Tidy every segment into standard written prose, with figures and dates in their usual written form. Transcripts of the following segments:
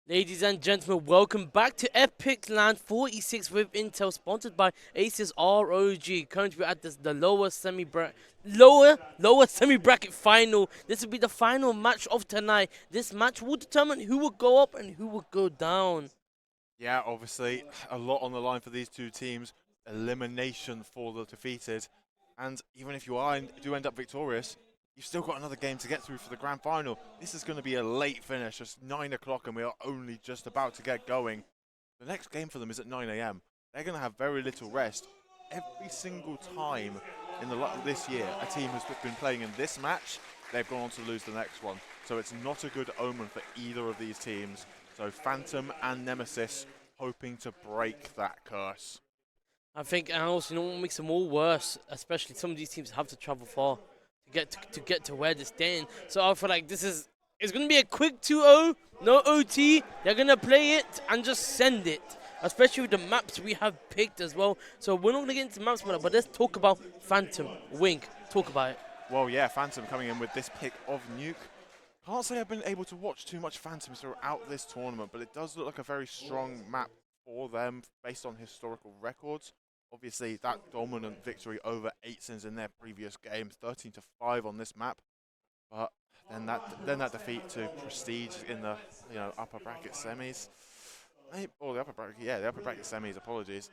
Ladies and gentlemen, welcome back to EPIC46 with Intel, sponsored by Aces ROG. Currently, we're at the lower semi bracket final. This will be the final match of tonight. This match will determine who will go up and who will go down. Yeah, obviously, a lot on the line for these two teams. Elimination for the defeated. And even if do end up victorious, you've still got another game to get through for the grand final. This is going to be a late finish. It's 9 o'clock and we are only just about to get going. The next game for them is at 9 a.m. They're going to have very little rest. Every single time this year, a team has been playing in this match, they've gone on to lose the next one. So it's not a good omen for either of these teams. So Phantom and Nemesis hoping to break that curse. I think, and also, what makes it more worse, especially some of these teams have to travel far to get to where they're staying. So I feel like it's going to be a quick 2-0, no OT. They're going to play it and just send it, especially with the maps we have picked as well. So we're not going to get into maps, but let's talk about Phantom. Wink, talk about it. Well, yeah, Phantom coming in with this pick of Nuke. Can't say I've been able to watch too much Phantoms throughout this tournament, but it does look like a very strong map for them based on historical records. Obviously, that dominant victory over 8sins in their previous games, 13-5 on this map. But then that defeat to Prestige in the upper bracket semis. Or the upper bracket semis. Apologies.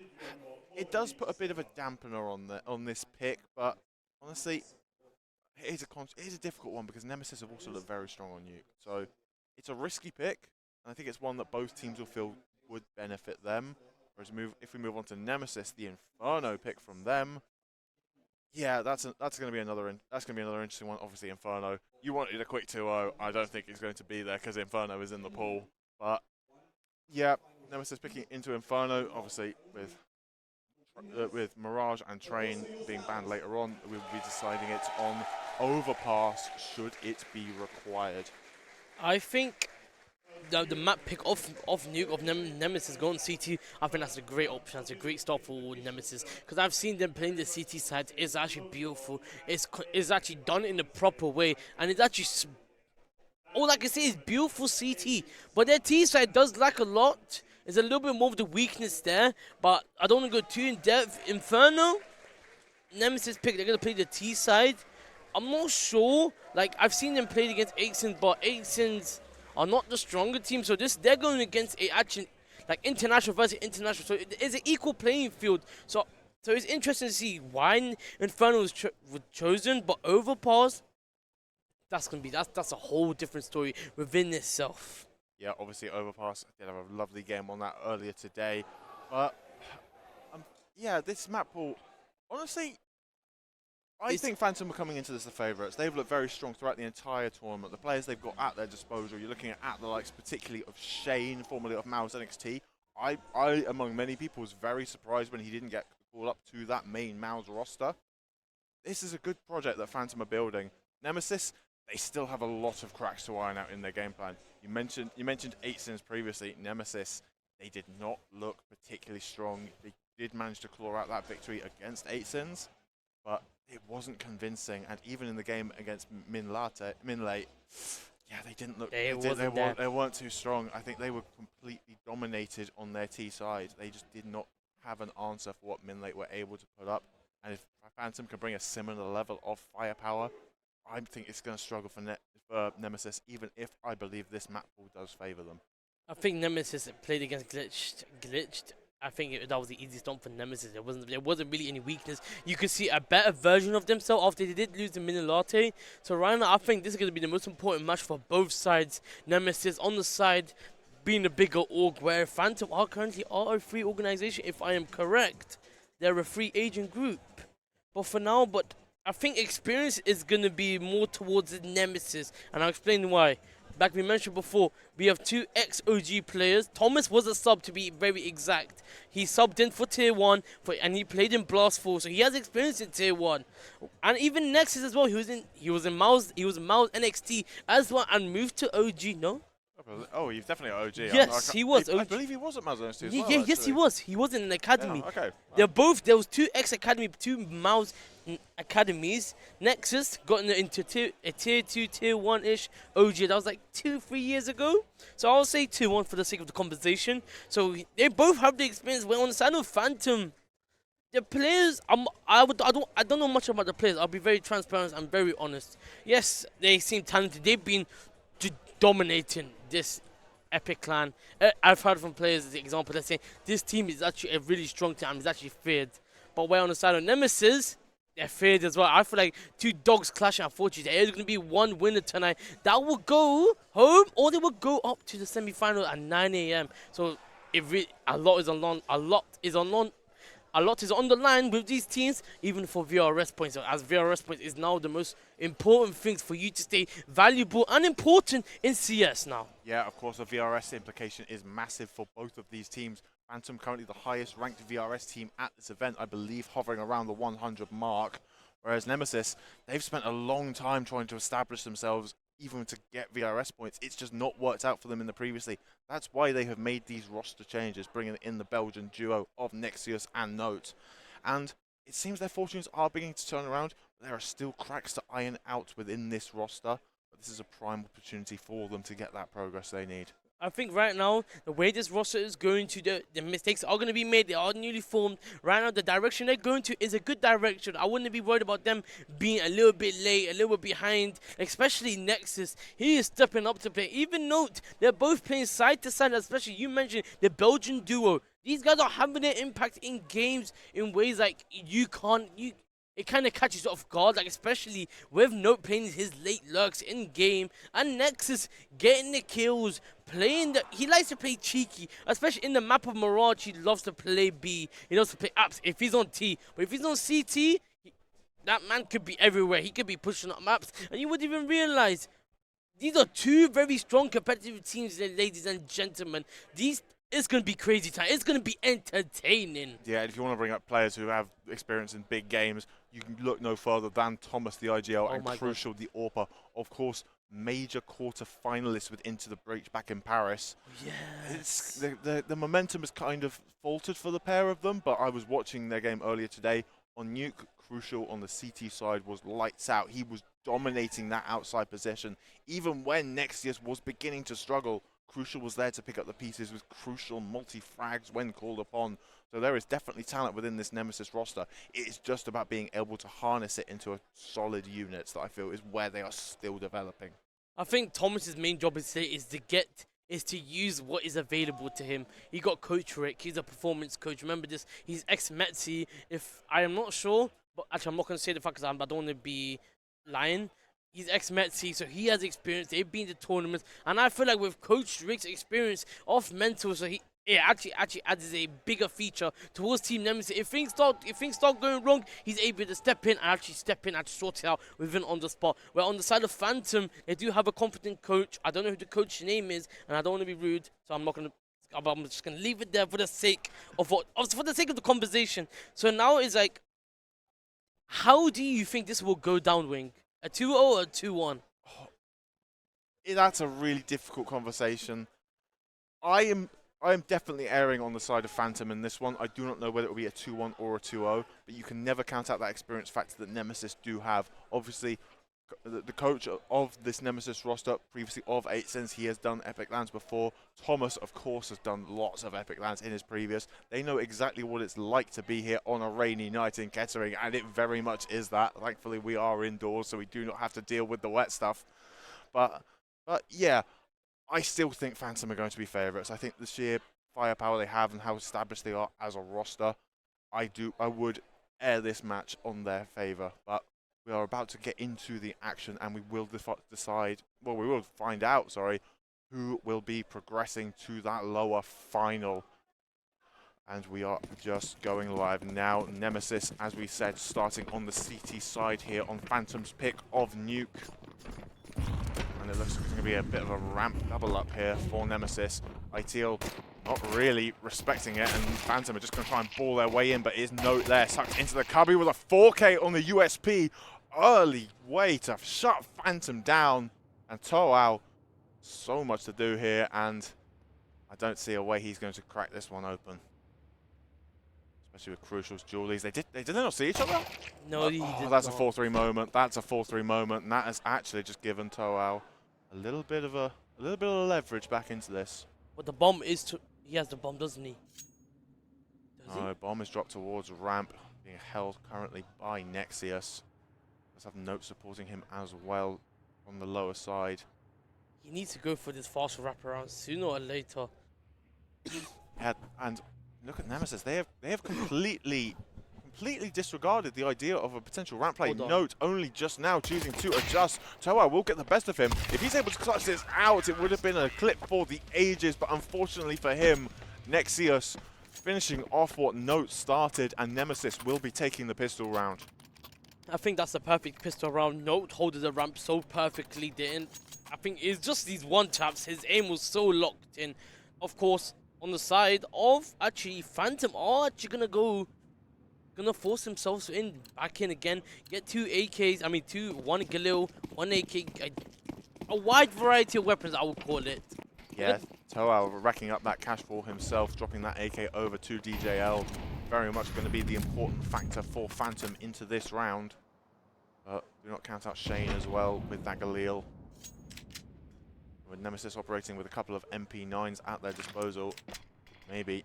It does put a bit of a dampener on this pick, but honestly, it is a difficult one because Nemesis have also looked very strong on Nuke. So it's a risky pick, and I think it's one that both teams will feel would benefit them. Whereas if we move on to Nemesis, the Inferno pick from them, yeah, that's going to be another interesting one. Obviously, Inferno, you wanted a quick 2-0. I don't think it's going to be there because Inferno is in the pool. But yeah, Nemesis picking into Inferno, obviously with Mirage and Train being banned later on, we'll be deciding it on Overpass should it be required. I think the map pick off Nuke of Nemesis going CT, I think that's a great option. That's a great start for Nemesis because I've seen them playing the CT side. It's actually beautiful. It's actually done in the proper way, and it's actually all I can say is beautiful CT. But their T side does lack a lot. There's a little bit more of the weakness there, but I don't want to go too in depth. Inferno, Nemesis pick. They're gonna play the T side. I'm not sure. Like, I've seen them play against 8sins, but 8sins are not the stronger team. So they're going against international versus international. So it's an equal playing field. So it's interesting to see why Inferno was chosen, but Overpass, that's a whole different story within itself. Yeah, obviously Overpass did have a lovely game on that earlier today, but yeah, this map pool, honestly, I think Phantom are coming into this the favourites. They've looked very strong throughout the entire tournament. The players they've got at their disposal, you're looking at the likes particularly of Shane, formerly of Mao's NXT. I, among many people, was very surprised when he didn't get called up to that main Mao's roster. This is a good project that Phantom are building. Nemesis, they still have a lot of cracks to iron out in their game plan. You mentioned 8sins previously. Nemesis, they did not look particularly strong. They did manage to claw out that victory against 8sins, but it wasn't convincing. And even in the game against Minlate, yeah, they didn't look. They weren't too strong. I think they were completely dominated on their T side. They just did not have an answer for what Minlate were able to put up. And if Phantom can bring a similar level of firepower, I think it's going to struggle for Nemesis, even if I believe this map pool does favour them. I think Nemesis played against Glitched. I think that was the easiest stomp for Nemesis. There wasn't really any weakness. You could see a better version of themselves after they did lose the Minilate. So right now, I think this is going to be the most important match for both sides. Nemesis on the side being the bigger org, where Phantom are currently a free organization, if I am correct. They're a free agent group. But for now, I think experience is going to be more towards the Nemesis, and I'll explain why. Like we mentioned before, we have two ex-OG players. Thomas was a sub, to be very exact. He subbed in for Tier 1, and he played in Blast 4, so he has experience in Tier 1. And even Nexus as well, he was in Mao's NXT as well, and moved to OG, no? Oh, he's definitely an OG. Yes, he was I OG. believe he was at Mazda 2 as Yeah, well, yeah, actually. yes, he was. He was in an academy. Yeah, okay. They're both. There was two ex-academy, two Mouse academies. Nexus got into a tier 2, tier 1-ish OG. That was like 2-3 years ago. So I'll say 2-1 for the sake of the conversation. So they both have the experience. Well, on the side of Phantom, the players, I don't know much about the players. I'll be very transparent and very honest. Yes, they seem talented. They've been dominating this Epic clan. I've heard from players, the example, they're saying this team is actually a really strong team. It's actually feared. But where on the side of Nemesis, they're feared as well. I feel like two dogs clashing. Unfortunately, there's going to be one winner tonight that will go home, or they will go up to the semi-final at 9 a.m. So a lot is on the line with these teams, even for VRS points. So as VRS points is now the most important things for you to stay valuable and important in CS now. Yeah, of course, the VRS implication is massive for both of these teams. Phantom currently the highest ranked VRS team at this event, I believe hovering around the 100 mark. Whereas Nemesis, they've spent a long time trying to establish themselves, even to get VRS points. It's just not worked out for them in the previously. That's why they have made these roster changes, bringing in the Belgian duo of Nexius and Note. And it seems their fortunes are beginning to turn around, but there are still cracks to iron out within this roster. But this is a prime opportunity for them to get that progress they need. I think right now, the way this roster is going to, the mistakes are going to be made. They are newly formed. Right now, the direction they're going to is a good direction. I wouldn't be worried about them being a little bit late, a little bit behind, especially Nexus. He is stepping up to play. Even Note, they're both playing side to side, especially you mentioned the Belgian duo. These guys are having an impact in games in ways like it kind of catches you off guard, like especially with Note playing his late lurks in game and Nexus getting the kills, he likes to play cheeky, especially in the map of Mirage. He loves to play B, he loves to play apps if he's on T, but if he's on CT, that man could be everywhere. He could be pushing up maps and you wouldn't even realize. These are two very strong competitive teams, ladies and gentlemen. It's going to be crazy time. It's going to be entertaining. Yeah, and if you want to bring up players who have experience in big games, you can look no further than Thomas, the IGL, and Crucial, the AWPer. Of course, major quarter finalists with Into the Breach back in Paris. Yes. The momentum has kind of faltered for the pair of them, but I was watching their game earlier today. On Nuke, Crucial on the CT side was lights out. He was dominating that outside possession. Even when Nexius was beginning to struggle, Crucial was there to pick up the pieces with crucial multi-frags when called upon. So there is definitely talent within this Nemesis roster. It is just about being able to harness it into a solid unit that I feel is where they are still developing. I think Thomas's main job is to use what is available to him. He got Coach Rick. He's a performance coach. Remember this. He's ex-Metsi. If I am not sure, but actually I'm not going to say the fact because I don't want to be lying. He's ex-Metsi, so he has experience. They've been to tournaments, and I feel like with Coach Rick's experience of mental, so it actually adds a bigger feature towards Team Nemesis. If things start going wrong, he's able to step in and sort it out within on the spot. Where on the side of Phantom, they do have a competent coach. I don't know who the coach's name is, and I don't want to be rude, so I'm just gonna leave it there for the sake of the conversation. So now it's like, how do you think this will go down, Wing? A 2-0 or a 2-1? That's a really difficult conversation. I am definitely erring on the side of Phantom in this one. I do not know whether it will be a 2-1 or a 2-0, but you can never count out that experience factor that Nemesis do have. Obviously, the coach of this Nemesis roster, previously of 8sense, he has done Epic Lands before. Thomas, of course, has done lots of Epic Lands in his previous. They know exactly what it's like to be here on a rainy night in Kettering, and it very much is that. Thankfully, we are indoors, so we do not have to deal with the wet stuff. But yeah, I still think Phantom are going to be favourites. I think the sheer firepower they have and how established they are as a roster, I would air this match on their favour. But we are about to get into the action, and we will find out, who will be progressing to that lower final. And we are just going live now. Nemesis, as we said, starting on the CT side here on Phantom's pick of Nuke. And it looks like it's going to be a bit of a ramp double up here for Nemesis. ITL not really respecting it, and Phantom are just going to try and ball their way in, but is Note there, sucked into the cubby with a 4K on the USP. Early way to shut Phantom down, and Toao So much to do here, and I don't see a way he's going to crack this one open. Especially with Crucial's dualies. They did not see each other? No, he did that's not. a 4-3 moment. That's a 4-3 moment, and that has actually just given Toao a little bit of leverage back into this. But the bomb is he has the bomb, doesn't he? Does No, bomb is dropped towards ramp, being held currently by Nexius. Does have Note supporting him as well on the lower side. He needs to go for this fast wraparound sooner or later. Yeah, and look at Nemesis. They have completely disregarded the idea of a potential ramp play. Note only just now choosing to adjust. Toa will get the best of him. If he's able to clutch this out, it would have been a clip for the ages, but unfortunately for him, Nexius finishing off what Note started, and Nemesis will be taking the pistol round. I think that's the perfect pistol round. Note holding the ramp so perfectly, didn't. I think it's just these one taps. His aim was so locked in. Of course, on the side of actually Phantom are actually gonna force themselves back in again. Get two AKs. I mean, one Galil, one AK, a wide variety of weapons, I would call it. Yeah, Toa racking up that cash for himself, dropping that AK over to DJL. Very much going to be the important factor for Phantom into this round. But do not count out Shane as well with that Galil. With Nemesis operating with a couple of MP9s at their disposal, maybe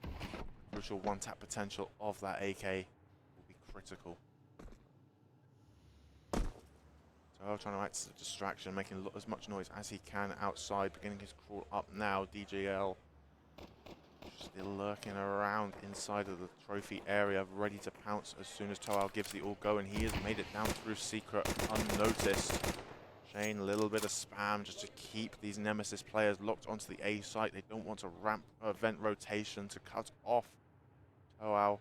crucial one-tap potential of that AK will be critical. So trying to act as a distraction, making as much noise as he can outside, beginning his crawl up now. DJL still lurking around inside of the trophy area, ready to pounce as soon as Toal gives the all go, and he has made it down through secret unnoticed. Shane, a little bit of spam just to keep these Nemesis players locked onto the A site. They don't want to ramp event rotation to cut off Toal.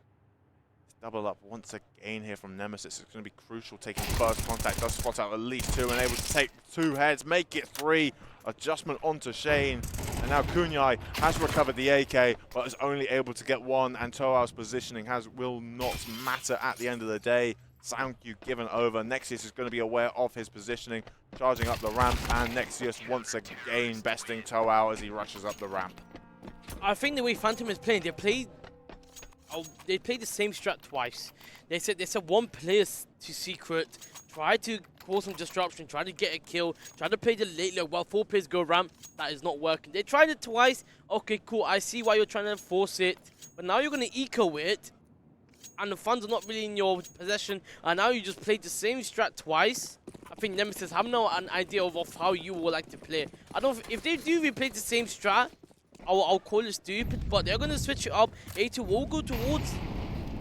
Double up once again here from Nemesis. It's going to be crucial taking first contact. Does spot out at least two and able to take two heads, make it three. Adjustment onto Shane. And now Kunyai has recovered the AK, but is only able to get one. And Toal's positioning will not matter at the end of the day. Sound cue given over. Nexius is going to be aware of his positioning, charging up the ramp, and Nexius once again besting Toal as he rushes up the ramp. I think the way Phantom is playing, they played the same strat twice. They said one player to secret, try to cause some disruption, try to get a kill, try to play the late leg while four players go ramp. That is not working. They tried it twice. Okay, cool. I see why you're trying to force it, but now you're going to eco it, and the funds are not really in your possession, and now you just played the same strat twice. I think Nemesis have an idea of how you would like to play. I don't. If they do replay the same strat, I'll call it stupid, but they're going to switch it up. A2 will go towards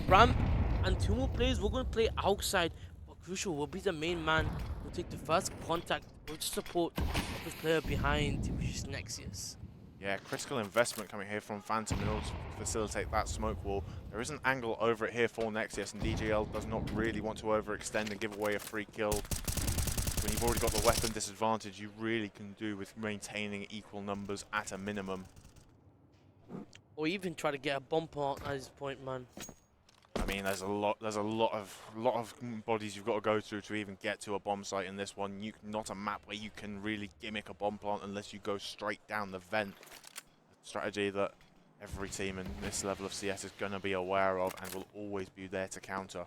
ramp, and two more players will going to play outside. But Crucial will be the main man. Will take the first contact with support of his player behind, which is Nexius. Yeah, critical investment coming here from Phantom in order to facilitate that smoke wall. There is an angle over it here for Nexius, and DGL does not really want to overextend and give away a free kill. When you've already got the weapon disadvantage, you really can do with maintaining equal numbers at a minimum. Or even try to get a bump on at this point, man. I mean, there's a lot of bodies you've got to go through to even get to a bomb site in this one. Not a map where you can really gimmick a bomb plant unless you go straight down the vent. A strategy that every team in this level of CS is going to be aware of and will always be there to counter.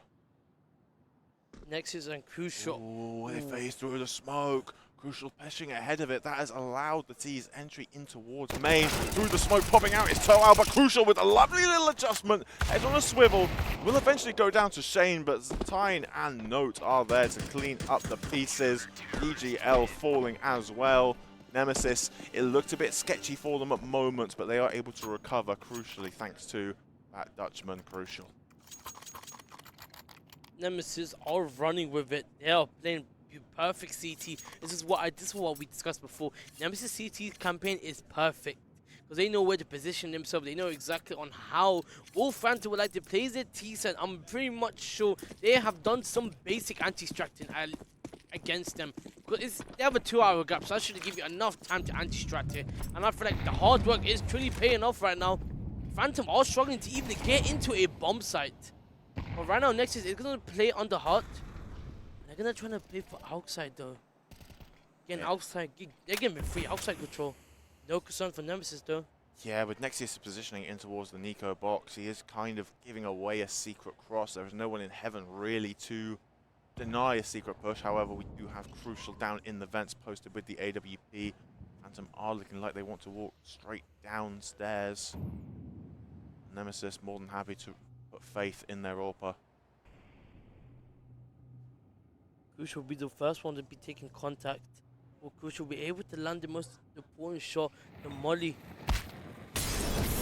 Nexus and Crucial. Ooh, they phase through the smoke. Crucial pushing ahead of it. That has allowed the T's entry in towards main. Through the smoke popping out is Toal, but Crucial with a lovely little adjustment. Head on a swivel. Will eventually go down to Shane, but Tyne and Note are there to clean up the pieces. EGL falling as well. Nemesis, it looked a bit sketchy for them at moments, but they are able to recover crucially thanks to that Dutchman Crucial. Nemesis are running with it. They are playing perfect CT. This is what we discussed before. Nemesis CT campaign is perfect because they know where to position themselves. They know exactly on how Wolf Phantom would like to play their T set. I'm pretty much sure they have done some basic anti-stratting against them. Because they have a 2-hour gap, so that should give you enough time to anti-strat it. And I feel like the hard work is truly paying off right now. Phantom are struggling to even get into a bomb site. But right now, Nexus is going to play on the hut. They're going to try to play for outside, though. Getting outside, they're getting free outside control. No concern for Nemesis though. Yeah, with Nexius positioning in towards the Nico box, he is kind of giving away a secret cross. There is no one in heaven really to deny a secret push. However, we do have Crucial down in the vents posted with the AWP. Phantom are looking like they want to walk straight downstairs. Nemesis more than happy to put faith in their AWPer. Crucial will be the first one to be taking contact. Will Crucial be able to land the most important shot, the molly?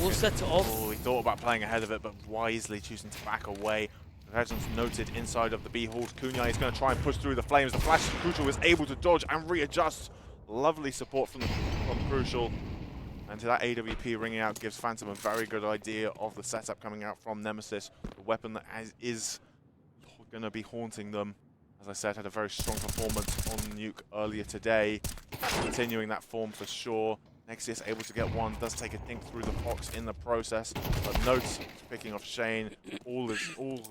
All set it off. Oh, he thought about playing ahead of it, but wisely choosing to back away. Presence noted inside of the B halls. Kunyai is going to try and push through the flames. The flash Crucial was able to dodge and readjust. Lovely support from Crucial. And to that AWP ringing out gives Phantom a very good idea of the setup coming out from Nemesis. The weapon that is going to be haunting them. As I said, had a very strong performance on Nuke earlier today. Continuing that form for sure. Nexius able to get one, does take a dink through the box in the process, but notes picking off Shane. All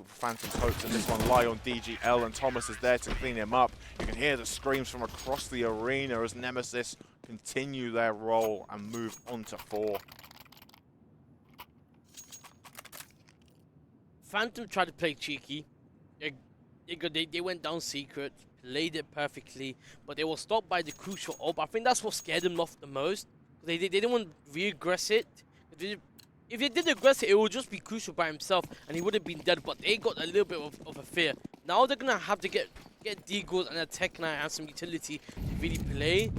Phantom's hopes in this one lie on DGL, and Thomas is there to clean him up. You can hear the screams from across the arena as Nemesis continue their role and move on to 4. Phantom tried to play cheeky. They went down secret, played it perfectly, but they were stopped by the Crucial ult. I think that's what scared them off the most. They didn't want to re-aggress it. If they did aggress it, it would just be Crucial by himself, and he would have been dead. But they got a little bit of a fear. Now they're gonna have to get Deagles and a Tech Knight and some utility to really play.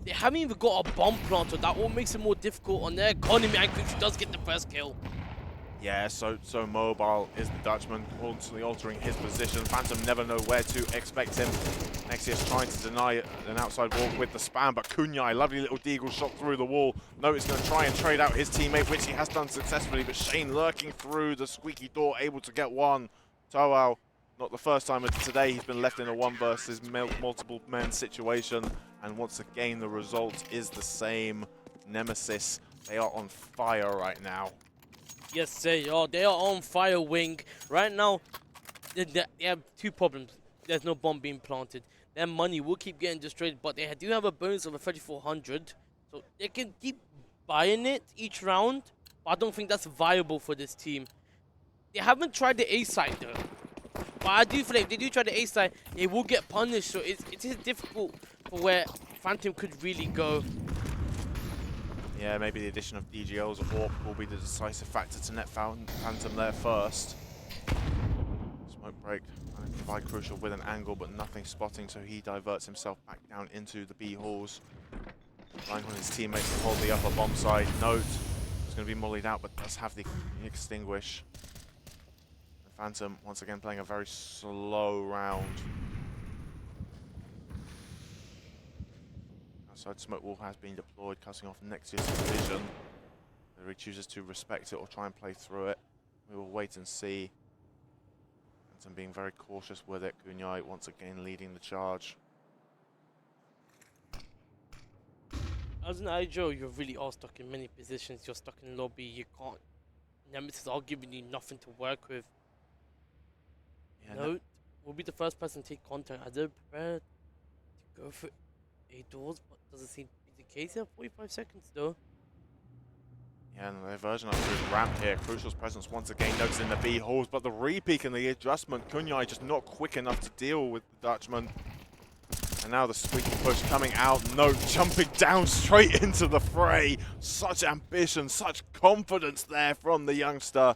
They haven't even got a bomb planter. That all makes it more difficult on their economy, and Crucial does get the first kill. Yeah, so mobile is the Dutchman, constantly altering his position. Phantom never know where to expect him. Nexius trying to deny an outside wall with the spam, but Kunyai, lovely little deagle shot through the wall. No, he's going to try and trade out his teammate, which he has done successfully, but Shane lurking through the squeaky door, able to get one. Toao, not the first time today he's been left in a 1 versus multiple men situation, and once again the result is the same. Nemesis, they are on fire right now. Yes, they are. They are on fire, Wing. Right now, they have 2 problems. There's no bomb being planted. Their money will keep getting destroyed, but they do have a bonus of a 3,400. So they can keep buying it each round, but I don't think that's viable for this team. They haven't tried the A side, though. But I do feel like if they do try the A side, they will get punished. So it is difficult for where Phantom could really go. Yeah, maybe the addition of DGL's AWP will be the decisive factor to net Phantom there first. Smoke break, and provide Crucial with an angle, but nothing spotting, so he diverts himself back down into the B halls. Relying on his teammates to hold the upper bomb side. Note is going to be mollied out, but does have the extinguish. And Phantom once again playing a very slow round. Outside smoke wall has been deployed, cutting off Nexius' vision. Whether he chooses to respect it or try and play through it, we will wait and see. Phantom being very cautious with it. Kunyai once again leading the charge. As an IJO, you really are stuck in many positions. You're stuck in lobby. You can't. Nemesis are giving you nothing to work with. Yeah, Note will be the first person to take contact. Are they prepared to go for A doors? But doesn't seem to be the case. 45 seconds though. Yeah, and the version up through ramp here. Crucial's presence once again noticed in the B halls, but the repeak and the adjustment, Kunyai just not quick enough to deal with the Dutchman. And now the squeaky push coming out, Note jumping down straight into the fray. Such ambition, such confidence there from the youngster.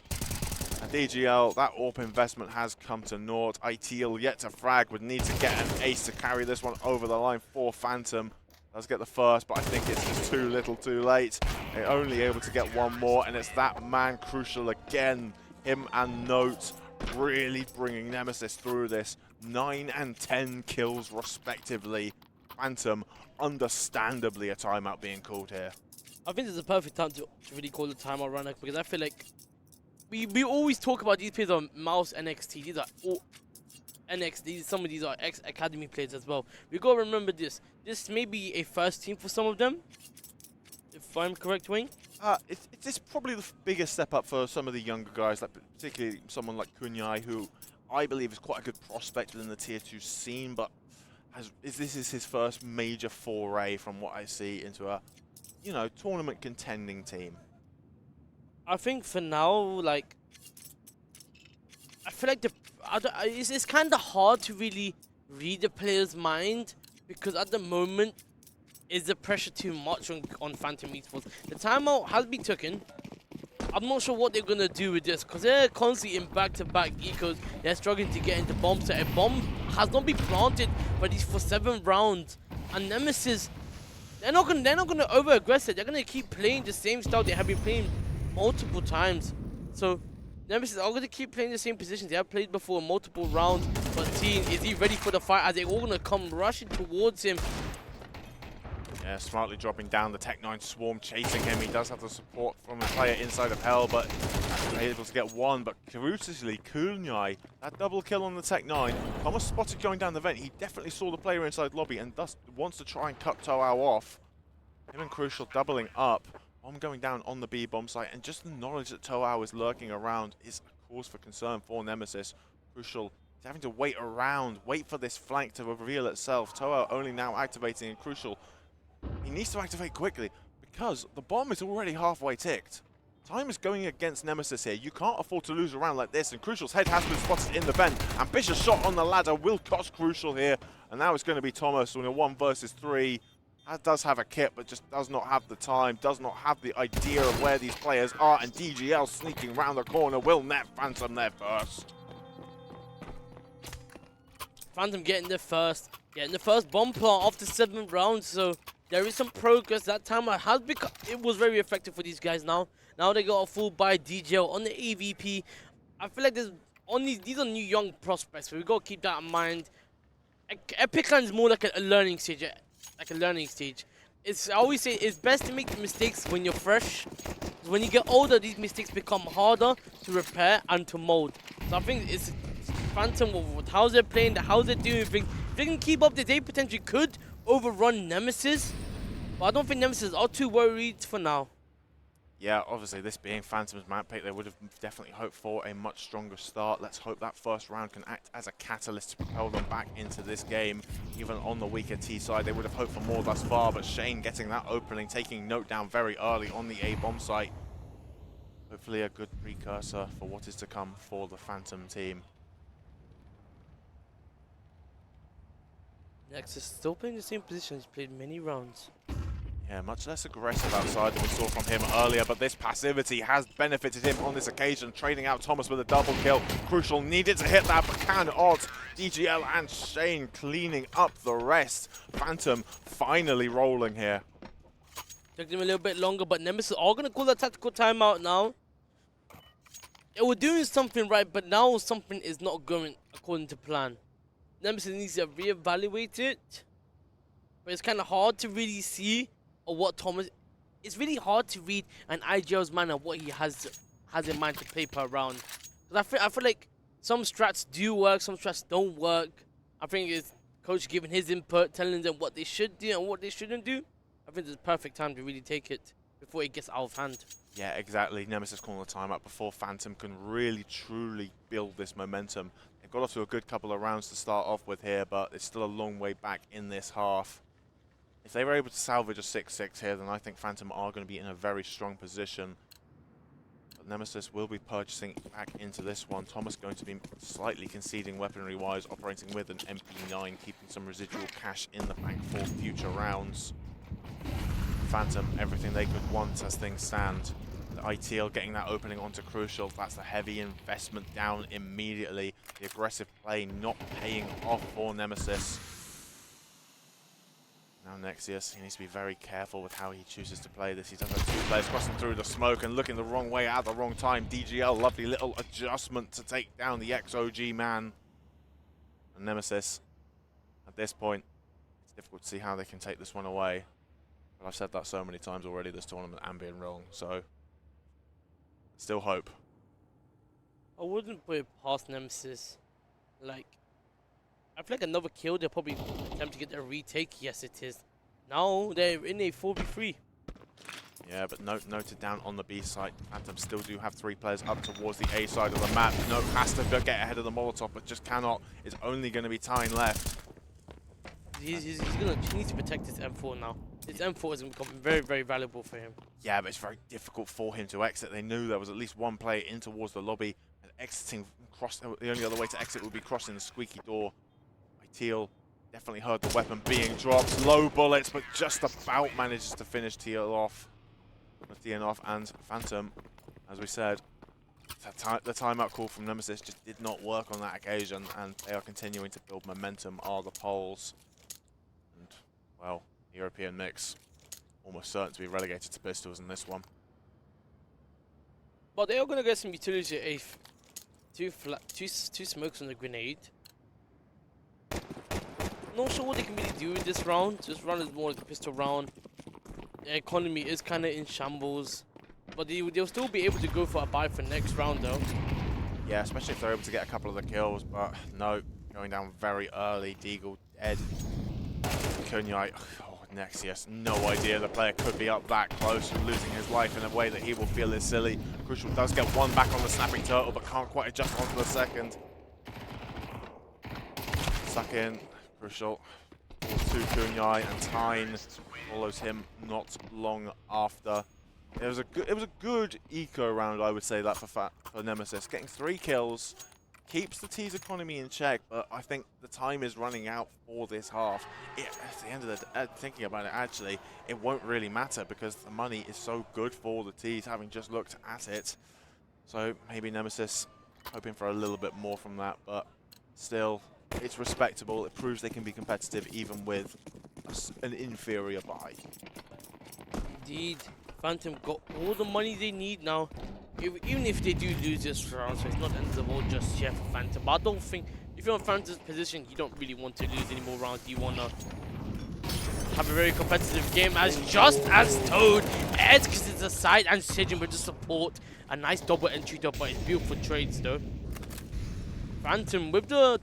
And DGL, that AWP investment has come to naught. ITL yet to frag, would need to get an ace to carry this one over the line for Phantom. Does get the first, but I think it's just too little too late. They're only able to get one more, and it's that man Crucial again. Him and Note really bringing Nemesis through this. 9 and 10 kills respectively. Phantom, understandably a timeout being called here. I think this is a perfect time to really call the timeout runner, because I feel like we always talk about these players on Mouse NXT. These are all NXT. Some of these are ex-academy players as well. We gotta remember this. This may be a first team for some of them, if I'm correct, Wing. It's probably the biggest step up for some of the younger guys, like particularly someone like Kunyai, who I believe is quite a good prospect within the tier 2 scene, but this is his first major foray from what I see into a, you know, tournament contending team. I think for now, like, I feel like it's kind of hard to really read the player's mind because at the moment, is the pressure too much on Phantom Esports? The timeout has been taken. I'm not sure what they're gonna do with this because they're constantly in back-to-back ecos. They're struggling to get into bombs. A bomb has not been planted for 7 rounds, and Nemesis, they're not gonna over-aggressive. They're gonna keep playing the same style they have been playing multiple times. So Nemesis are gonna keep playing the same positions they have played before in multiple rounds. But Teen, is he ready for the fight? As they're all gonna come rushing towards him. Yeah, smartly dropping down the Tech-9 swarm, chasing him. He does have the support from a player inside of Hell, but able to get one. But crucially, Kunyai, that double kill on the Tech-9. Thomas spotted going down the vent. He definitely saw the player inside lobby and thus wants to try and cut Toao off. Him and Crucial doubling up. Bomb going down on the B bomb site, and just the knowledge that Toao is lurking around is a cause for concern for Nemesis. Crucial is having to wait around, wait for this flank to reveal itself. Toao only now activating, and Crucial, he needs to activate quickly because the bomb is already halfway ticked. Time is going against Nemesis here. You can't afford to lose a round like this, and Crucial's head has been spotted in the vent. Ambitious shot on the ladder will cost Crucial here, and now it's going to be Thomas on a 1 versus 3. That does have a kit, but just does not have the time, does not have the idea of where these players are, and DGL sneaking around the corner will net Phantom there first. Phantom getting the first bomb plant after 7 rounds, so there is some progress. That timer has become, it was very effective for these guys now. Now they got a full buy DGL on the AVP. I feel like these are new young prospects, so we got to keep that in mind. Epic is more like a learning stage. I always say it's best to make mistakes when you're fresh. When you get older, these mistakes become harder to repair and to mold. So I think it's Phantom with how they're playing, how they're doing things. If they can keep up, they potentially could overrun Nemesis. But I don't think Nemesis are too worried for now. Yeah, obviously this being Phantom's map pick, they would have definitely hoped for a much stronger start. Let's hope that first round can act as a catalyst to propel them back into this game. Even on the weaker T side, they would have hoped for more thus far, but Shane getting that opening, taking note down very early on the A bomb site. Hopefully a good precursor for what is to come for the Phantom team. Nexus still playing the same position. He's played many rounds. Yeah, much less aggressive outside than we saw from him earlier, but this passivity has benefited him on this occasion, trading out Thomas with a double kill. Crucial needed to hit that, but cannot. DGL and Shane cleaning up the rest. Phantom finally rolling here. Took them a little bit longer, but Nemesis are going to call that tactical timeout now. They were doing something right, but now something is not going according to plan. Nemesis needs to reevaluate it, but it's kind of hard to really see or what Thomas. It's really hard to read an IGL's man and what he has in mind to play per round. Because I feel like some strats do work, some strats don't work. I think it's coach giving his input, telling them what they should do and what they shouldn't do. I think it's the perfect time to really take it before it gets out of hand. Yeah, exactly. Nemesis calling the timeout before Phantom can really, truly build this momentum. They've got off to a good couple of rounds to start off with here, but it's still a long way back in this half. If they were able to salvage a 6-6 here, then I think Phantom are going to be in a very strong position. But Nemesis will be purchasing back into this one. Thomas going to be slightly conceding weaponry-wise, operating with an MP9, keeping some residual cash in the bank for future rounds. Phantom, everything they could want as things stand. The ITL getting that opening onto Crucial. That's the heavy investment down immediately. The aggressive play not paying off for Nemesis. Now Nexius, he needs to be very careful with how he chooses to play this. He does have 2 players crossing through the smoke and looking the wrong way at the wrong time. DGL, lovely little adjustment to take down the XOG man. And Nemesis, at this point, it's difficult to see how they can take this one away. But I've said that so many times already this tournament and being wrong, so still hope. I wouldn't put it past Nemesis. Like, I feel like another kill, they'll probably attempt to get their retake. Yes, it is. Now they're in a 4v3. Yeah, but noted down on the B side. Phantom still do have 3 players up towards the A side of the map. Note has to get ahead of the Molotov, but just cannot. It's only going to be Tyne left. He needs to protect his M4 now. His M4 is becoming very, very valuable for him. Yeah, but it's very difficult for him to exit. They knew there was at least one player in towards the lobby, and exiting across. The only other way to exit would be crossing the squeaky door. Teal definitely heard the weapon being dropped. Low bullets, but just about manages to finish Teal off. DNoff and Phantom, as we said, the timeout call from Nemesis just did not work on that occasion, and they are continuing to build momentum, are the polls. And, well, European mix almost certain to be relegated to pistols in this one. But they are going to get some utility if two smokes on the grenade. Not sure what they can really do in this round. This round is more like a pistol round. The economy is kind of in shambles. But they'll still be able to go for a buy for next round though. Yeah, especially if they're able to get a couple of the kills, but no, going down very early. Deagle dead. Kunyai, oh, Nexius, no idea the player could be up that close and losing his life in a way that he will feel is silly. Crucial does get one back on the snapping turtle, but can't quite adjust onto the second. Suck in, Crucial. To Kunyai, and Tyne follows him not long after. It was a good eco round, I would say, that for Nemesis. Getting 3 kills keeps the T's economy in check, but I think the time is running out for this half. At the end of the thinking about it, actually, it won't really matter because the money is so good for the T's, having just looked at it. So maybe Nemesis hoping for a little bit more from that, but still, it's respectable. It proves they can be competitive even with an inferior buy. Indeed. Phantom got all the money they need now. Even if they do lose this round, so it's not the end of the world just yet for Phantom. But I don't think, if you're in Phantom's position, you don't really want to lose any more rounds. You want to have a very competitive game, as just as Toad exits the side and Sejin with the support. A nice double entry though, but it's beautiful trades though. Phantom with a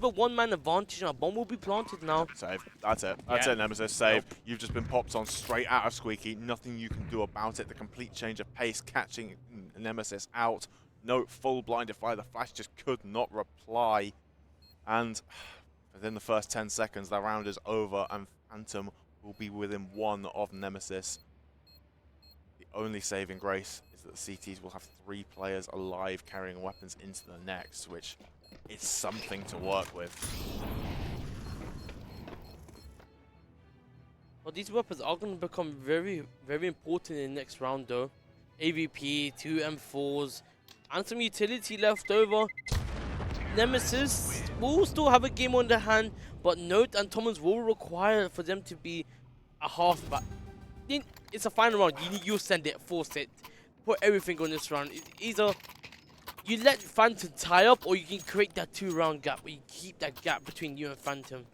one-man advantage, and a bomb will be planted now. Save. That's it. That's it, Nemesis. Save. Nope. You've just been popped on straight out of Squeaky. Nothing you can do about it. The complete change of pace, catching Nemesis out. No full blinded fire. The flash just could not reply. And within the first 10 seconds, the round is over, and Phantom will be within 1 of Nemesis. The only saving grace is that the CTs will have 3 players alive carrying weapons into the next, which is something to work with. Well, these weapons are going to become very, very important in the next round though. AVP, 2 M4s, and some utility left over. Nemesis will still have a game on their hand, but Note and Thomas will require for them to be a halfback. It's a final round. You send it, force it, put everything on this round. Either you let Phantom tie up, or you can create that 2-round gap where you keep that gap between you and Phantom.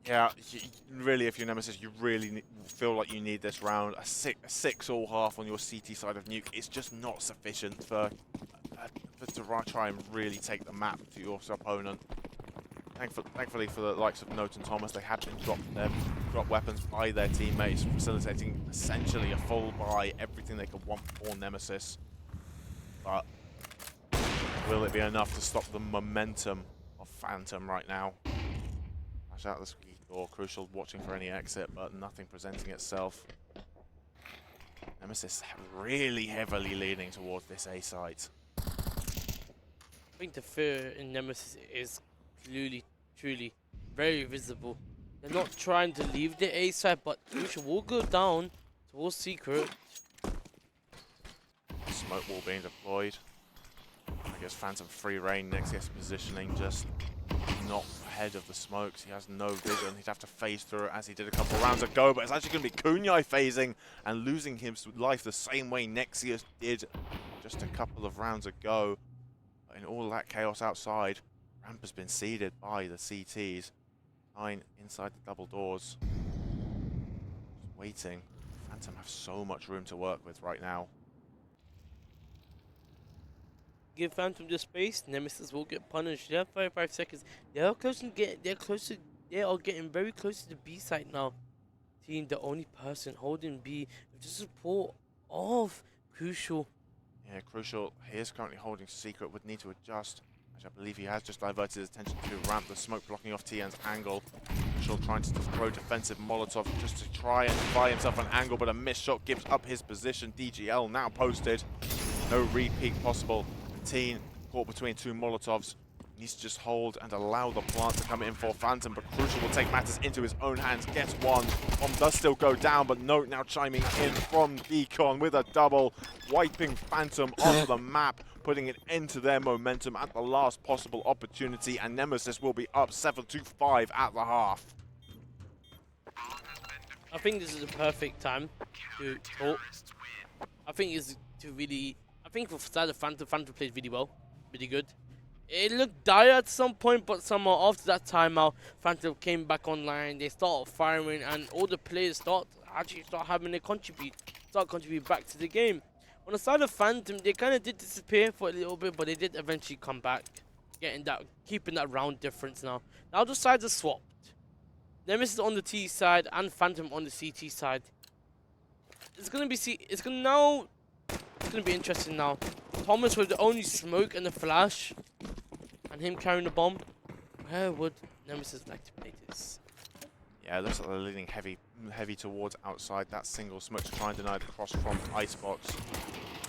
Yeah, really, if you're Nemesis, you really feel like you need this round. A 6-all half on your CT side of Nuke is just not sufficient to try and really take the map to your opponent. Thankfully for the likes of Note and Thomas, they had been dropped weapons by their teammates, facilitating essentially a full buy, everything they could want for Nemesis. But will it be enough to stop the momentum of Phantom right now? Flash out the squeak door, Crucial watching for any exit, but nothing presenting itself. Nemesis really heavily leaning towards this A site. I think the fear in Nemesis is clearly, truly very visible. They're not trying to leave the A side, but Crucial will go down towards Secret. Smoke wall being deployed. I guess Phantom free reign. Nexius positioning just not ahead of the smokes. He has no vision. He'd have to phase through it as he did a couple rounds ago, but it's actually going to be Kunyai phasing and losing his life the same way Nexius did just a couple of rounds ago. In all that chaos outside, ramp has been seeded by the CTs. 9 inside the double doors. Just waiting. Phantom have so much room to work with right now. Give Phantom the space, Nemesis will get punished. They have 5 seconds. They are getting very close to the B site now. Team, the only person holding B with the support of Crucial. Yeah, Crucial, he is currently holding Secret, would need to adjust Actually, I believe he has just diverted his attention to ramp, the smoke blocking off TN's angle. Crucial trying to throw defensive Molotov just to try and buy himself an angle, but a missed shot gives up his position. DGL now posted. No repeat possible. Teen caught between two Molotovs. Needs to just hold and allow the plant to come in for Phantom, but Crucial will take matters into his own hands. Gets one. Bomb does still go down, but Note now chiming in from Deacon with a double, wiping Phantom off the map, putting an end to their momentum at the last possible opportunity, and Nemesis will be up 7-5 at the half. I think this is the perfect time to talk. I think for side of Phantom played really well, really good. It looked dire at some point, but somehow after that timeout, Phantom came back online. They started firing, and all the players start having to contribute back to the game. On the side of Phantom, they kind of did disappear for a little bit, but they did eventually come back, keeping that round difference now. Now the sides are swapped. Nemesis on the T side and Phantom on the CT side. It's gonna be interesting now. Thomas with the only smoke and the flash, and him carrying the bomb. Where would Nemesis like to play this? Yeah, it looks like they're leaning heavy towards outside. That single smoke to try and deny the cross from Icebox.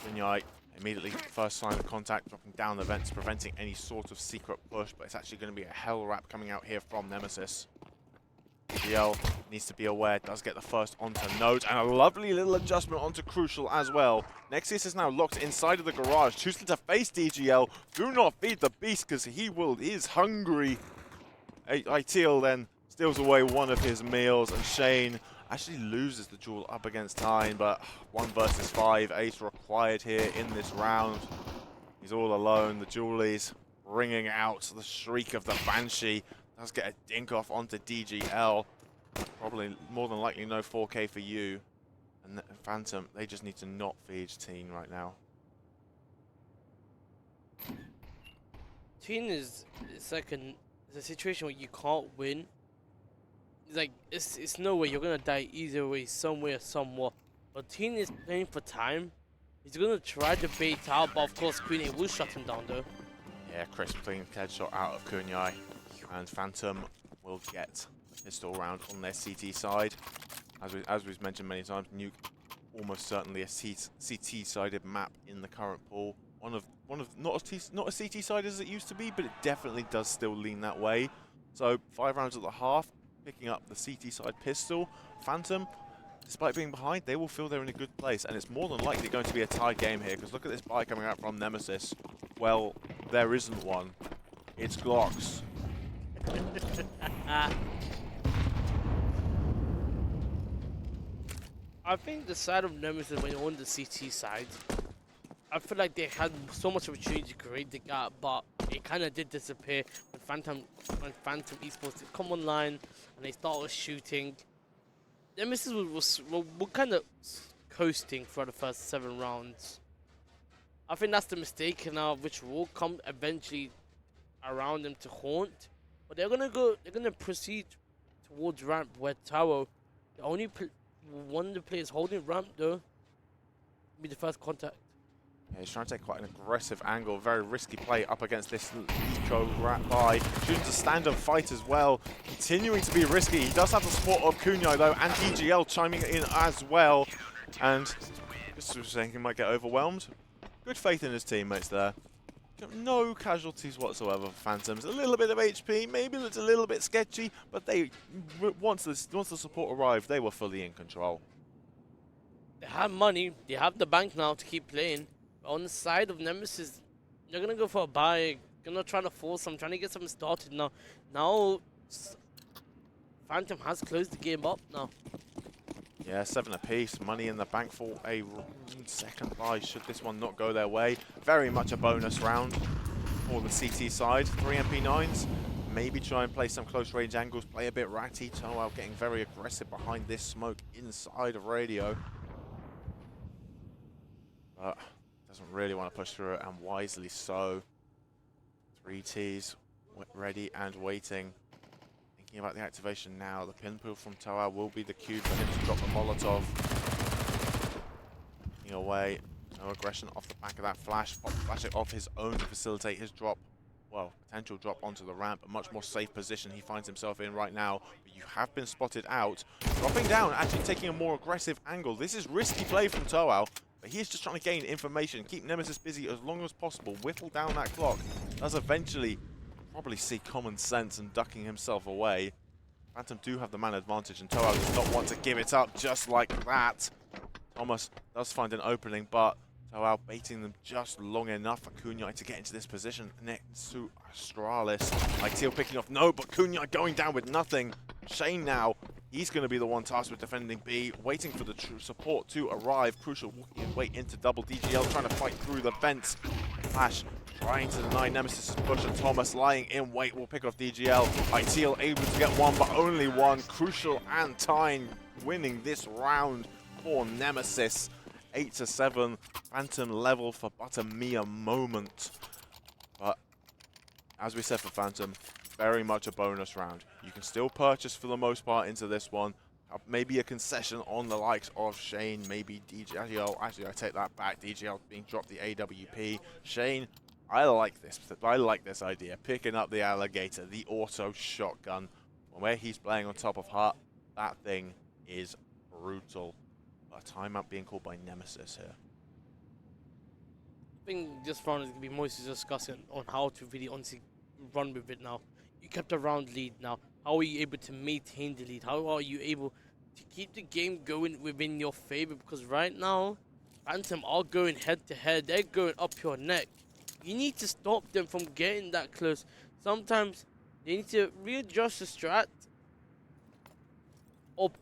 Kunyai immediately first sign of contact, dropping down the vents, preventing any sort of secret push, but it's actually going to be a hell wrap coming out here from Nemesis. DL needs to be aware, does get the first onto Note, and a lovely little adjustment onto Crucial as well. Nexius is now locked inside of the garage, choosing to face DGL. Do not feed the beast, because he is hungry. ITL then steals away one of his meals, and Shane actually loses the duel up against Tyne, but 1 versus 5, ace required here in this round. He's all alone, the Julies bringing out the shriek of the Banshee. Does get a dink off onto DGL. Probably more than likely no 4K for you. And Phantom, they just need to not feed Teen right now. Teen it's a situation where you can't win. It's like it's no way you're gonna die either way, somewhere, somewhat. But Teen is playing for time. He's gonna try to bait out, but of course Queen will shut him down though. Yeah, crisp clean headshot out of Kunyai. And Phantom will get the pistol round on their CT side. As we've mentioned many times, Nuke almost certainly a CT-sided map in the current pool. Not a CT side as it used to be, but it definitely does still lean that way. So 5 rounds at the half, picking up the CT side pistol. Phantom, despite being behind, they will feel they're in a good place, and it's more than likely going to be a tied game here, because look at this buy coming out from Nemesis. Well, there isn't one. It's Glocks. I think the side of Nemesis, when you're on the CT side, I feel like they had so much opportunity to create the gap, but it kind of did disappear when Phantom ESPORTS did come online and they started shooting. Nemesis were kind of coasting for the first 7 rounds. I think that's the mistake now, which will come eventually around them to haunt. But they're gonna proceed towards ramp where Tower, the only one of the players holding ramp though, be the first contact. Yeah, he's trying to take quite an aggressive angle, very risky play up against this eco rat by. Choosing to stand and fight as well, continuing to be risky. He does have the support of Kunyai though, and DGL chiming in as well. And just saying he might get overwhelmed. Good faith in his teammates there. No casualties whatsoever for Phantoms. A little bit of HP, maybe it's a little bit sketchy, but they once the support arrived, they were fully in control. They have money, they have the bank now to keep playing. But on the side of Nemesis, they're gonna go for a buy, gonna try to force them, trying to get something started now. Now Phantom has closed the game up now. Yeah, 7 apiece. Money in the bank for a second buy should this one not go their way. Very much a bonus round for the CT side. 3 MP9s. Maybe try and play some close range angles. Play a bit ratty. Toa getting very aggressive behind this smoke inside of Radio. But doesn't really want to push through it, and wisely so. 3 Ts ready and waiting. About the activation now, the pinpool from Toa will be the cue for him to drop the Molotov. Taking away, no aggression off the back of that flash. Pop flash it off his own to facilitate his drop. well, potential drop onto the ramp, a much more safe position he finds himself in right now. But you have been spotted out. Dropping down, actually taking a more aggressive angle. This is risky play from Toao, but he is just trying to gain information, keep Nemesis busy as long as possible, whittle down that clock. Does eventually probably see common sense and ducking himself away. Phantom do have the man advantage, and Toao does not want to give it up just like that. Thomas does find an opening, but Toao baiting them just long enough for Kunyai to get into this position. Next to Astralis. Teal picking off, no, but Kunyai going down with nothing. Shane now, he's going to be the one tasked with defending B, waiting for the true support to arrive. Crucial walking his way into double. DGL trying to fight through the vents. Flash trying to deny Nemesis' push, and Thomas lying in wait will pick off DGL. Teal able to get one, but only one. Crucial and Tyne winning this round for Nemesis. 8-7, Phantom level for but a mere moment. But as we said for Phantom, very much a bonus round. You can still purchase for the most part into this one. Maybe a concession on the likes of Shane, maybe DGL. Actually, I take that back. DGL being dropped the AWP. Shane, I like this. I like this idea. Picking up the alligator, the auto shotgun. Where he's playing on top of Hut, that thing is brutal. A timeout being called by Nemesis here. I think this round is going to be mostly discussing on how to really honestly run with it now. You kept a round lead now. How are you able to maintain the lead? How are you able to keep the game going within your favor? Because right now, Phantom are going head to head. They're going up your neck. You need to stop them from getting that close. Sometimes they need to readjust the strat or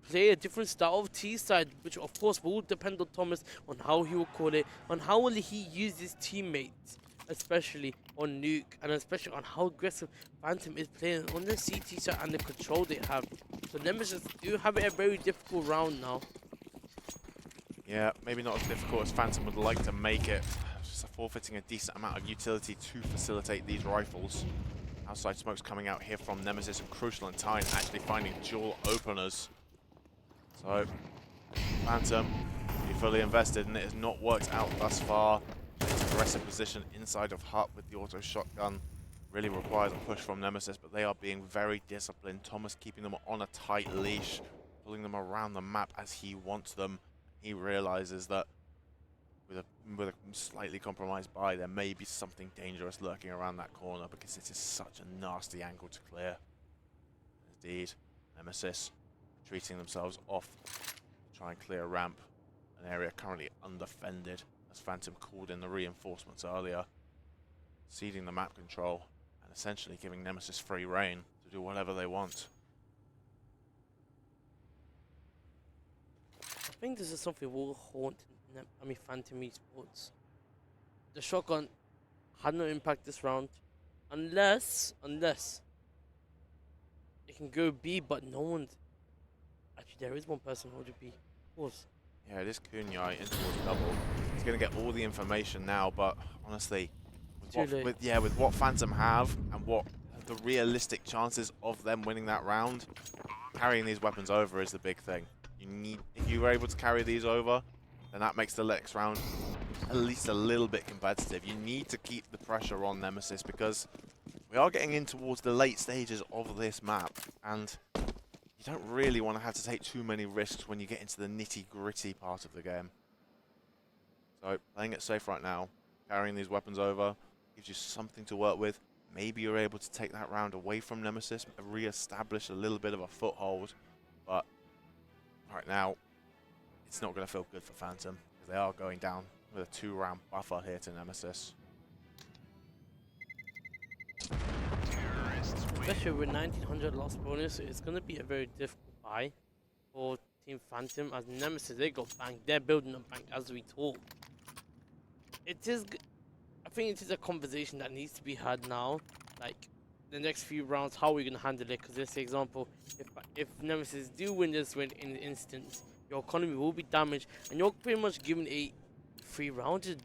play a different style of T-side, which of course will depend on Thomas, on how he will call it, on how will he use his teammates, especially on Nuke, and especially on how aggressive Phantom is playing on the CT side and the control they have. So Nemesis do have a very difficult round now. Yeah, maybe not as difficult as Phantom would like to make it. Just forfeiting a decent amount of utility to facilitate these rifles. Outside smokes coming out here from Nemesis, and Crucial and Tyne actually finding dual openers. So, Phantom, be fully invested, and it has not worked out thus far. Its aggressive position inside of Hut with the auto shotgun really requires a push from Nemesis, but they are being very disciplined. Thomas keeping them on a tight leash, pulling them around the map as he wants them. He realizes that with a slightly compromised buy, there may be something dangerous lurking around that corner, because it is such a nasty angle to clear. Indeed, Nemesis retreating themselves off to try and clear a ramp, an area currently undefended as Phantom called in the reinforcements earlier, ceding the map control and essentially giving Nemesis free reign to do whatever they want. I think this is something will haunt Phantom Esports. The shotgun had no impact this round, unless it can go B, but no one's. Actually, there is one person holding B. Of course. Yeah, it is Kunyai in towards double. He's going to get all the information now, but honestly, with what Phantom have and what the realistic chances of them winning that round, carrying these weapons over is the big thing. If you were able to carry these over, then that makes the next round at least a little bit competitive. You need to keep the pressure on Nemesis, because we are getting in towards the late stages of this map, and you don't really want to have to take too many risks when you get into the nitty-gritty part of the game. So, playing it safe right now, carrying these weapons over, gives you something to work with. Maybe you're able to take that round away from Nemesis, re-establish a little bit of a foothold, but right now, it's not going to feel good for Phantom, because they are going down with a 2-round buffer here to Nemesis. Especially with 1900 loss bonus, it's going to be a very difficult buy for Team Phantom, as Nemesis, they got bank. They're building a bank as we talk. I think it is a conversation that needs to be had now. Like, the next few rounds, how are we going to handle it? Because let's say, example, if Nemesis do win this win in an instant, your economy will be damaged, and you're pretty much given a free round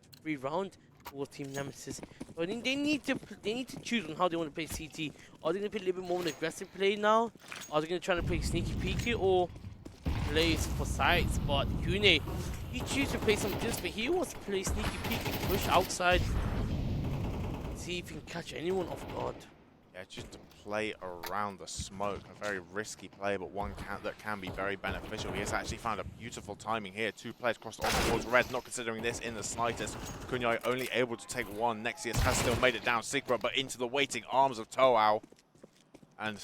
towards Team Nemesis. So they need to choose on how they want to play CT. Are they going to play a little bit more of an aggressive play now? Are they going to try to play sneaky peeky, or play for sides? But Hune, he chooses to play some this, but he wants to play sneaky peeky, push outside. see if he can catch anyone off guard. Yeah, just to play around the smoke. A very risky play, but one that can be very beneficial. He has actually found a beautiful timing here. 2 players crossed on towards red, not considering this in the slightest. Kunyai only able to take 1. Nexius has still made it down Secret, but into the waiting arms of Toao. And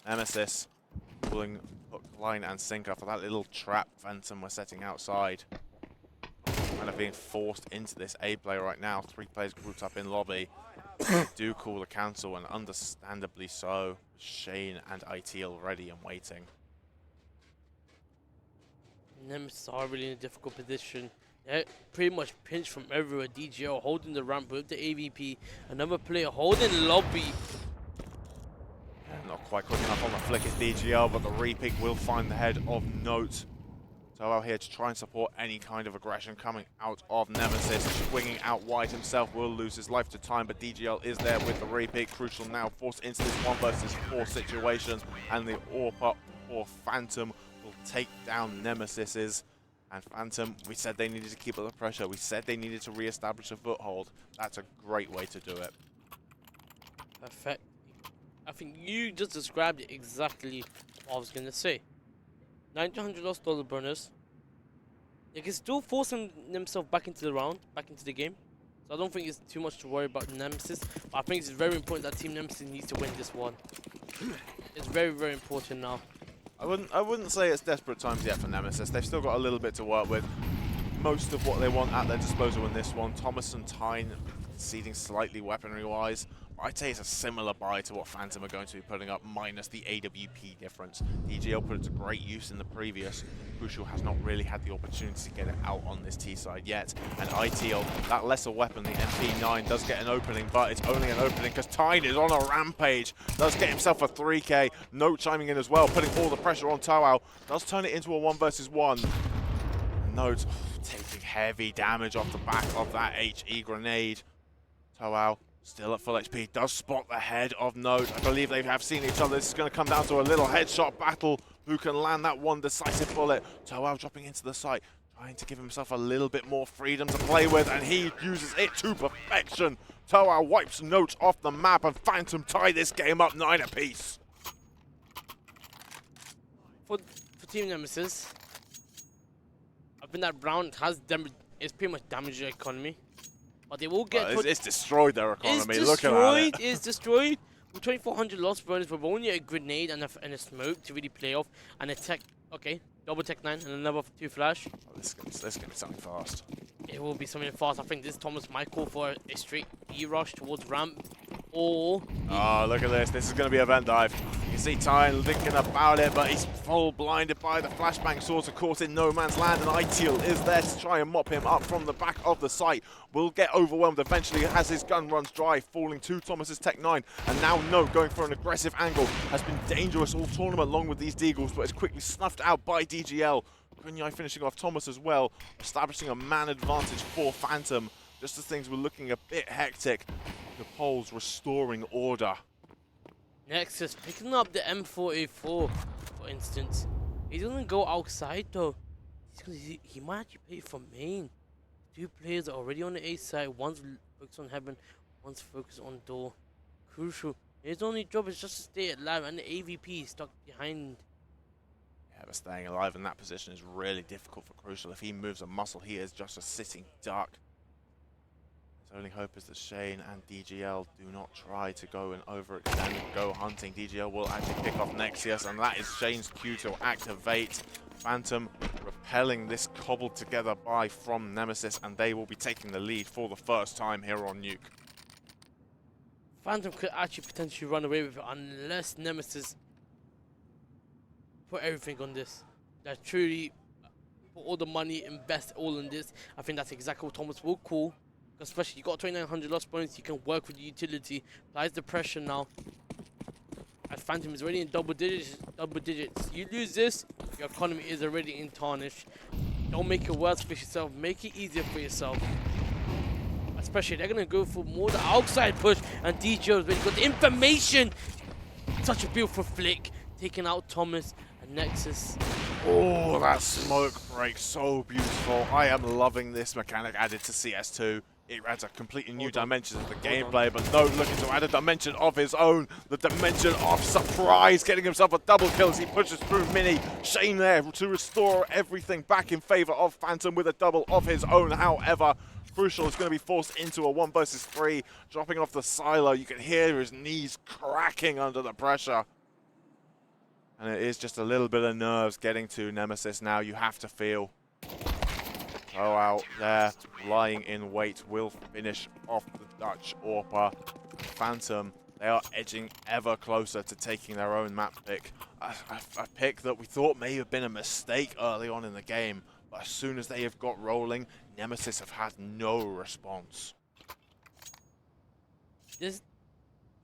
Nemesis pulling hook, line, and sinker for that little trap Phantom we're setting outside. Kind of being forced into this A play right now. 3 players grouped up in lobby. Do call the cancel, and understandably so. Shane and IT already and waiting. Nemesis are really in a difficult position. They're pretty much pinched from everywhere. DGL holding the ramp with the AVP. Another player holding lobby. Not quite quick enough on the flick is DGL, but the repick will find the head of Note. So out here to try and support any kind of aggression coming out of Nemesis. Swinging out wide himself will lose his life to time, but DGL is there with the repick. Crucial now forced into this 1 versus 4 situation, and the AWP or Phantom will take down Nemesis's. And Phantom, we said they needed to keep up the pressure. We said they needed to re-establish a foothold. That's a great way to do it. Perfect. I think you just described it exactly what I was going to say. $900 lost dollar bonus. They can still force themselves back into the round, back into the game. So I don't think it's too much to worry about Nemesis. But I think it's very important that Team Nemesis needs to win this one. It's very, very important now. I wouldn't say it's desperate times yet for Nemesis. They've still got a little bit to work with. Most of what they want at their disposal in this one. Thomas and Tyne conceding slightly weaponry-wise. I'd say it's a similar buy to what Phantom are going to be putting up, minus the AWP difference. DGL put it to great use in the previous. Crucial has not really had the opportunity to get it out on this T side yet. And ITL, that lesser weapon, the MP9, does get an opening, but it's only an opening because Tyne is on a rampage. Does get himself a 3K. No chiming in as well, putting all the pressure on Toao. Does turn it into a 1 versus 1. Note taking heavy damage off the back of that HE grenade. Toao still at full HP, does spot the head of Note. I believe they have seen each other. This is going to come down to a little headshot battle. Who can land that one decisive bullet? Toao dropping into the site, trying to give himself a little bit more freedom to play with, and he uses it to perfection. Toao wipes Note off the map, and Phantom tie this game up 9 apiece. For Team Nemesis, I think that round has it's pretty much damaged their economy. But they will get... Well, it's destroyed their economy. It's Look at it. It's destroyed. With 2,400 lost bonus, with only a grenade and a smoke to really play off, and a tech... Okay, double tech 9 and another 2 flash. Oh, this is going to be something fast. It will be something fast. I think this Thomas might call for a straight B-rush towards ramp. Or... Oh, look at this. This is going to be a vent dive. You can see Tyne thinking about it, but he's full blinded by the flashbang swords, of course, in no man's land, and ITL is there to try and mop him up from the back of the site. Will get overwhelmed eventually as his gun runs dry, falling to Thomas's Tech 9. And now Note going for an aggressive angle. Has been dangerous all tournament long with these Deagles, but is quickly snuffed out by DGL. Kunyai finishing off Thomas as well, establishing a man advantage for Phantom. Just as things were looking a bit hectic, the Poles restoring order. Nexus picking up the M4A4, for instance. He doesn't go outside though. He might actually play for main. 2 players are already on the A side. One's focused on heaven, one's focused on door. Crucial. His only job is just to stay alive, and the AVP is stuck behind. Yeah, but staying alive in that position is really difficult for Crucial. If he moves a muscle, he is just a sitting duck. His only hope is that Shane and DGL do not try to go and overextend and go hunting. DGL will actually pick off Nexius, and that is Shane's cue to activate. Phantom repelling this cobbled together buy from Nemesis, and they will be taking the lead for the first time here on Nuke. Phantom could actually potentially run away with it unless Nemesis put everything on this. That truly put all the money, invest all in this. I think that's exactly what Thomas will call. Especially you got 2,900 lost bonus, you can work with the utility. Applies the pressure now. As Phantom is already in double digits. You lose this, your economy is already in tarnish. Don't make it worse for yourself, make it easier for yourself. Especially they're gonna go for more the outside push, and DJ's really got the information. Such a beautiful flick, taking out Thomas and Nexus. Oh, that smoke break, so beautiful. I am loving this mechanic added to CS2. it adds a completely new dimension to the gameplay, but no, looking to add a dimension of his own, the dimension of surprise, getting himself a double kill as he pushes through Mini. Shane there to restore everything back in favor of Phantom with a double of his own. However, Crucial is going to be forced into a 1 versus 3, dropping off the silo. You can hear his knees cracking under the pressure. And it is just a little bit of nerves getting to Nemesis now, you have to feel. Oh, out there, lying in wait, will finish off the Dutch AWPer. Phantom, they are edging ever closer to taking their own map pick. A pick that we thought may have been a mistake early on in the game, but as soon as they have got rolling, Nemesis have had no response.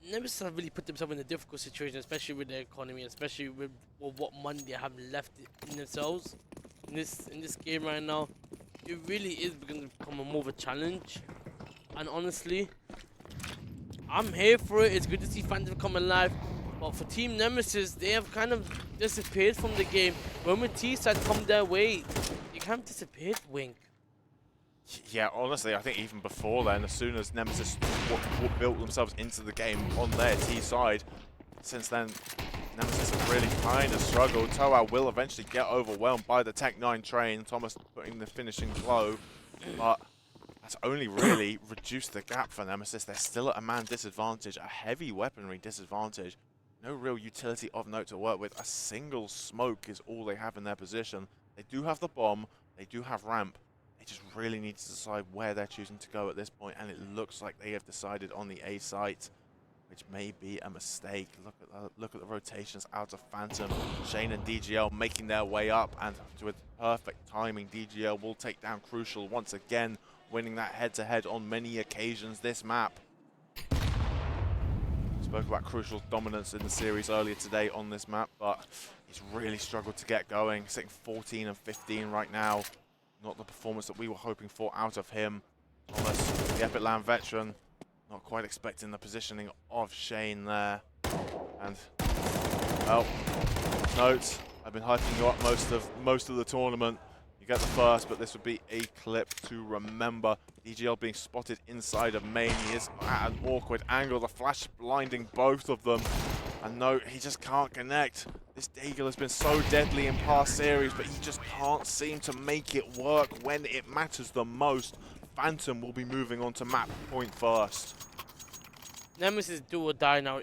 Nemesis have really put themselves in a difficult situation, especially with their economy, especially with what money they have left in themselves. In this game right now, it really is going to become more of a challenge. And honestly, I'm here for it. It's good to see Phantom come alive. But for Team Nemesis, they have kind of disappeared from the game. When T-side come their way, they kind of disappeared, Wink. Yeah, honestly, I think even before then, as soon as Nemesis built themselves into the game on their T side, since then, Nemesis have really kind of struggled. Toa will eventually get overwhelmed by the Tech 9 train, Thomas putting the finishing blow, but that's only really reduced the gap for Nemesis. They're still at a man disadvantage, a heavy weaponry disadvantage. No real utility of note to work with. A single smoke is all they have in their position. They do have the bomb, they do have ramp. They just really need to decide where they're choosing to go at this point, and it looks like they have decided on the A site, which may be a mistake. Look at the rotations out of Phantom. Shane and DGL making their way up, and with perfect timing, DGL will take down Crucial once again, winning that head-to-head on many occasions this map. Spoke about Crucial's dominance in the series earlier today on this map, but he's really struggled to get going, sitting 14 and 15 right now. Not the performance that we were hoping for out of him. Thomas, the Epic Land veteran, not quite expecting the positioning of Shane there. And, well, notes, I've been hyping you up most of the tournament. You get the first, but this would be a clip to remember. DGL being spotted inside of main. He is at an awkward angle. The flash blinding both of them. And no, he just can't connect. This Daigle has been so deadly in past series, but he just can't seem to make it work when it matters the most. Phantom will be moving on to map point first. Nemesis do or die now.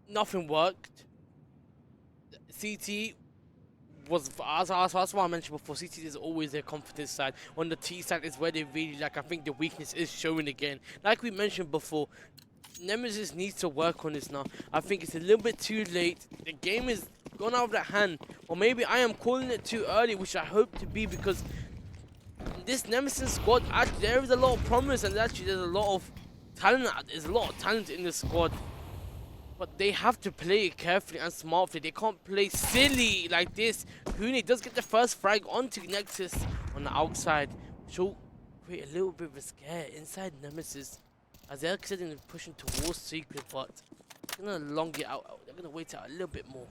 Nothing worked. CT was, as what I mentioned before, CT is always their confidence side. On the T side is where they really like. I think the weakness is showing again. Like we mentioned before, Nemesis needs to work on this now. I think it's a little bit too late. The game is gone out of their hand. Or maybe I am calling it too early, which I hope to be, because this Nemesis squad, actually, there is a lot of promise, and actually there's a lot of talent. There's a lot of talent in this squad. But they have to play it carefully and smartly. They can't play silly like this. Huni does get the first frag onto Nexus on the outside, which will create a little bit of a scare inside Nemesis, as they're considering pushing towards Secret, but they're going to long it out. They're going to wait out a little bit more.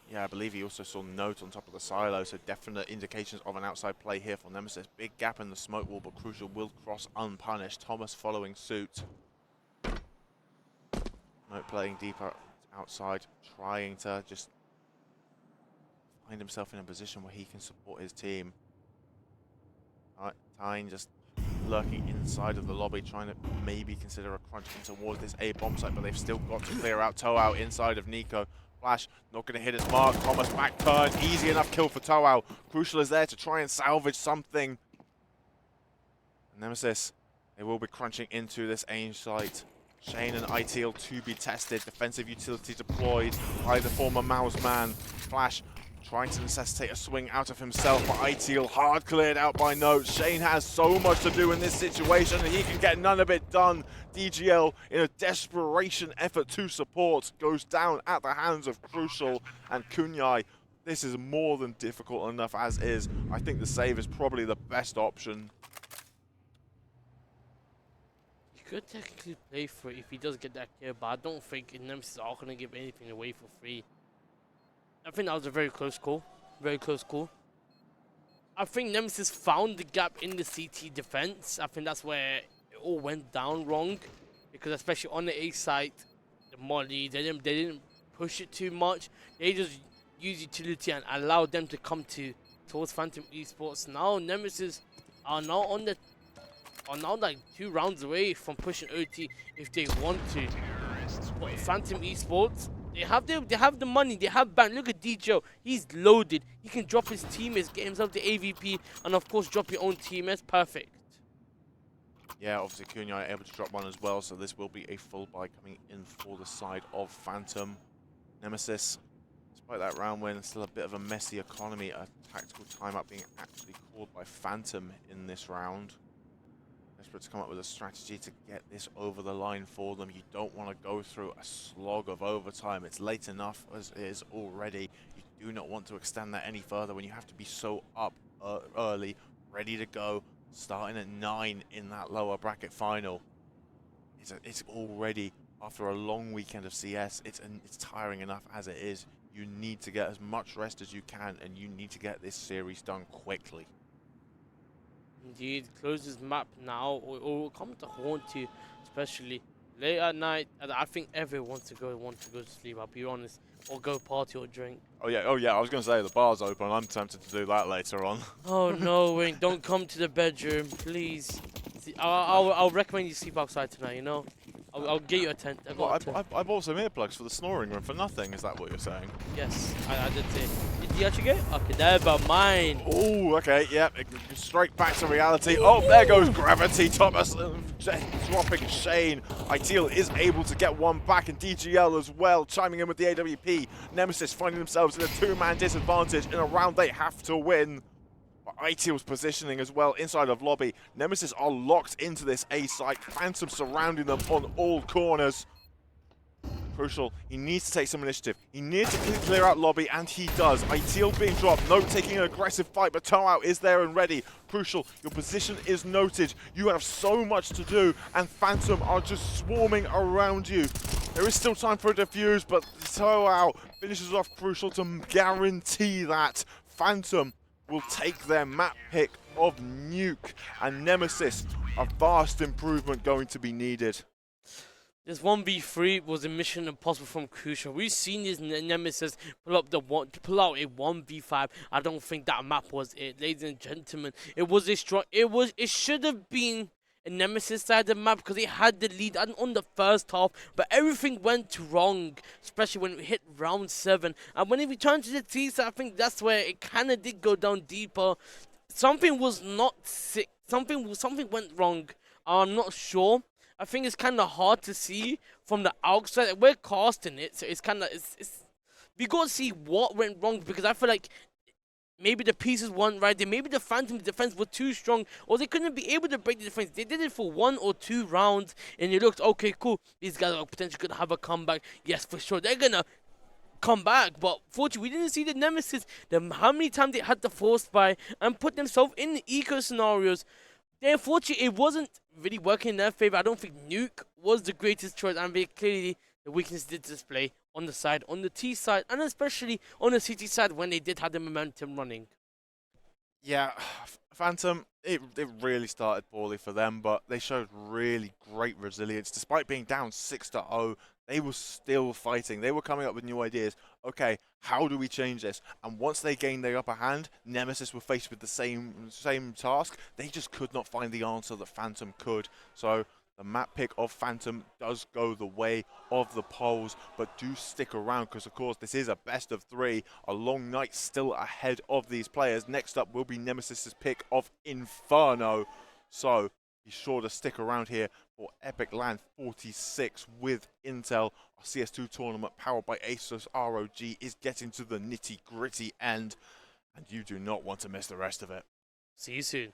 Yeah, I believe he also saw Note on top of the silo, so definite indications of an outside play here for Nemesis. Big gap in the smoke wall, but Crucial will cross unpunished. Thomas following suit. Note playing deeper outside, trying to just find himself in a position where he can support his team. Alright, Tyne just lurking inside of the lobby, trying to maybe consider a crunch in towards this A bomb site, but they've still got to clear out Toao inside of Nico. Flash, not going to hit his mark. Thomas back turn, easy enough kill for Toao. Crucial is there to try and salvage something. Nemesis, they will be crunching into this aim site. Shane and ITL to be tested. Defensive utility deployed by the former Mouse man. Flash trying to necessitate a swing out of himself, but ITL hard cleared out by Note. Shane has so much to do in this situation, and he can get none of it done. DGL, in a desperation effort to support, goes down at the hands of Crucial and Kunyai. This is more than difficult enough as is. I think the save is probably the best option. You could technically play for it if he does get that kill, but I don't think Nemesis are going to give anything away for free. I think that was a very close call. Very close call. I think Nemesis found the gap in the CT defense. I think that's where it all went down wrong, because especially on the A side, the Molly, they didn't push it too much. They just used utility and allowed them to come towards Phantom Esports. Now Nemesis are now like 2 rounds away from pushing OT if they want to. But Phantom Esports, they have the money, they have ban. Look at DJO, he's loaded. He can drop his teammates, get himself the AVP, and of course drop your own teammates. Perfect. Yeah, obviously Cunha able to drop one as well, so this will be a full buy coming in for the side of Phantom. Nemesis, despite that round win, still a bit of a messy economy. A tactical timeout being actually called by Phantom in this round. Desperate to come up with a strategy to get this over the line for them. You don't want to go through a slog of overtime. It's late enough as it is already. You do not want to extend that any further when you have to be so up early, ready to go, starting at 9 in that lower bracket final. It's already, after a long weekend of CS, it's tiring enough as it is. You need to get as much rest as you can, and you need to get this series done quickly. Indeed, close this map now, or it will come to haunt you, especially late at night. And I think everyone wants to go to sleep, I'll be honest, or go party or drink. Oh yeah, I was going to say the bar's open. I'm tempted to do that later on. Oh no, Wayne, don't come to the bedroom, please. See, I'll recommend you sleep outside tonight, you know? I'll get you a tent. I bought some earplugs for the snoring room for nothing. Is that what you're saying? Yes, I did say. Did you actually get it? Okay, they're about mine. Oh, okay, yeah. Straight back to reality. Oh, there goes Gravity. Thomas dropping Shane. Ideal is able to get one back, and DGL as well, chiming in with the AWP. Nemesis finding themselves in a 2-man disadvantage in a round they have to win. Ideal's positioning as well inside of lobby. Nemesis are locked into this A site. Phantom surrounding them on all corners. Crucial, he needs to take some initiative. He needs to clear out lobby, and he does. Ideal being dropped, no taking an aggressive fight, but Toao is there and ready. Crucial, your position is noted. You have so much to do, and Phantom are just swarming around you. There is still time for a defuse, but Toao finishes off Crucial to guarantee that Phantom will take their map pick of Nuke, and Nemesis, a vast improvement going to be needed. This 1v3 was a mission impossible from Crucial. We've seen this Nemesis pull out a 1v5. I don't think that map was it, ladies and gentlemen. It was a strong. It should have been a Nemesis side of the map because it had the lead on the first half, but everything went wrong, especially when we hit round 7. And when it returned to the T side, I think that's where it kind of did go down deeper. Something was not sick. Something went wrong. I'm not sure. I think it's kind of hard to see from the outside. We're casting it, so it's kind of we got to see what went wrong, because I feel like maybe the pieces weren't right. Maybe the Phantom defense was too strong, or they couldn't be able to break the defense. They did it for 1 or 2 rounds, and it looked okay, cool. These guys are potentially gonna have a comeback. Yes, for sure, they're gonna come back. But fortunately, we didn't see the Nemesis. How many times they had to force buy and put themselves in the eco scenarios. Unfortunately, it wasn't really working in their favor. I don't think Nuke was the greatest choice, and very clearly the weakness did display on the T side, and especially on the CT side when they did have the momentum running. Yeah, Phantom, it really started poorly for them, but they showed really great resilience. Despite being down 6-0, they were still fighting. They were coming up with new ideas. Okay, how do we change this? And once they gained their upper hand, Nemesis were faced with the same task. They just could not find the answer that Phantom could. So the map pick of Phantom does go the way of the polls, but do stick around because, of course, this is a best of 3. A long night still ahead of these players. Next up will be Nemesis's pick of Inferno. So be sure to stick around here for EPIC46 with Intel. Our CS2 tournament powered by ASUS ROG is getting to the nitty-gritty end, and you do not want to miss the rest of it. See you soon.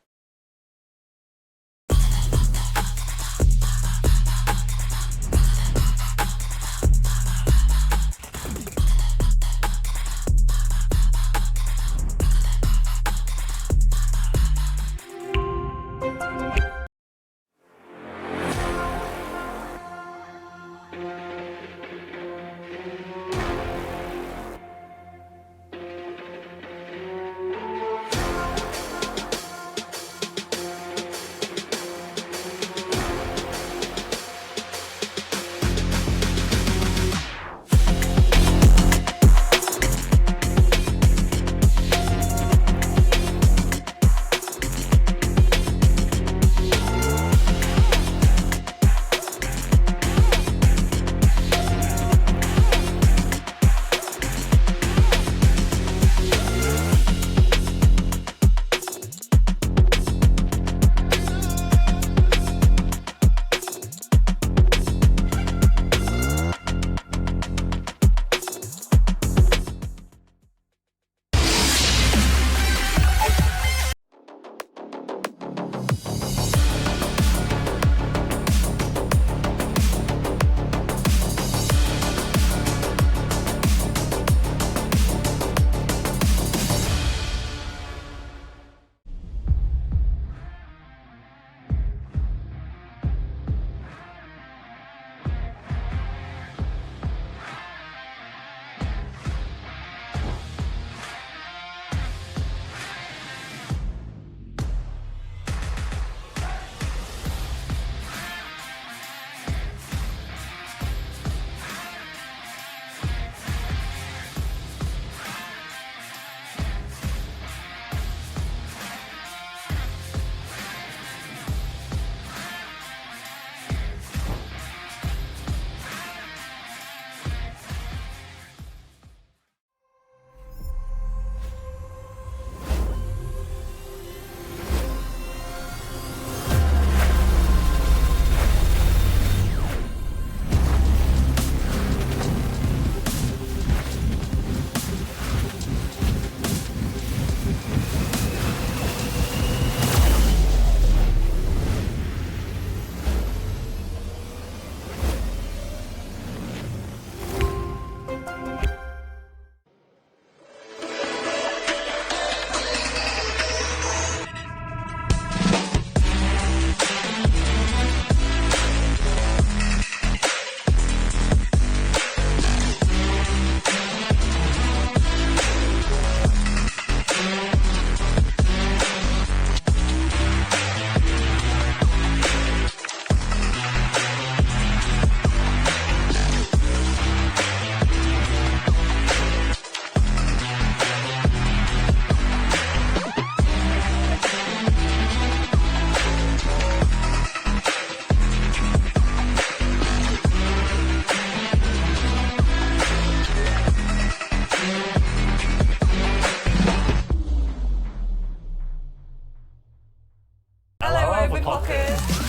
EPIC46.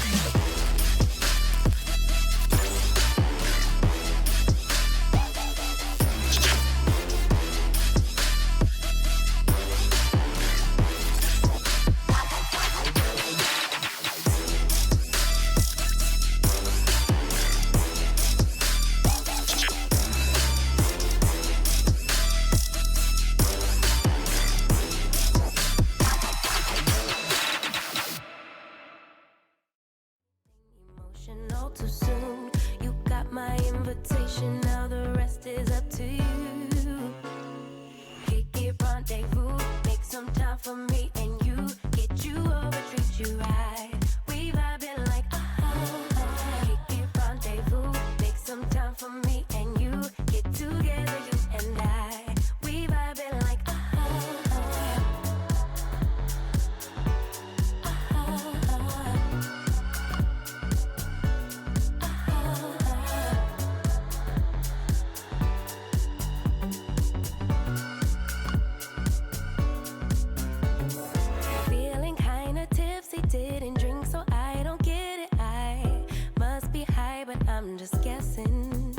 Emotional too soon. You got my invitation, now the rest is up to you. Kick it, rendezvous, make some time for me and you. Get you over, treat you right. We vibing like Kick it, rendezvous, make some time for me and you. Get together, you and I. We vibing like feeling kinda tipsy, didn't drink, so I don't get it. I must be high, but I'm just guessing.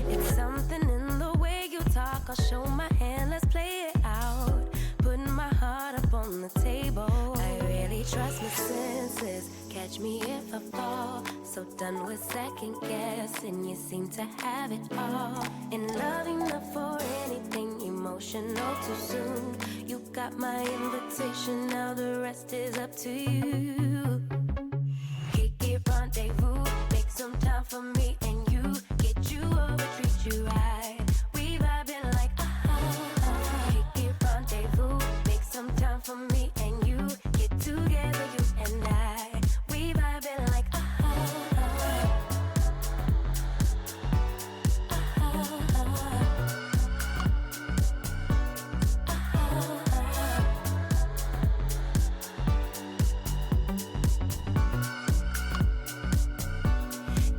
It's something in the way you talk. I'll show my hand, let's play it out. Putting my heart up on the table. I really trust my senses. Catch me if I fall. So done with second guessing. You seem to have it all. In love enough for anything. Emotional too soon. You got my invitation, now the rest is up to you. Kick it, rendezvous, make some time for me and you. Get you over, treat you right. We vibing like Kick it, rendezvous, make some time for me and you. Get together, you and I. We vibing like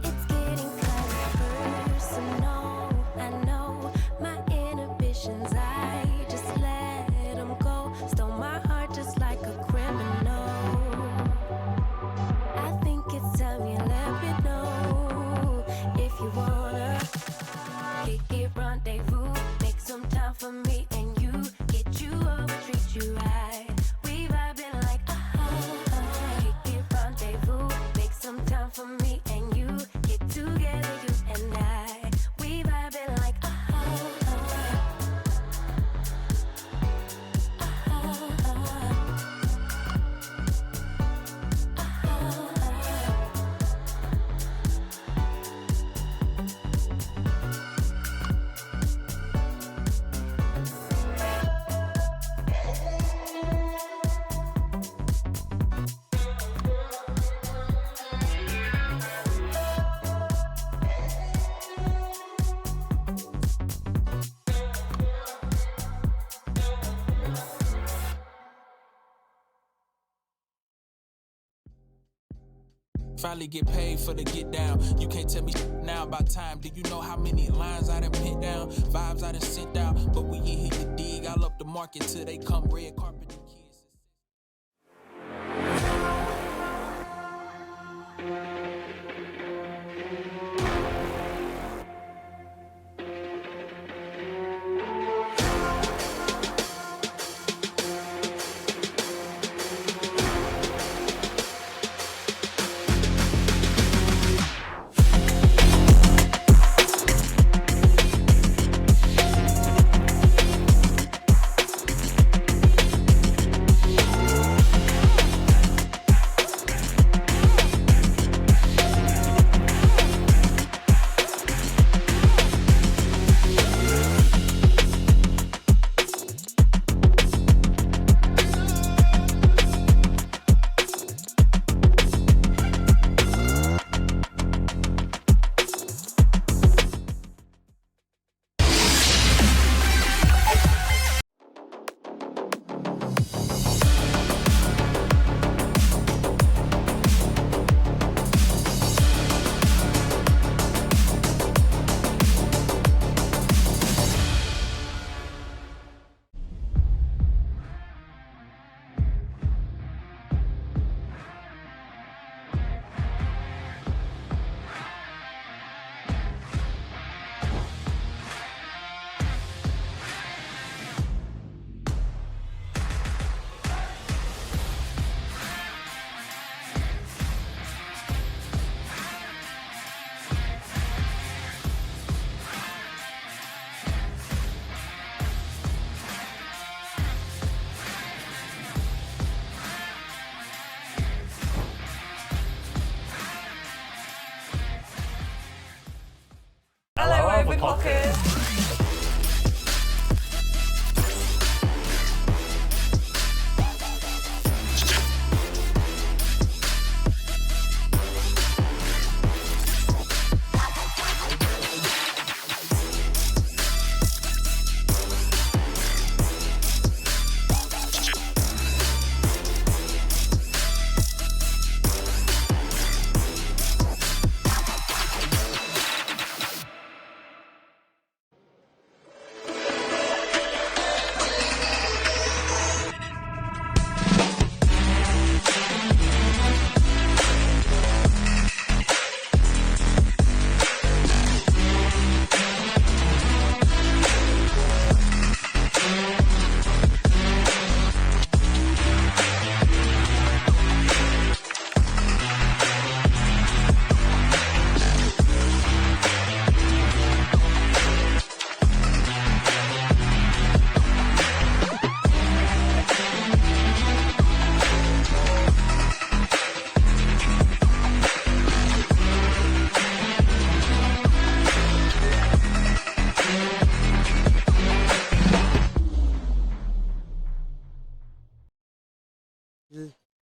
it's getting kind of personal. I know my inhibitions, I just let them go. Stole my heart just like a criminal. I think it's time you let me know if you wanna kick it, rendezvous, make some time for me and you. Get you over, treat you right. We vibing like kick it, rendezvous, make some time for me and you. Get together, you and I. We vibing like Finally get paid for the get down. You can't tell me now about time. Do you know how many lines I done put down? Vibes I done sent out. But we ain't here to dig. I'll up the market till they come red carpet. The kids.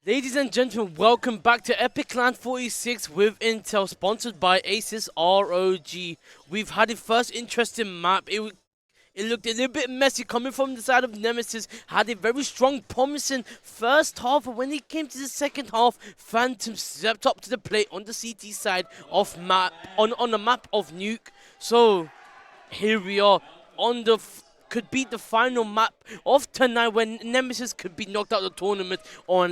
Ladies and gentlemen, welcome back to EPIC46 with Intel, sponsored by Asus ROG. We've had a first interesting map. It looked a little bit messy coming from the side of Nemesis. Had a very strong, promising first half, but when it came to the second half, Phantom stepped up to the plate on the CT side of map on the map of Nuke. So here we are on the could be the final map of tonight when Nemesis could be knocked out of the tournament, or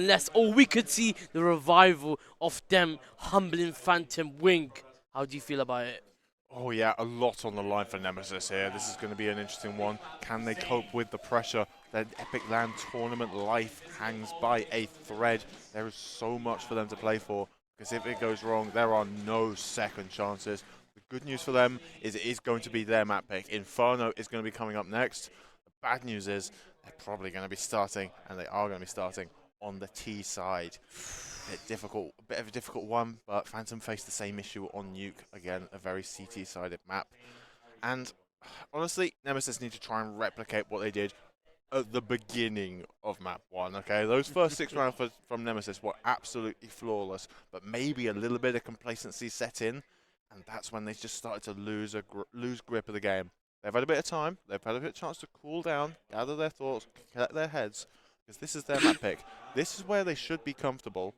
we could see the revival of them humbling Phantom Wing. How do you feel about it? Oh yeah, a lot on the line for Nemesis here. This is going to be an interesting one. Can they cope with the pressure? Their Epic Land tournament life hangs by a thread. There is so much for them to play for, because if it goes wrong, there are no second chances. The good news for them is it is going to be their map pick. Inferno is going to be coming up next. The bad news is they're probably going to be starting, and they are going to be starting on the T side. A bit of a difficult one, but Phantom faced the same issue on Nuke. Again, a very CT-sided map. And honestly, Nemesis need to try and replicate what they did at the beginning of map 1, okay? Those first 6 rounds from Nemesis were absolutely flawless, but maybe a little bit of complacency set in, and that's when they just started to lose grip of the game. They've had a bit of time, they've had a bit of chance to cool down, gather their thoughts, collect their heads, because this is their map pick. This is where they should be comfortable.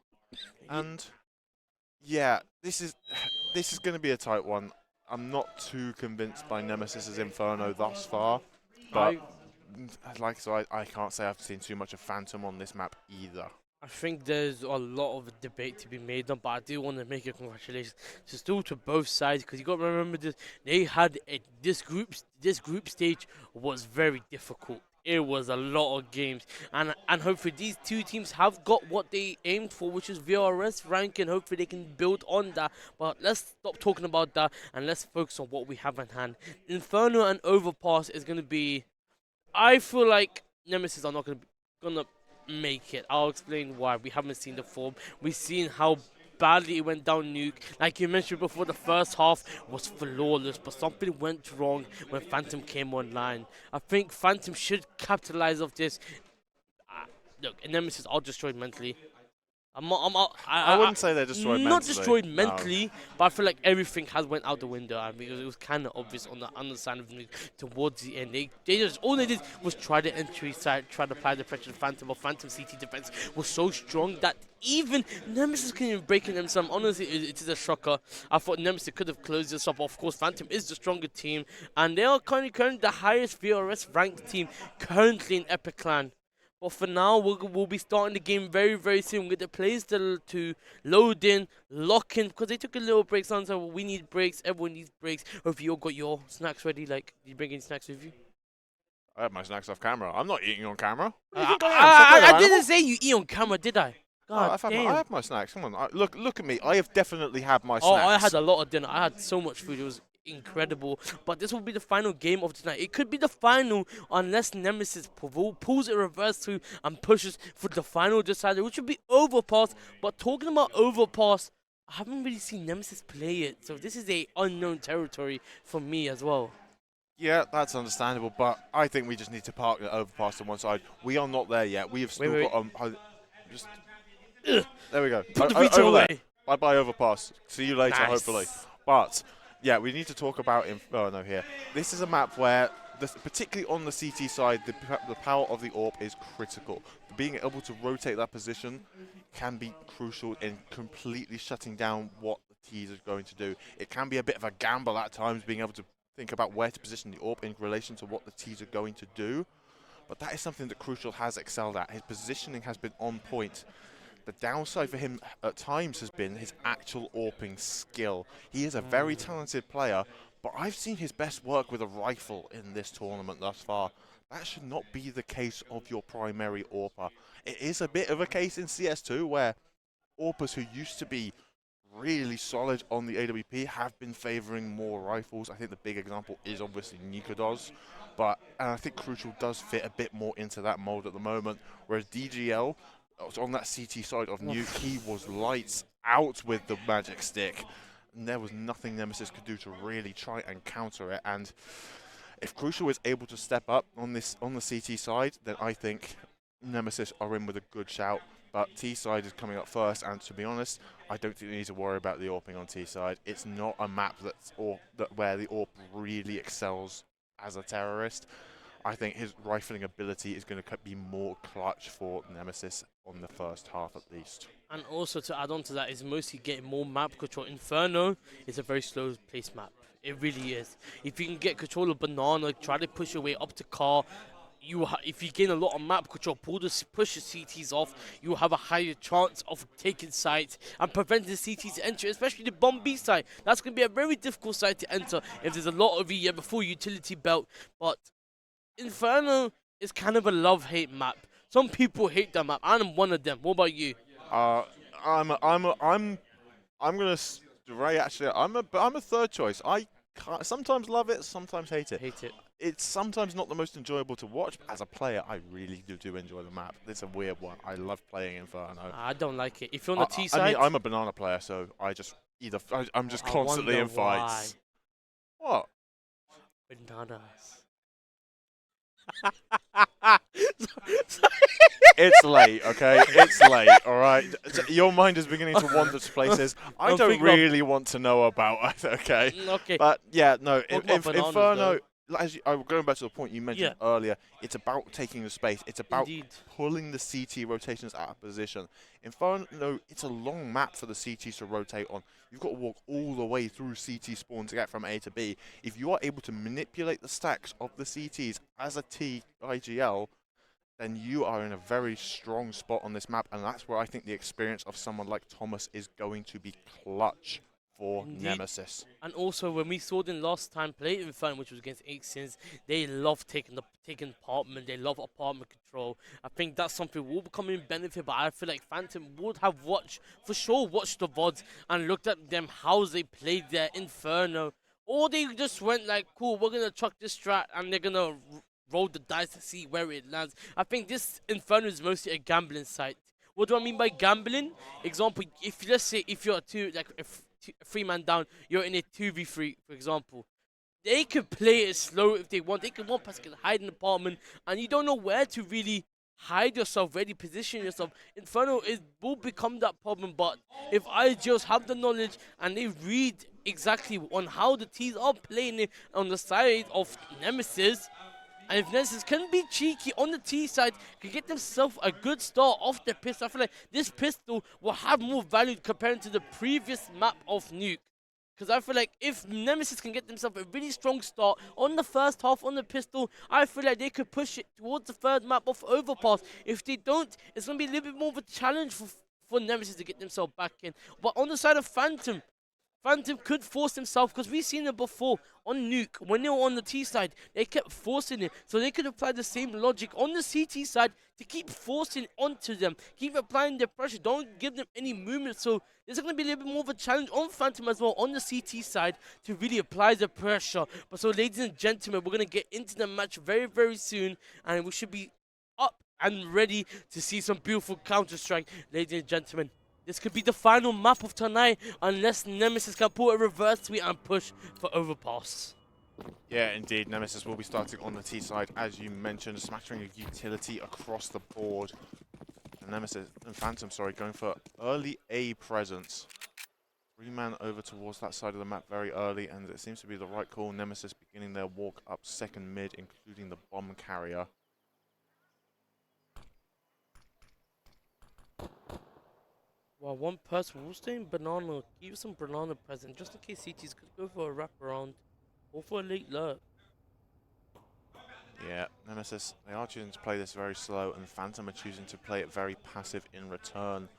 And yeah, this is going to be a tight one. I'm not too convinced by Nemesis's Inferno thus far, but I can't say I've seen too much of Phantom on this map either. I think there's a lot of debate to be made on, but I do want to make a congratulations to both sides, because you got to remember this. They had this group stage was very difficult. It was a lot of games, and hopefully these two teams have got what they aimed for, which is VRS ranking. Hopefully they can build on that. But let's stop talking about that and let's focus on what we have in hand. Inferno and Overpass is going to be. I feel like Nemesis are not gonna make it. I'll explain why. We haven't seen the form. We've seen how badly it went down Nuke. Like you mentioned before, the first half was flawless, but something went wrong when Phantom came online. I think Phantom should capitalize off this. Look, Nemesis are destroyed mentally. I wouldn't say they're destroyed mentally. Not destroyed mentally, but I feel like everything has went out the window. I mean, it was kind of obvious on the underside of Nuke towards the end. All they did was try the entry side, try to apply the pressure to Phantom, but Phantom CT defense was so strong that even Nemesis couldn't even break in themselves. Honestly, it is a shocker. I thought Nemesis could have closed this up. Of course, Phantom is the stronger team, and they are currently the highest VRS ranked team currently in Epic Clan. But for now, we'll be starting the game very, very soon. We'll get the players to load in, lock in, because they took a little break. So we need breaks. Everyone needs breaks. Hope you all got your snacks ready. Like, did you bring any snacks with you? I have my snacks off camera. I'm not eating on camera. I didn't say you eat on camera, did I? God, I have my snacks. Come on, look at me. I have definitely had my snacks. Oh, I had a lot of dinner. I had so much food. It was incredible. But this will be the final game of tonight. It could be the final unless Nemesis pulls a reverse through and pushes for the final decider, which would be Overpass. But talking about Overpass, I haven't really seen Nemesis play it, so this is a unknown territory for me as well. Yeah, that's understandable, but I think we just need to park the overpass to one side. We are not there yet. We have still Wait. got just there we go. Put the veto Over away. there. Bye overpass. See you later, Nice. hopefully. But yeah, we need to talk about Inferno here. This is a map where, particularly on the CT side, the power of the AWP is critical. Being able to rotate that position can be crucial in completely shutting down what the T's are going to do. It can be a bit of a gamble at times, being able to think about where to position the AWP in relation to what the T's are going to do. But that is something that Crucial has excelled at. His positioning has been on point. The downside for him at times has been his actual AWPing skill. He is a very talented player, but I've seen his best work with a rifle in this tournament thus far. That should not be the case of your primary AWPer. It is a bit of a case in CS2 where AWPers who used to be really solid on the AWP have been favouring more rifles. I think the big example is obviously Nikodos, and I think Crucial does fit a bit more into that mould at the moment, whereas DGL on that CT side of Nuke, he was lights out with the magic stick, and there was nothing Nemesis could do to really try and counter it. And if Crucial is able to step up on the CT side, then I think Nemesis are in with a good shout. But T side is coming up first, and to be honest, I don't think we need to worry about the AWPing on T side. It's not a map where the AWP really excels as a terrorist. I think his rifling ability is going to be more clutch for Nemesis on the first half at least. And also to add on to that is mostly getting more map control. Inferno is a very slow paced map. It really is. If you can get control of Banana, try to push your way up to Car, if you gain a lot of map control, push the CTs off, you have a higher chance of taking sites and preventing the CTs to enter, especially the bomb B side. That's going to be a very difficult site to enter if there's a lot of you before utility belt. But Inferno is kind of a love-hate map. Some people hate that map. I'm one of them. What about you? I'm gonna actually. I'm a third choice. I sometimes love it, sometimes hate it. It's sometimes not the most enjoyable to watch, but as a player, I really do enjoy the map. It's a weird one. I love playing Inferno. I don't like it. If you're on the T side, I mean, I'm a banana player, so I'm just constantly in fights. Why. What? Bananas. It's late, okay? It's late, all right? Your mind is beginning to wander to places I don't really want to know about, okay? Okay. But, yeah, no, Inferno, going back to the point you mentioned earlier, it's about taking the space. It's about pulling the CT rotations out of position. Inferno, it's a long map for the CTs to rotate on. You've got to walk all the way through CT spawn to get from A to B. If you are able to manipulate the stacks of the CTs as a T IGL, then you are in a very strong spot on this map, and that's where I think the experience of someone like Thomas is going to be clutch for Nemesis. And also, when we saw them last time play Inferno, which was against Axins, they love taking apartment. They love apartment control. I think that's something will become in benefit, but I feel like Phantom would have watched the VODs and looked at them how they played their Inferno. Or they just went like, cool, we're going to chuck this strat and they're going to roll the dice to see where it lands. I think this Inferno is mostly a gambling site. What do I mean by gambling? Example, let's say if you're a 3-man down, you're in a 2v3, for example. They could play it slow if they want. They can hide in the apartment, and you don't know where to really hide yourself, ready position yourself. Inferno will become that problem, but if I just have the knowledge and they read exactly on how the T's are playing it on the side of Nemesis, and if Nemesis can be cheeky on the T side, can get themselves a good start off the pistol, I feel like this pistol will have more value compared to the previous map of Nuke. Because I feel like if Nemesis can get themselves a really strong start on the first half on the pistol, I feel like they could push it towards the third map of Overpass. If they don't, it's going to be a little bit more of a challenge for Nemesis to get themselves back in. But on the side of Phantom could force himself, because we've seen it before on Nuke. When they were on the T side, they kept forcing it. So they could apply the same logic on the CT side to keep forcing onto them. Keep applying their pressure. Don't give them any movement. So there's going to be a little bit more of a challenge on Phantom as well on the CT side to really apply the pressure. But so, ladies and gentlemen, we're going to get into the match very, very soon. And we should be up and ready to see some beautiful Counter-Strike. Ladies and gentlemen, this could be the final map of tonight unless Nemesis can pull a reverse sweep and push for Overpass. Yeah, indeed. Nemesis will be starting on the T side, as you mentioned, smattering a utility across the board. And Nemesis and Phantom, sorry, going for early A presence. 3-man over towards that side of the map very early, and it seems to be the right call. Nemesis beginning their walk up second mid, including the bomb carrier. Well, one person will stay in banana, keep some banana present just in case CTs could go for a wraparound or for a late lurk. Yeah, Nemesis, they are choosing to play this very slow, and Phantom are choosing to play it very passive in return.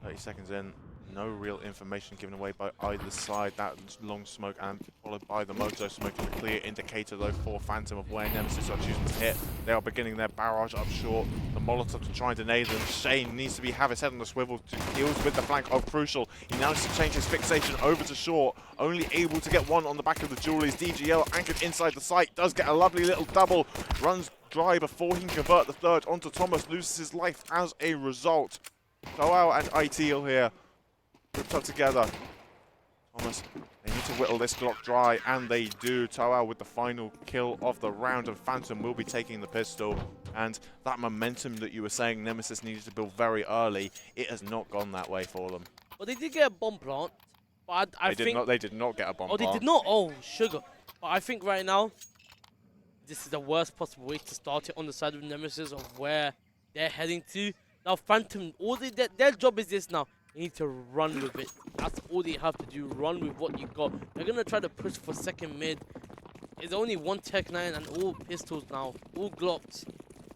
30 seconds in, no real information given away by either side. That long smoke and followed by the Mojo smoke is a clear indicator though for Phantom of where Nemesis are choosing to hit. They are beginning their barrage up short. The Molotovs are trying to nail them. Shane needs to have his head on the swivel to deals with the flank of Crucial. He now needs to change his fixation over to short. Only able to get one on the back of the Jewelries. DGL anchored inside the site. Does get a lovely little double. Runs dry before he can convert the third onto Thomas. Loses his life as a result. Toao and ITL here, grouped up together. Thomas, they need to whittle this Glock dry, and they do. Toao with the final kill of the round, and Phantom will be taking the pistol. And that momentum that you were saying Nemesis needed to build very early, it has not gone that way for them. Well, they did get a bomb plant, but I think... They did not get a bomb plant. Oh, they did not? Oh, sugar. But I think right now, this is the worst possible way to start it on the side of Nemesis of where they're heading to. Now, Phantom, their job is this now. They need to run with it. That's all they have to do. Run with what you got. They're going to try to push for second mid. There's only one Tech 9 and all pistols now. All Glocks.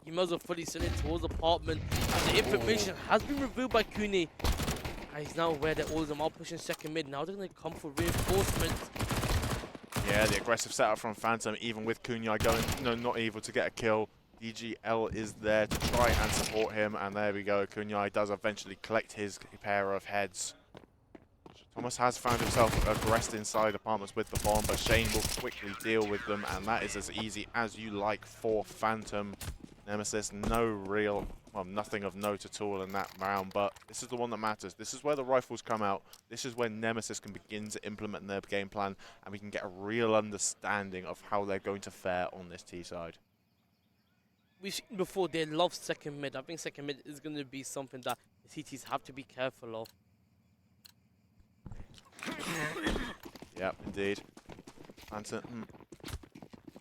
You might as well fully send it towards apartment. And the information has been revealed by Kune. And he's now aware that all of them are pushing second mid. Now they're going to come for reinforcements. Yeah, the aggressive setup from Phantom, even with Kunyai going, not able to get a kill. DGL is there to try and support him, and there we go. Kunyai does eventually collect his pair of heads. Thomas has found himself aggressed inside apartments with the bomb, but Shane will quickly deal with them, and that is as easy as you like for Phantom. Nemesis, nothing of note at all in that round, but this is the one that matters. This is where the rifles come out. This is when Nemesis can begin to implement their game plan, and we can get a real understanding of how they're going to fare on this T side. We've seen before they love second mid. I think second mid is going to be something that the CTs have to be careful of. Yep, indeed. Phantom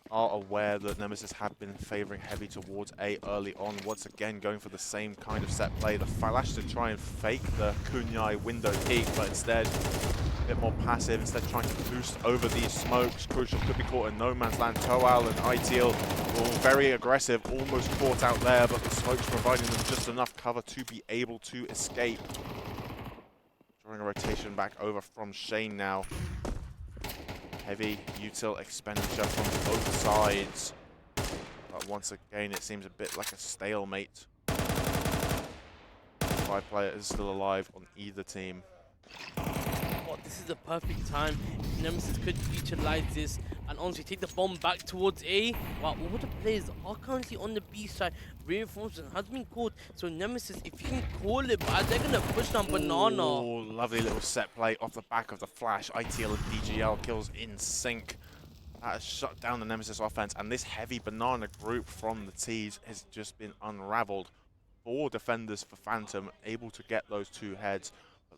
are aware that Nemesis have been favouring heavy towards A early on. Once again, going for the same kind of set play. The flash to try and fake the Kunyai window peak, but instead a bit more passive. Instead trying to boost over these smokes. Crucial could be caught in no man's land. Toal and ITL all very aggressive, almost caught out there, but the smokes providing them just enough cover to be able to escape. Drawing a rotation back over from Shane now. Heavy util expenditure from both sides. But once again, it seems a bit like a stalemate. 5 players still alive on either team. Oh, this is the perfect time. Nemesis could utilize this and honestly take the bomb back towards A. While all the players are currently on the B side. Reinforcement has been called. So Nemesis, if you can call it, but they're going to push down Banana. Oh, lovely little set play off the back of the flash. ITL and DGL kills in sync. That has shut down the Nemesis offense. And this heavy Banana group from the T's has just been unraveled. 4 defenders for Phantom, able to get those 2 heads.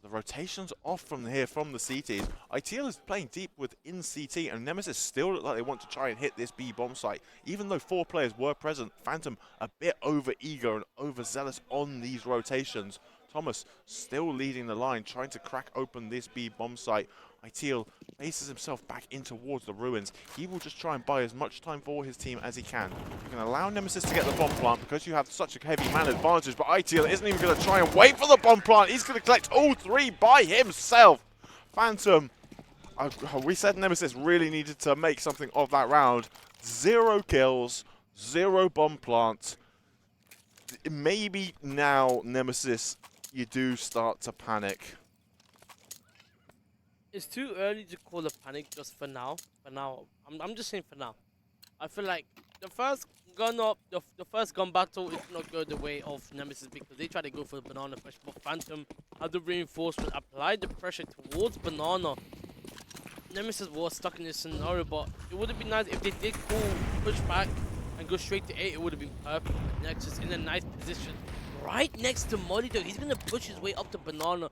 The rotation's off from here from the CTs. ITL is playing deep within CT, and Nemesis still look like they want to try and hit this B bomb site. Even though 4 players were present, Phantom a bit over-eager and overzealous on these rotations. Thomas still leading the line, trying to crack open this B bomb site. ITL bases himself back in towards the ruins. He will just try and buy as much time for his team as he can. You can allow Nemesis to get the bomb plant because you have such a heavy man advantage, but ITL isn't even going to try and wait for the bomb plant. He's going to collect all 3 by himself. Phantom, we said Nemesis really needed to make something of that round. 0 kills, 0 bomb plant. Maybe now, Nemesis, you do start to panic. It's too early to call a panic just for now. I'm just saying for now. I feel like the first gun battle is not go the way of Nemesis because they try to go for the Banana pressure, but Phantom had the reinforcement, applied the pressure towards Banana. Nemesis was stuck in this scenario, but it would have been nice if they did push back and go straight to 8. It would have been perfect. But Nexus in a nice position, right next to Molly though. He's gonna push his way up to Banana.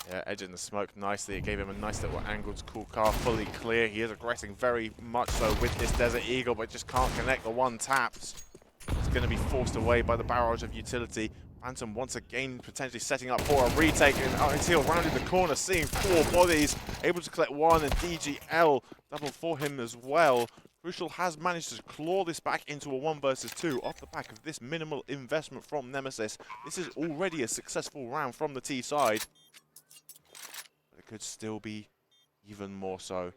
Yeah, edging the smoke nicely. It gave him a nice little angle to cool car, fully clear. He is aggressing very much so with this Desert Eagle, but just can't connect the one tapped. It's going to be forced away by the barrage of utility. Phantom once again potentially setting up for a retake, and until rounding the corner, seeing 4 bodies, able to collect 1, and DGL double for him as well. Crucial has managed to claw this back into a 1 versus 2 off the back of this minimal investment from Nemesis. This is already a successful round from the T side. But it could still be even more so.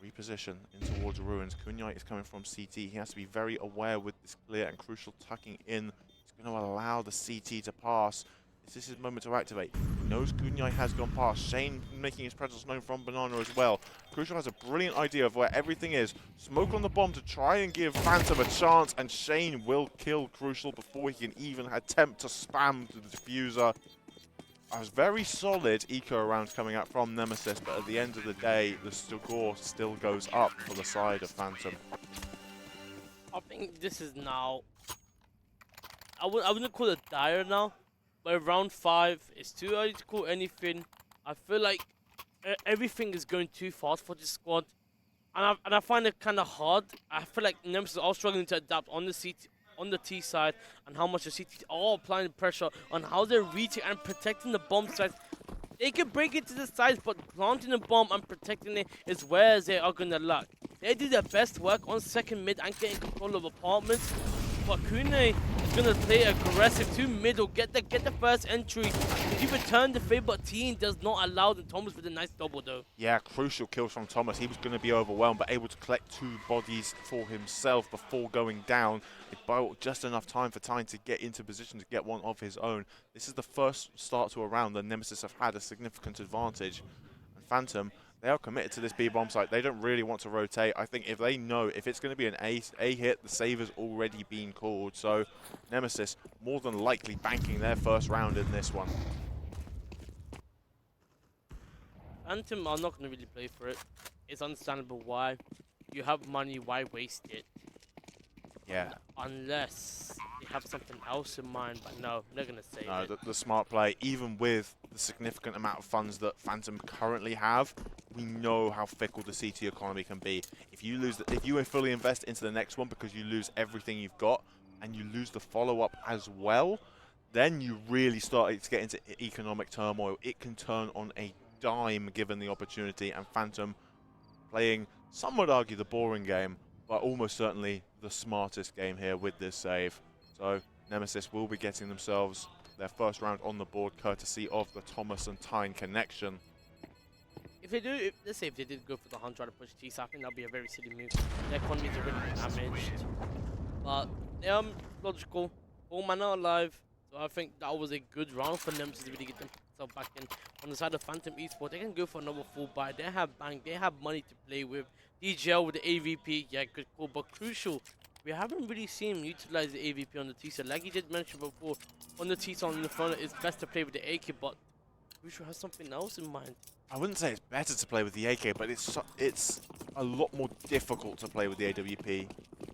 Reposition in towards Ruins. Kunyai is coming from CT. He has to be very aware with this clear, and Crucial tucking in. He's going to allow the CT to pass. This is his moment to activate. He knows Kunyai has gone past. Shane making his presence known from Banana as well. Crucial has a brilliant idea of where everything is. Smoke on the bomb to try and give Phantom a chance, and Shane will kill Crucial before he can even attempt to spam the diffuser. I was very solid eco round coming out from Nemesis, but at the end of the day, the score still goes up for the side of Phantom. I think this is now. I wouldn't call it dire now, but round 5 it's too early to call anything. I feel like everything is going too fast for this squad, and I find it kind of hard. I feel like Nemesis are struggling to adapt on the T side, and how much the CT are applying pressure on how they're reaching and protecting the bomb sites. They can break into the sides, but planting the bomb and protecting it is where they are gonna lack. They do their best work on second mid and getting control of apartments, but Kune is gonna play aggressive to middle, get the first entry. He returned the favor, but team does not allow the Thomas with a nice double though. Yeah, crucial kills from Thomas. He was going to be overwhelmed, but able to collect 2 bodies for himself before going down. It bought just enough time for Tyne to get into position to get one of his own. This is the first start to a round that Nemesis have had a significant advantage. And Phantom, they are committed to this B bomb site. They don't really want to rotate. I think if they know if it's going to be an A hit, the save has already been called. So Nemesis more than likely banking their first round in this one. Phantom are not going to really play for it. It's understandable why. You have money, why waste it? Yeah. Unless they have something else in mind, but no, they're going to save No, it. the smart play, even with the significant amount of funds that Phantom currently have, we know how fickle the CT economy can be. If you lose, if you fully invest into the next one because you lose everything you've got, and you lose the follow-up as well, then you really start to get into economic turmoil. It can turn on a dime given the opportunity, and Phantom playing, some would argue, the boring game, but almost certainly the smartest game here with this save. So Nemesis will be getting themselves their first round on the board courtesy of the Thomas and Tyne connection. If they do, let's say if they did go for the hunt, try to push T, I think that'd be a very silly move. Their economies are really damaged, but logical. All mana alive, so I think that was a good round for them to really get themselves back in. On the side of Phantom Esports, they can go for another full buy. They have bank, they have money to play with. DGL with the AVP, yeah, good call, but crucial. We haven't really seen him utilize the AVP on the T side. Like he did mention before, on the T side on the front, it's best to play with the AK, but Crucial has something else in mind. I wouldn't say it's better to play with the AK, but it's a lot more difficult to play with the AWP.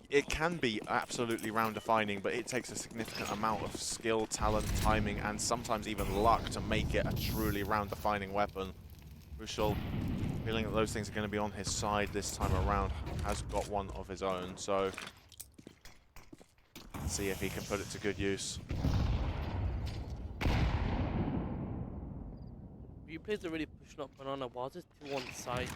It can be absolutely round defining, but it takes a significant amount of skill, talent, timing, and sometimes even luck to make it a truly round defining weapon. Crucial, feeling that those things are going to be on his side this time around, has got one of his own, so let's see if he can put it to good use. Replay's already pushing up Banana while there's 2 on the side.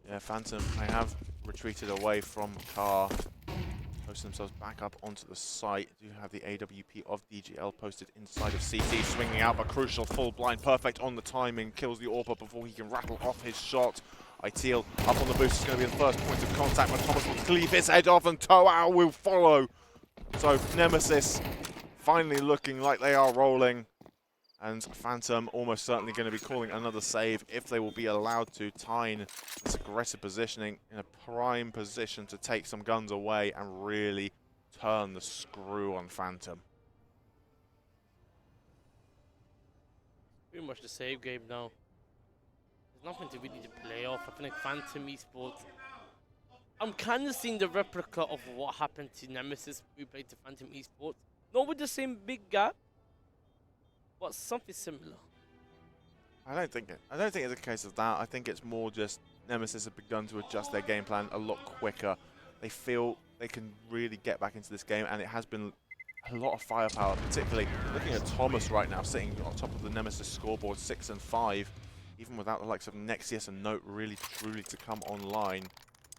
Yeah, Phantom, they have retreated away from car, posted themselves back up onto the site. Do have the AWP of DGL posted inside of CT, swinging out, but Crucial full blind, perfect on the timing, kills the AWP before he can rattle off his shot. Ideal up on the boost is going to be the first point of contact, but Thomas will cleave his head off and Toao will follow. So Nemesis finally looking like they are rolling, and Phantom almost certainly going to be calling another save if they will be allowed to. Tyne this aggressive positioning in a prime position to take some guns away and really turn the screw on Phantom. pretty much the same game now. There's nothing to really to play off. I think Phantom Esports. I'm kind of seeing the replica of what happened to Nemesis. We played to Phantom Esports. Not with the same big gap, but something similar. I don't think it's a case of that. I think it's more just Nemesis have begun to adjust their game plan a lot quicker. They feel they can really get back into this game, and it has been a lot of firepower, particularly looking at Thomas right now, sitting on top of the Nemesis scoreboard, 6 and 5, even without the likes of Nexius and Note really truly to come online.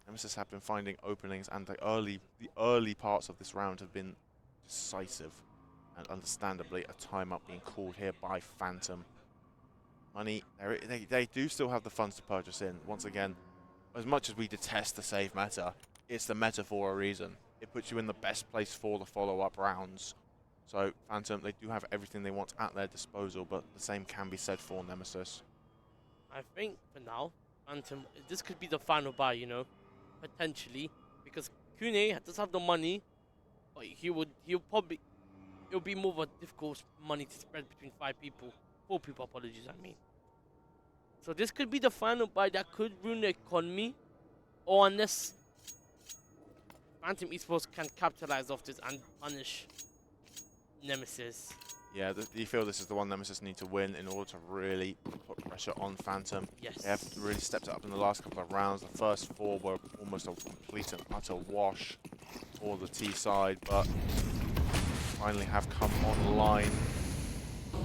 Nemesis have been finding openings, and the early parts of this round have been decisive, and understandably a timeout being called here by Phantom. Money, they do still have the funds to purchase in. Once again, as much as we detest the save meta, it's the meta for a reason. It puts you in the best place for the follow-up rounds. So Phantom, they do have everything they want at their disposal, but the same can be said for Nemesis. I think for now, Phantom, this could be the final buy, you know, potentially, because Kune does have the money, but it'll be more of a difficult money to spread between 4 people, apologies, I mean. So this could be the final buy that could ruin the economy, or unless Phantom Esports can capitalize off this and punish Nemesis. Yeah, do you feel this is the one Nemesis need to win in order to really put pressure on Phantom? Yes. They have really stepped it up in the last couple of rounds. The first 4 were almost a complete and utter wash for the T side, but finally have come online.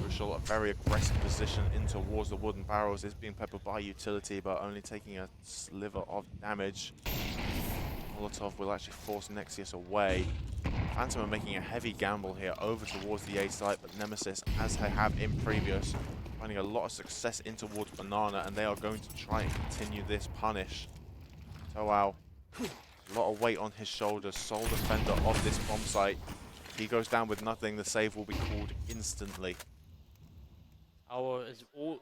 Crucial, a very aggressive position in towards the wooden barrels, is being peppered by utility, but only taking a sliver of damage. Molotov will actually force Nexius away. Phantom are making a heavy gamble here over towards the A site, but Nemesis, as they have in previous, finding a lot of success in towards Banana, and they are going to try and continue this punish. Toao, a lot of weight on his shoulders, sole defender of this bomb site. He goes down with nothing, the save will be called instantly. It's all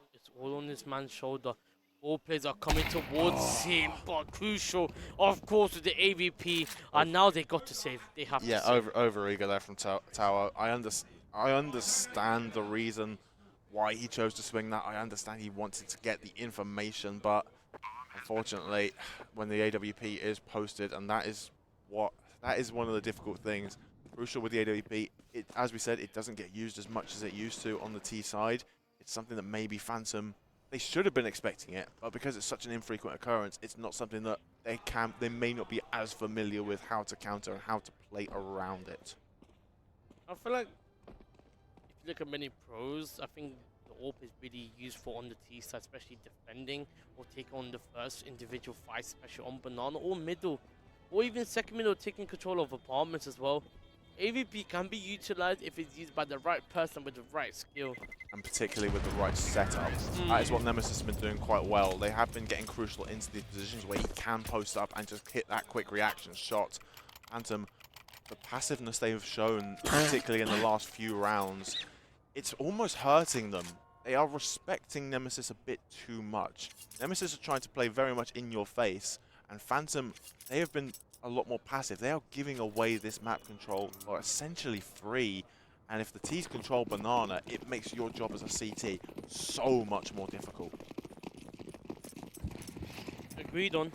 on this man's shoulder. All players are coming towards him, but crucial, of course, with the AVP, and now they got to save. They have to save. over eager there from Tower. I understand the reason why he chose to swing that. I understand he wanted to get the information, but unfortunately, when the AWP is posted, and that is one of the difficult things. Crucial with the AWP, as we said, it doesn't get used as much as it used to on the T side. It's something that maybe Phantom, they should have been expecting it, but because it's such an infrequent occurrence, it's not something that they may not be as familiar with how to counter and how to play around it. I feel like if you look at many pros, I think the AWP is really useful on the T side, especially defending or taking on the first individual fight, especially on Banana or middle, or even second middle, taking control of apartments as well. AVP can be utilized if it's used by the right person with the right skill. And particularly with the right setup. That is what Nemesis has been doing quite well. They have been getting Crucial into these positions where he can post up and just hit that quick reaction shot. Phantom, the passiveness they have shown, particularly in the last few rounds, it's almost hurting them. They are respecting Nemesis a bit too much. Nemesis are trying to play very much in your face, and Phantom, they have been a lot more passive. They are giving away this map control for essentially free, and if the T's control Banana, it makes your job as a CT so much more difficult. Agreed on.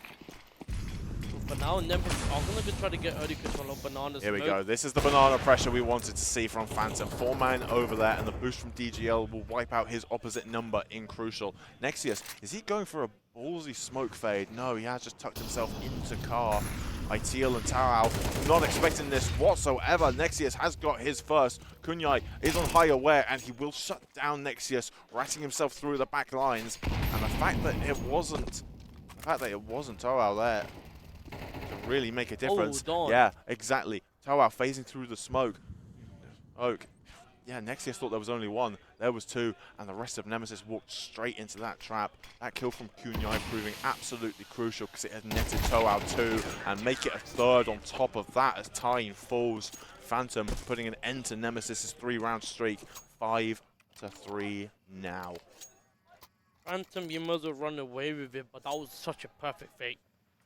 So for now, Nemesis are going to try to get early control of Banana's. Here we go. This is the Banana pressure we wanted to see from Phantom. 4-man over there, and the boost from DGL will wipe out his opposite number in Crucial. Nexius, is he going for a ballsy smoke fade? No, he has just tucked himself into car. Teal and Tao not expecting this whatsoever. Nexius has got his first. Kunyai is on high aware, and he will shut down Nexius, ratting himself through the back lines. And the fact that it wasn't Tao there to really make a difference. Yeah, exactly. Tao phasing through the smoke. Oak. Yeah, Nexius thought there was only one. There was 2, and the rest of Nemesis walked straight into that trap. That kill from Kunyai proving absolutely crucial because it has netted Toao 2 and make it a 3rd on top of that as tying falls. Phantom putting an end to Nemesis' 3-round streak. 5-3 now. Phantom, you must have run away with it, but that was such a perfect fake.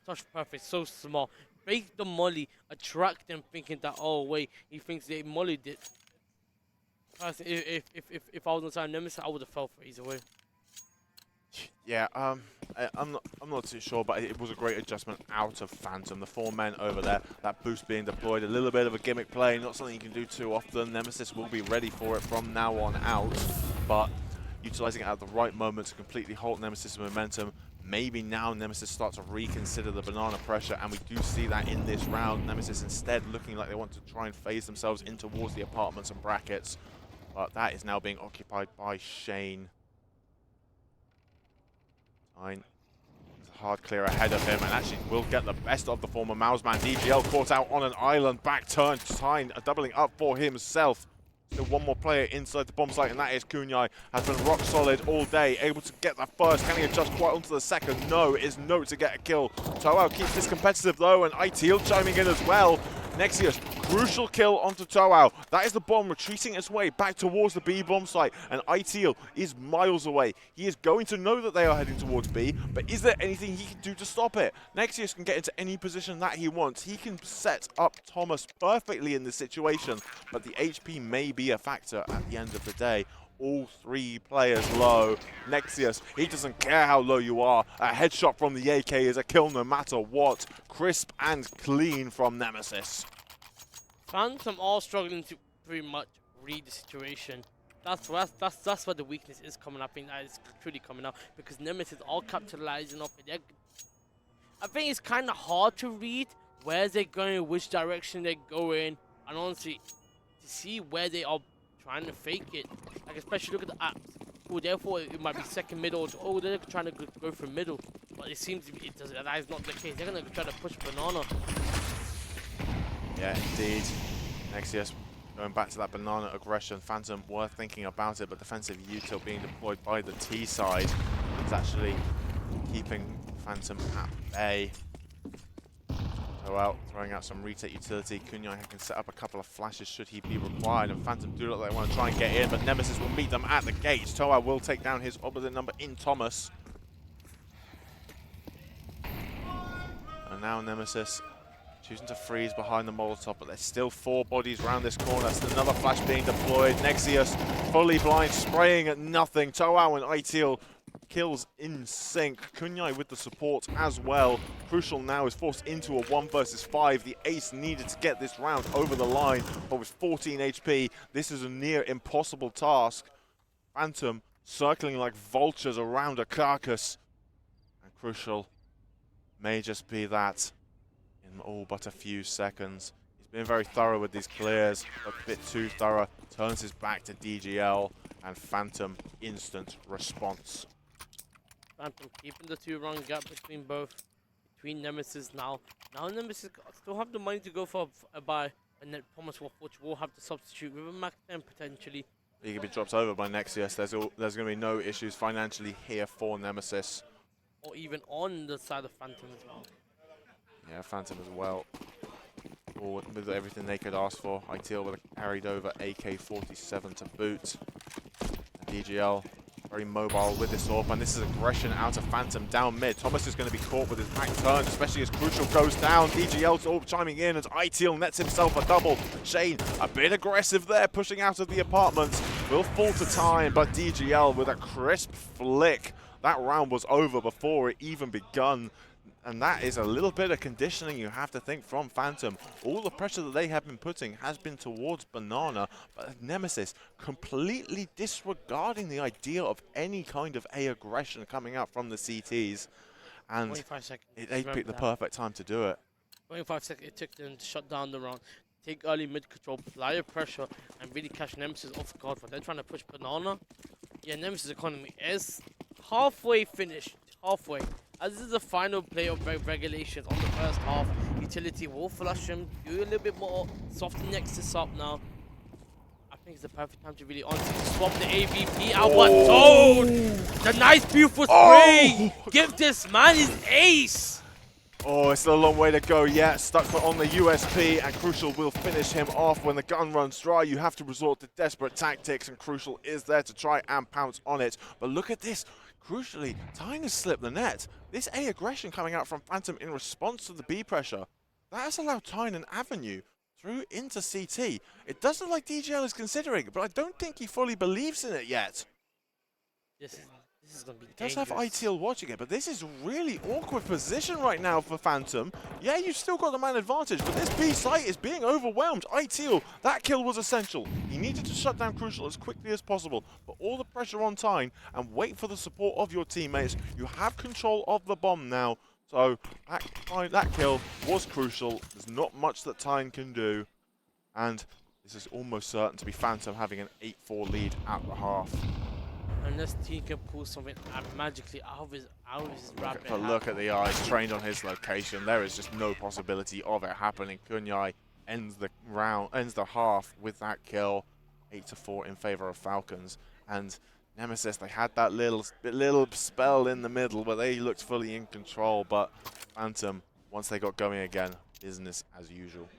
Such perfect, so small. Fake the molly, attract them thinking that, oh wait, he thinks they mollied it. If I was on side Nemesis, I would have fell for it either way. Yeah, I'm not too sure, but it was a great adjustment out of Phantom. The 4 men over there, that boost being deployed, a little bit of a gimmick play, not something you can do too often. Nemesis will be ready for it from now on out, but utilizing it at the right moment to completely halt Nemesis' momentum. Maybe now Nemesis starts to reconsider the banana pressure, and we do see that in this round. Nemesis instead looking like they want to try and phase themselves in towards the apartments and brackets, but that is now being occupied by Shane. There's a hard clear ahead of him, and actually will get the best of the former Mouseman. DGL caught out on an island, back turn, Tyne doubling up for himself. Still one more player inside the bomb site, and that is Kunyai. Has been rock solid all day, able to get that first. Can he adjust quite onto the second? No, it is no to get a kill. Toao keeps this competitive though, and ITEAL chiming in as well. Nexius, crucial kill onto Toao. That is the bomb retreating its way back towards the B bomb site, and ITEAL is miles away. He is going to know that they are heading towards B, but is there anything he can do to stop it? Nexius can get into any position that he wants. He can set up Thomas perfectly in this situation, but the HP may be a factor at the end of the day. All 3 players low. Nexius, he doesn't care how low you are. A headshot from the AK is a kill no matter what. Crisp and clean from Nemesis. Phantom all struggling to pretty much read the situation. That's where the weakness is coming up. I think that is truly coming out because Nemesis all capitalizing off it. I think it's kind of hard to read where they're going, which direction they're going, and honestly, to see where they are trying to fake it. Like, especially look at the apps. Oh, therefore it might be second middle. Oh, they're trying to go for middle. But it seems to be, that is not the case. They're going to try to push banana. Yeah, indeed. Nexius going back to that banana aggression. Phantom worth thinking about it, but defensive util being deployed by the T side is actually keeping Phantom at bay. So out, throwing out some retake utility. Kunyai can set up a couple of flashes should he be required, and Phantom do look like they want to try and get in, but Nemesis will meet them at the gates. Toa will take down his opposite number in Thomas. And now Nemesis choosing to freeze behind the Molotov, but there's still 4 bodies around this corner. There's another flash being deployed. Nexius fully blind, spraying at nothing. Toa and ITEAL kills in sync. Kunyai with the support as well. Crucial now is forced into a 1 versus 5. The ace needed to get this round over the line, but with 14 HP, this is a near impossible task. Phantom circling like vultures around a carcass. And Crucial may just be that in all but a few seconds. He's been very thorough with these clears, a bit too thorough. Turns his back to DGL, and Phantom instant response. Phantom keeping the 2-run gap between Nemesis now. Now Nemesis still have the money to go for a buy, and then Thomas will have to substitute with a Mac 10 potentially. He can be dropped over by Nexius. There's going to be no issues financially here for Nemesis. Or even on the side of Phantom as well. Yeah, Phantom as well. Forward with everything they could ask for. ITEAL with a carried over AK-47 to boot. And DGL very mobile with this AWP, and this is aggression out of Phantom down mid. Thomas is going to be caught with his back turned, especially as Crucial goes down. DGL's AWP chiming in as ITEAL nets himself a double. Shane a bit aggressive there, pushing out of the apartments. Will fall to time, but DGL with a crisp flick. That round was over before it even begun. And that is a little bit of conditioning you have to think from Phantom. All the pressure that they have been putting has been towards Banana, but Nemesis completely disregarding the idea of any kind of A aggression coming out from the CTs. And 25 seconds. they picked the perfect time to do it. 25 seconds it took them to shut down the round. Take early mid control, apply a pressure, and really catch Nemesis off guard. But they're trying to push Banana. Yeah, Nemesis economy is halfway finished. Halfway. As this is the final play of regulations on the first half, utility will flush him, do a little bit more, soften Nexus up now. I think it's the perfect time to really honestly swap the AVP out, but don't! The nice beautiful spray! Give this man his ace! Oh, it's still a long way to go yet. Stuck on the USP, and Crucial will finish him off. When the gun runs dry, you have to resort to desperate tactics, and Crucial is there to try and pounce on it. But look at this. Crucially, Tyne has slipped the net. This A aggression coming out from Phantom in response to the B pressure, that has allowed Tyne an avenue through into CT. It does look like DGL is considering it, but I don't think he fully believes in it yet. This is gonna be He does dangerous. have ITL watching it, but this is really awkward position right now for Phantom. Yeah, you've still got the man advantage, but this B site is being overwhelmed. ITL, that kill was essential. He needed to shut down Crucial as quickly as possible, but all the pressure on Tyne and wait for the support of your teammates. You have control of the bomb now, so that kill was crucial. There's not much that Tyne can do, and this is almost certain to be Phantom having an 8-4 lead at the half. Unless T can pull something magically out of his rapid. But look at the eyes trained on his location. There is just no possibility of it happening. Kunyai ends the half with that kill, 8-4 in favor of Falcons. And Nemesis, they had that little spell in the middle where they looked fully in control. But Phantom, once they got going again, business as usual.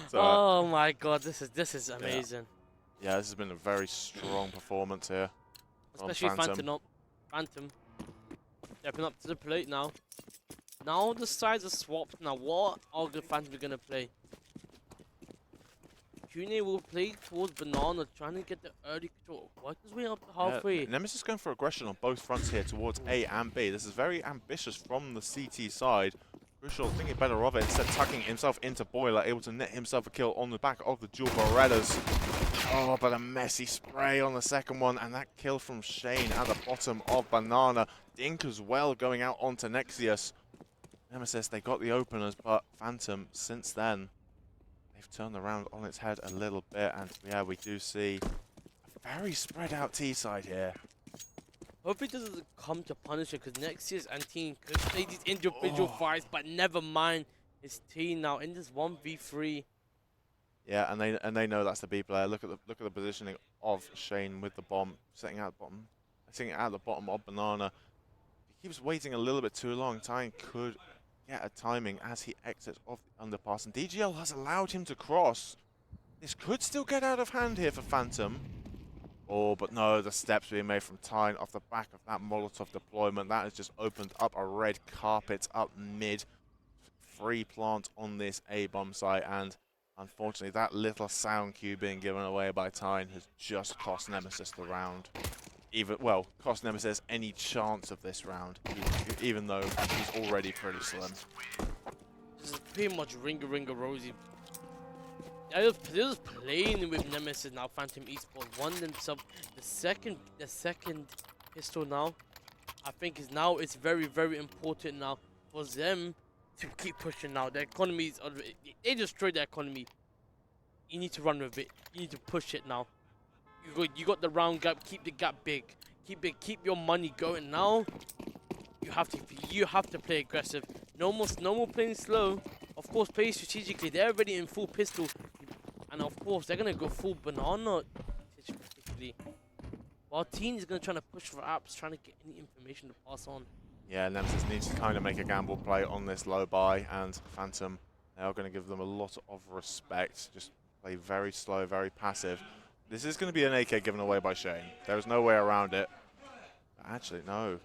So, oh my god, this is amazing. Yeah, this has been a very strong performance here. Especially Phantom. Stepping up to the plate now. Now the sides are swapped. Now what are the Phantom gonna play? Kune will play towards Banana, trying to get the early control. Work his way up to halfway. Yeah, Nemesis going for aggression on both fronts here towards A and B. This is very ambitious from the CT side. Crucial thinking better of it, instead tucking himself into Boiler, able to net himself a kill on the back of the dual Berettas. Oh, but a messy spray on the second one, and that kill from Shane at the bottom of Banana. Dink as well going out onto Nexius. Nemesis, they got the openers, but Phantom, since then, they've turned around on its head a little bit, and yeah, we do see a very spread out T side here. Hope it doesn't come to Punisher, because Nexius and Teen could play these individual fights, but never mind. It's Teen now in this 1v3. Yeah, and they know that's the B player. Look at the positioning of Shane with the bomb, sitting at the bottom of Banana. He keeps waiting a little bit too long. Tyne could get a timing as he exits off the underpass, and DGL has allowed him to cross. This could still get out of hand here for Phantom. Oh, but no, the steps being made from Tyne off the back of that Molotov deployment. That has just opened up a red carpet up mid. Free plant on this A-bomb site, and unfortunately that little sound cue being given away by Tyne has just cost Nemesis the round. Cost Nemesis any chance of this round, even though he's already pretty slim. This is pretty much Ringa Rosie. They're just playing with Nemesis now. Phantom Esports won themselves the second pistol now. I think it's very important now for them to keep pushing now. Their economy is they destroyed their economy. You need to run with it. You need to push it now. You got the round gap. Keep the gap big. Keep your money going now. You have to play aggressive. No more playing slow. Of course, play strategically. They're already in full pistol, and of course they're gonna go full Banana particularly. While Teen is gonna try to push for apps, trying to get any information to pass on. Yeah, Nemesis needs to kind of make a gamble play on this low buy, and Phantom, they are going to give them a lot of respect. Just play very slow, very passive. This is going to be an AK given away by Shane. There is no way around it. But actually, no.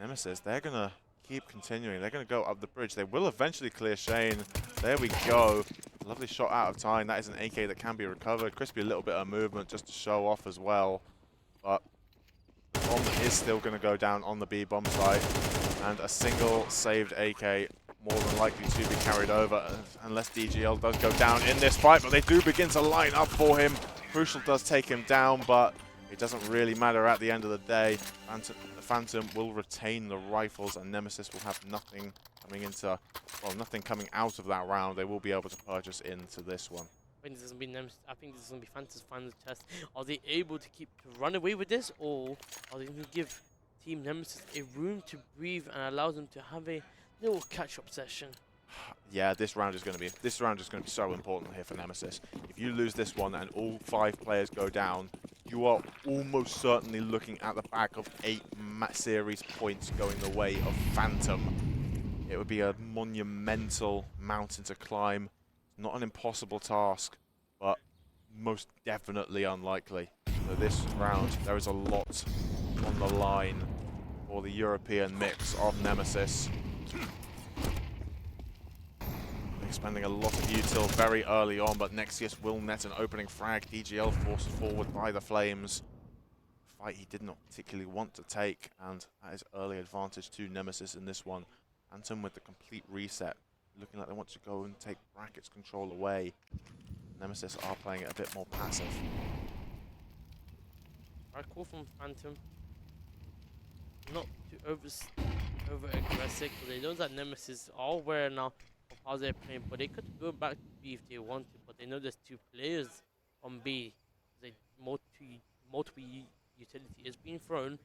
Nemesis, they're going to keep continuing. They're going to go up the bridge. They will eventually clear Shane. There we go. Lovely shot out of time. That is an AK that can be recovered. Crispy, a little bit of movement just to show off as well. But the bomb is still going to go down on the B-bomb site. And a single saved AK more than likely to be carried over, unless DGL does go down in this fight. But they do begin to line up for him. Crucial does take him down, but it doesn't really matter at the end of the day. Phantom will retain the rifles, and Nemesis will have nothing coming out of that round. They will be able to purchase into this one. I think this is going to be Phantom's final test. Are they able to run away with this, or are they going to give Team Nemesis a room to breathe and allow them to have a little catch-up session? Yeah, this round is going to be so important here for Nemesis. If you lose this one and all 5 players go down, you are almost certainly looking at the back of 8 series points going the way of Phantom. It would be a monumental mountain to climb. Not an impossible task, but most definitely unlikely. So this round, there is a lot on the line for the European mix of Nemesis. Expending a lot of util very early on, but Nexius will net an opening frag. DGL forced forward by the Flames. Fight he did not particularly want to take, and that is early advantage to Nemesis in this one. Phantom with the complete reset, looking like they want to go and take brackets control away. Nemesis are playing it a bit more passive. Right call from Phantom. Not too over aggressive, because they know that Nemesis are aware now of how they're playing, but they could go back to B if they want to, but they know there's 2 players on B. They multiple utility is being thrown.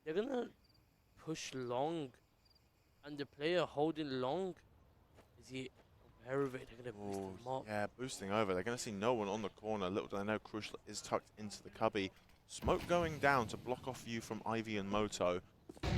They're gonna push long, and the player holding long, is he aware of it? They're gonna boost him up. Yeah, boosting over. They're gonna see no one on the corner. Little do they know, Crucial is tucked into the cubby. Smoke going down to block off view from Ivy and Moto.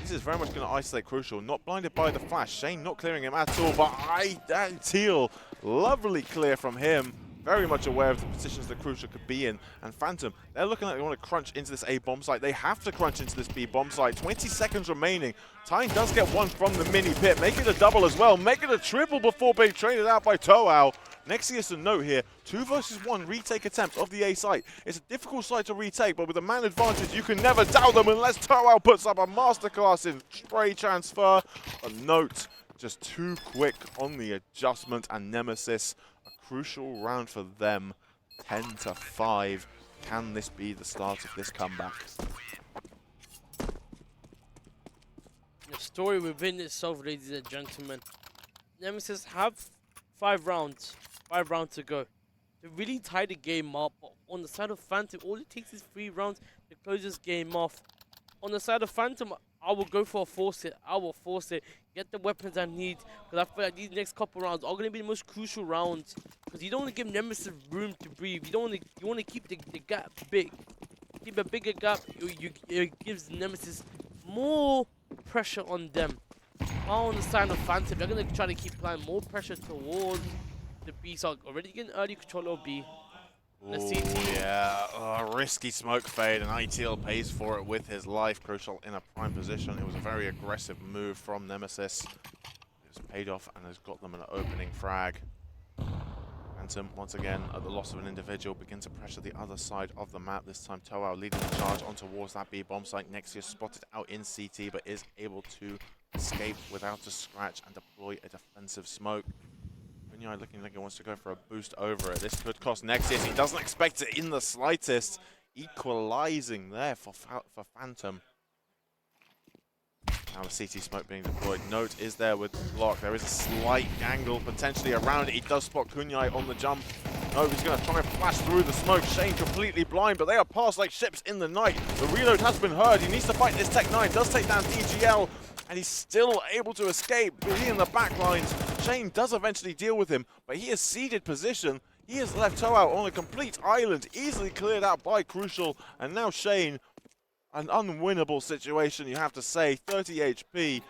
This is very much going to isolate Crucial. Not blinded by the flash. Shane not clearing him at all, but Teal, lovely clear from him. Very much aware of the positions that Crucial could be in. And Phantom, they're looking like they want to crunch into this A bomb site. They have to crunch into this B bomb site. 20 seconds remaining. Tyne does get one from the mini pit. Make it a double as well. Make it a triple before being traded out by Toao. Nexius a note here. 2 versus 1 retake attempt of the A site. It's a difficult site to retake, but with a man advantage, you can never doubt them unless Toao puts up a masterclass in spray transfer. A note, just too quick on the adjustment, and Nemesis, a crucial round for them. 10-5. Can this be the start of this comeback? The story within itself, ladies and gentlemen. Nemesis have 5 rounds to go to really tie the game up. On the side of Phantom, all it takes is 3 rounds to close this game off. On the side of Phantom, I will go for a force it. I will force it. Get the weapons I need, because I feel like these next couple rounds are going to be the most crucial rounds. Because you don't want to give Nemesis room to breathe. You want to keep the gap big. Keep a bigger gap. It gives Nemesis more pressure on them. On the side of Phantom, they're going to try to keep applying more pressure towards the B. So already getting early control of B. Ooh, yeah, risky smoke fade, and ITL pays for it with his life. Crucial in a prime position. It was a very aggressive move from Nemesis. It's paid off and has got them an opening frag. Phantom, once again, at the loss of an individual, begins to pressure the other side of the map. This time, Toao leading the charge on towards that B bomb site. Nexius spotted out in CT, but is able to escape without a scratch and deploy a defensive smoke. Looking like he wants to go for a boost over it. This could cost Nexius. He doesn't expect it in the slightest. Equalizing there for Phantom. Now the CT smoke being deployed. Note is there with the block. There is a slight angle potentially around it. He does spot Kunyai on the jump. No, he's going to try and flash through the smoke. Shane completely blind, but they are passed like ships in the night. The reload has been heard. He needs to fight this Tech 9. Does take down DGL, and he's still able to escape. Busy in the back lines. Shane does eventually deal with him, but he has ceded position. He has left Toao on a complete island, easily cleared out by Crucial, and now Shane, an unwinnable situation, you have to say. 30 HP,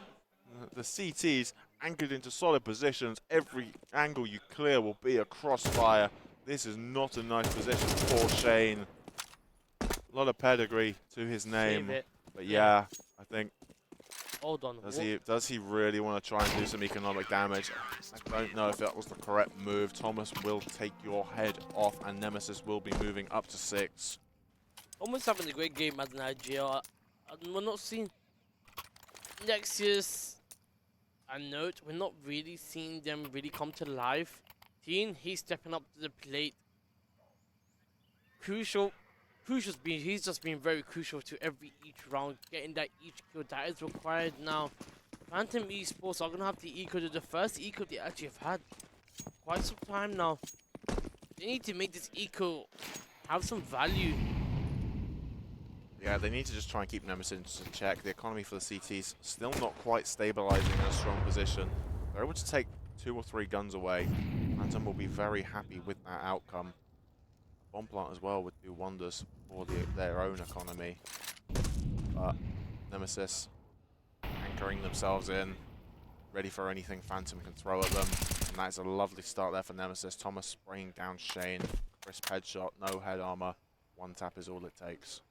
the CTs anchored into solid positions. Every angle you clear will be a crossfire. This is not a nice position for Shane. A lot of pedigree to his name, but yeah, I think. Hold on. Does he really want to try and do some economic damage? I don't know if that was the correct move. Thomas will take your head off, and Nemesis will be moving up to 6. Almost having a great game as an IGL. We're not seeing Nexius and Note. We're not really seeing them really come to life. Teen, he's stepping up to the plate. He's just been very crucial to each round, getting that each kill that is required now. Phantom Esports are gonna have the eco, the first eco they actually have had quite some time now. They need to make this eco have some value. Yeah, they need to just try and keep Nemesis in check. The economy for the CTs still not quite stabilizing in a strong position. They're able to take 2 or 3 guns away. Phantom will be very happy with that outcome. Bomb plant as well would do wonders for their own economy. But Nemesis anchoring themselves in, ready for anything Phantom can throw at them. And that is a lovely start there for Nemesis. Thomas spraying down Shane. Crisp headshot, no head armor. 1 tap is all it takes.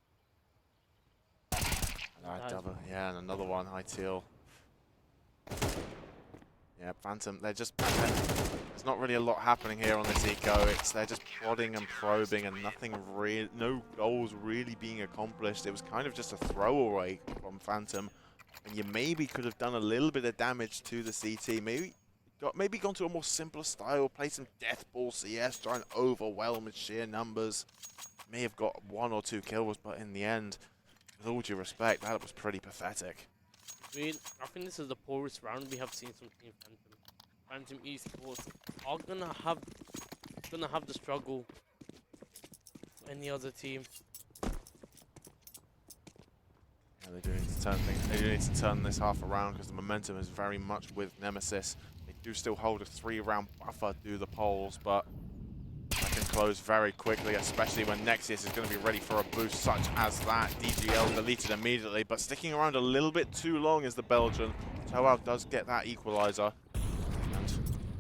Yeah, and another one, ITL. Yeah, Phantom, they're just... There's not really a lot happening here on this eco. They're just prodding and probing and nothing real, no goals really being accomplished. It was kind of just a throwaway from Phantom. And you maybe could have done a little bit of damage to the CT. Maybe gone to a more simpler style, play some death ball CS, try and overwhelm with sheer numbers. May have got 1 or 2 kills, but in the end, with all due respect, that was pretty pathetic. I think this is the poorest round we have seen from Team Phantom. Phantom Esports are gonna have the struggle any other team. Yeah, they do need to turn things. They do need to turn this half around because the momentum is very much with Nemesis. They do still hold a 3-round buffer through the polls, but that can close very quickly, especially when Nexus is going to be ready for a boost such as that. DGL deleted immediately, but sticking around a little bit too long is the Belgian. Toao does get that equalizer, and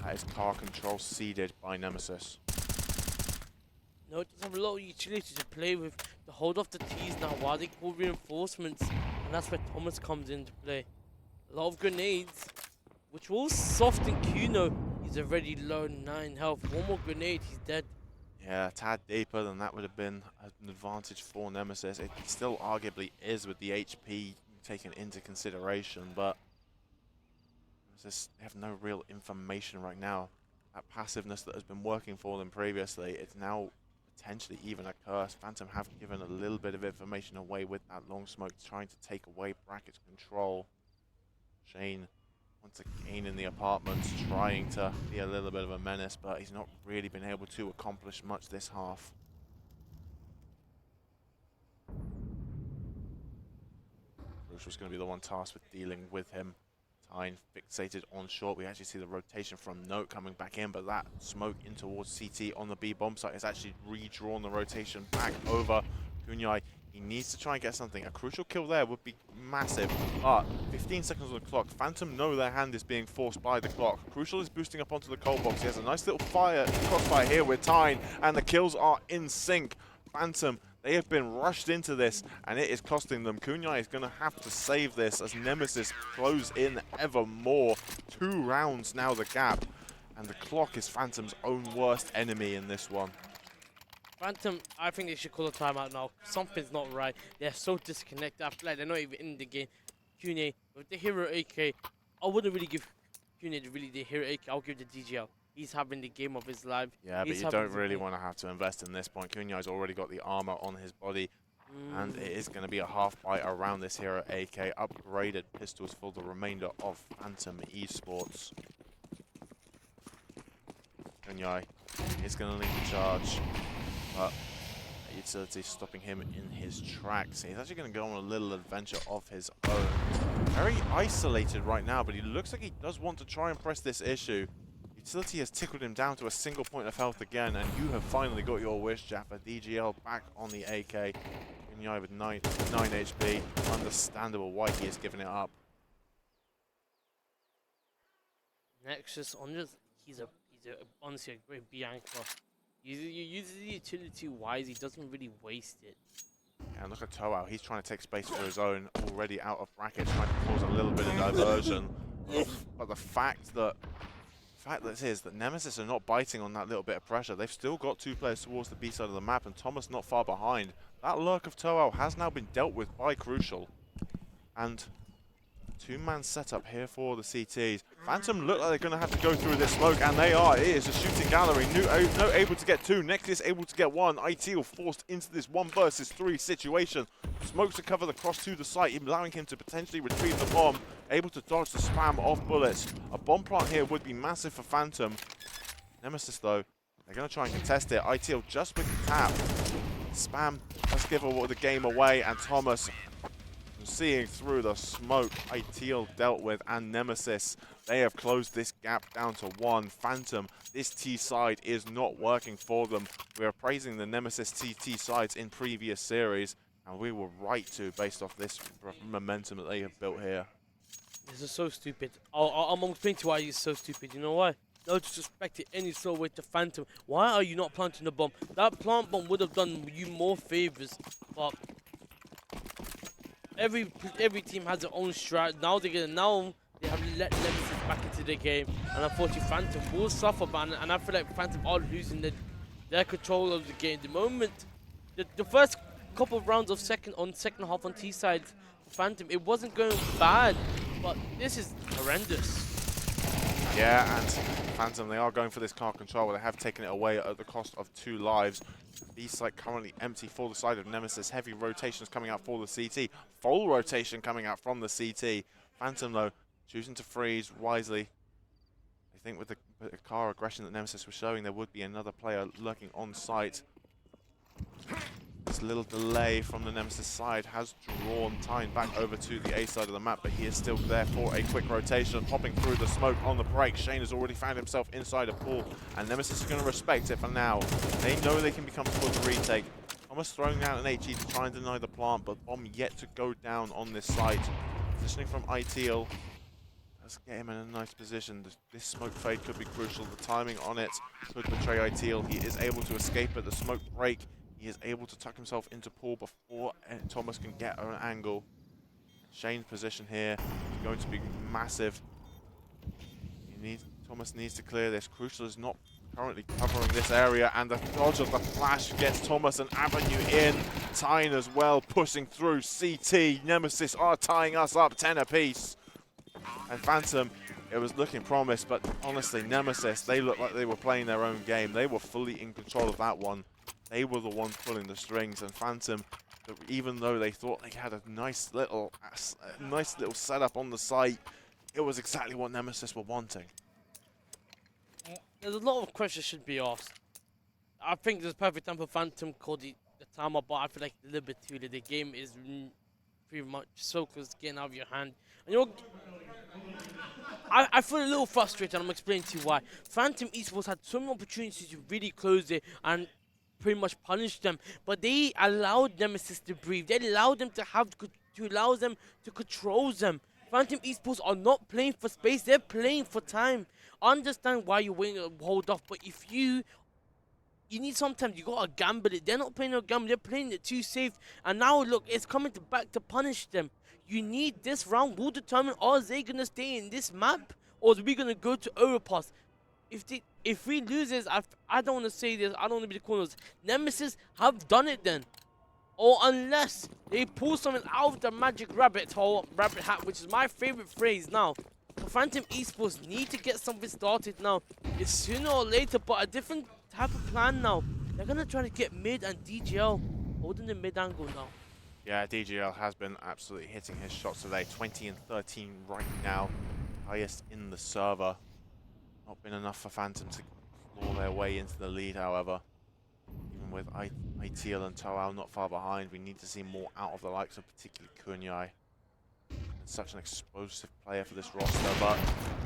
that is car control seeded by Nemesis. No, it does have a lot of utility to play with. To hold off the T's now while they call reinforcements, and that's where Thomas comes into play. A lot of grenades, which will soften Kuno. He's already low 9 health. One more grenade, he's dead. Yeah, a tad deeper than that would have been an advantage for Nemesis. It still arguably is with the HP taken into consideration, but Nemesis have no real information right now. That passiveness that has been working for them previously, it's now potentially even a curse. Phantom have given a little bit of information away with that long smoke, trying to take away Bracket's control. Shane once again in the apartments, trying to be a little bit of a menace, but he's not really been able to accomplish much this half. Crucial's going to be the one tasked with dealing with him. Tyne fixated on short. We actually see the rotation from Note coming back in, but that smoke in towards CT on the B bomb site has actually redrawn the rotation back over Kunyai. He needs to try and get something. A crucial kill there would be massive, but 15 seconds on the clock. Phantom know their hand is being forced by the clock. Crucial is boosting up onto the cold box. He has a nice little crossfire here with Tyne, and the kills are in sync. Phantom, they have been rushed into this, and it is costing them. Kunyai is going to have to save this as Nemesis close in ever more. 2 rounds now the gap, and the clock is Phantom's own worst enemy in this one. Phantom, I think they should call a timeout now. Something's not right. They're so disconnected. I feel like they're not even in the game. Kune, with the hero AK, I wouldn't really give Kune really the hero AK. I'll give the DGL. He's having the game of his life. Yeah, but you don't really want to have to invest in this point. Kunyai's already got the armor on his body, and it is going to be a half bite around this hero AK. Upgraded pistols for the remainder of Phantom Esports. Kunyai is going to lead the charge, but utility stopping him in his tracks. He's actually going to go on a little adventure of his own. Very isolated right now, but he looks like he does want to try and press this issue. Utility has tickled him down to a single point of health again, and you have finally got your wish, Jaffa. DGL back on the AK. Kunyai with 9 HP. Understandable why he has given it up. Nexus on this, he's honestly a great B anchor. He uses the utility wise. He doesn't really waste it. And look at Toao. He's trying to take space for his own, already out of brackets, trying to cause a little bit of diversion. But the fact that is that Nemesis are not biting on that little bit of pressure. They've still got 2 players towards the B side of the map, and Thomas not far behind. That lurk of Toao has now been dealt with by Crucial. And 2-man setup here for the CTs. Phantom look like they're going to have to go through this smoke, and they are. It is a shooting gallery. No able to get 2. Nexus able to get 1. ITL forced into this 1 versus 3 situation. Smoke to cover the cross to the site, allowing him to potentially retrieve the bomb. Able to dodge the spam of bullets. A bomb plant here would be massive for Phantom. Nemesis, though, they're going to try and contest it. ITL just with the tap. Spam does give the game away, and Thomas seeing through the smoke. ITL dealt with, and Nemesis, they have closed this gap down to 1. Phantom, this T side is not working for them. We are praising the Nemesis TT sides in previous series, and we were right to, based off this momentum that they have built here. This is so stupid. I'm explaining to you why he's so stupid. You know why? No disrespect it any sort of way to Phantom. Why are you not planting the bomb? That plant bomb would have done you more favors, but every team has their own strat. Now they have let Nemesis back into the game, and unfortunately Phantom will suffer. And I feel like Phantom are losing their control of the game. The moment the first couple of rounds of second half on T side for Phantom, it wasn't going bad, but this is horrendous. Yeah, and Phantom, they are going for this car control, where they have taken it away at the cost of 2 lives. B site currently empty for the side of Nemesis. Heavy rotations coming out for the CT. Full rotation coming out from the CT. Phantom, though, choosing to freeze wisely. I think with the car aggression that Nemesis was showing, there would be another player lurking on site. This little delay from the Nemesis side has drawn Tyne back over to the A side of the map, but he is still there for a quick rotation, popping through the smoke on the break. Shane has already found himself inside a pool, and Nemesis is going to respect it for now. They know they can become for the retake. Thomas throwing down an HE to try and deny the plant, but bomb yet to go down on this site. Positioning from ITL. Let's get him in a nice position. This smoke fade could be crucial. The timing on it could betray ITL. He is able to escape at the smoke break. He is able to tuck himself into pool before Thomas can get an angle. Shane's position here is going to be massive. Thomas needs to clear this. Crucial is not currently covering this area, and the dodge of the flash gets Thomas an avenue in. Tyne as well, pushing through CT. Nemesis are tying us up 10 apiece. And Phantom, it was looking promised, but honestly, Nemesis, they looked like they were playing their own game. They were fully in control of that one. They were the ones pulling the strings, and Phantom, even though they thought they had a nice little setup on the site, it was exactly what Nemesis were wanting. There's a lot of questions should be asked. I think there's a perfect time for Phantom called the timer, but I feel like a little bit too late. The game is pretty much so close to getting out of your hand. And you know, I feel a little frustrated, and I'm explaining to you why. Phantom Esports had so many opportunities to really close it and pretty much punish them, but they allowed Nemesis to breathe. They allowed them to allow them to control them. Phantom Esports are not playing for space, they're playing for time. I understand why you're waiting to hold off, but if you need, sometimes you gotta gamble it. They're not playing no gamble, they're playing it too safe. And now look, it's coming back to punish them. You need this round will determine, are they gonna stay in this map, or are we gonna go to overpass? If we lose this, I don't want to say this, I don't want to be the corners. Nemesis have done it then. Or unless they pull something out of the magic rabbit hat, which is my favorite phrase now. Phantom Esports need to get something started now. It's sooner or later, but a different type of plan now. They're going to try to get mid, and DGL holding the mid angle now. Yeah, DGL has been absolutely hitting his shots today. 20 and 13 right now. Highest in the server. Not been enough for Phantom to claw their way into the lead, however. Even with ITL and Toal not far behind, we need to see more out of the likes of particularly Kunyai. Such an explosive player for this roster, but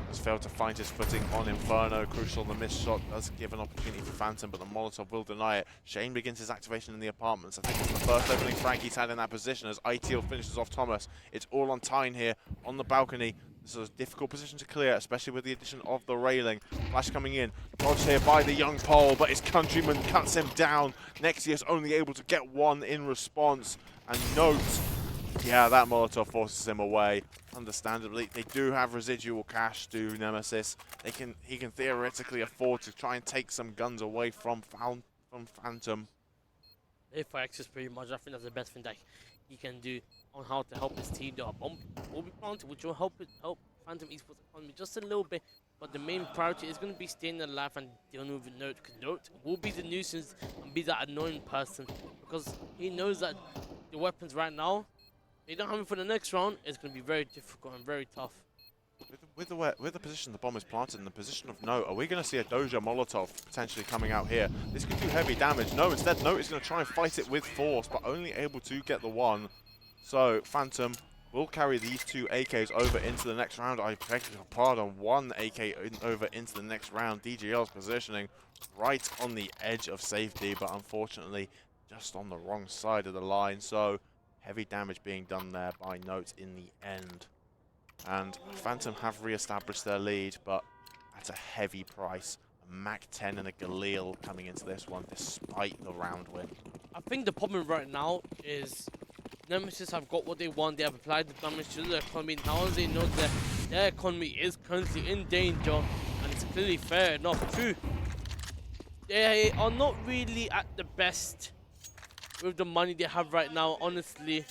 has failed to find his footing on Inferno. Crucial, the missed shot does give an opportunity for Phantom, but the Molotov will deny it. Shane begins his activation in the apartments. I think it's the first opening Frankie's had in that position as ITL finishes off Thomas. It's all on Tyne here on the balcony. This is a difficult position to clear, especially with the addition of the railing. Flash coming in. Dodge here by the young Pole, but his countryman cuts him down. Nexius only able to get one in response. And note, yeah, that Molotov forces him away. Understandably, they do have residual cash, do Nemesis. He can theoretically afford to try and take some guns away from Phantom. EPIC46 pretty much, I think that's the best thing that he can do on how to help his team. The bomb will be planted, which will help Phantom Esports economy just a little bit. But the main priority is going to be staying alive and dealing with Note. Because Note will be the nuisance and be that annoying person, because he knows that the weapons right now, they don't have it for the next round. It's going to be very difficult and very tough. With the position the bomb is planted in the position of Note, are we going to see a Doja Molotov potentially coming out here? This could do heavy damage. No, instead Note is going to try and fight it with force, but only able to get the one. So Phantom will carry these two AKs over into the next round. I beg your pardon, one AK over into the next round. DGL's positioning right on the edge of safety, but unfortunately just on the wrong side of the line. So heavy damage being done there by Note in the end. And Phantom have re-established their lead, but at a heavy price. A MAC-10 and a Galil coming into this one, despite the round win. I think the problem right now is Nemesis have got what they want. They have applied the damage to the economy. Now they know that their economy is currently in danger, and it's clearly fair enough. True, they are not really at the best with the money they have right now, honestly,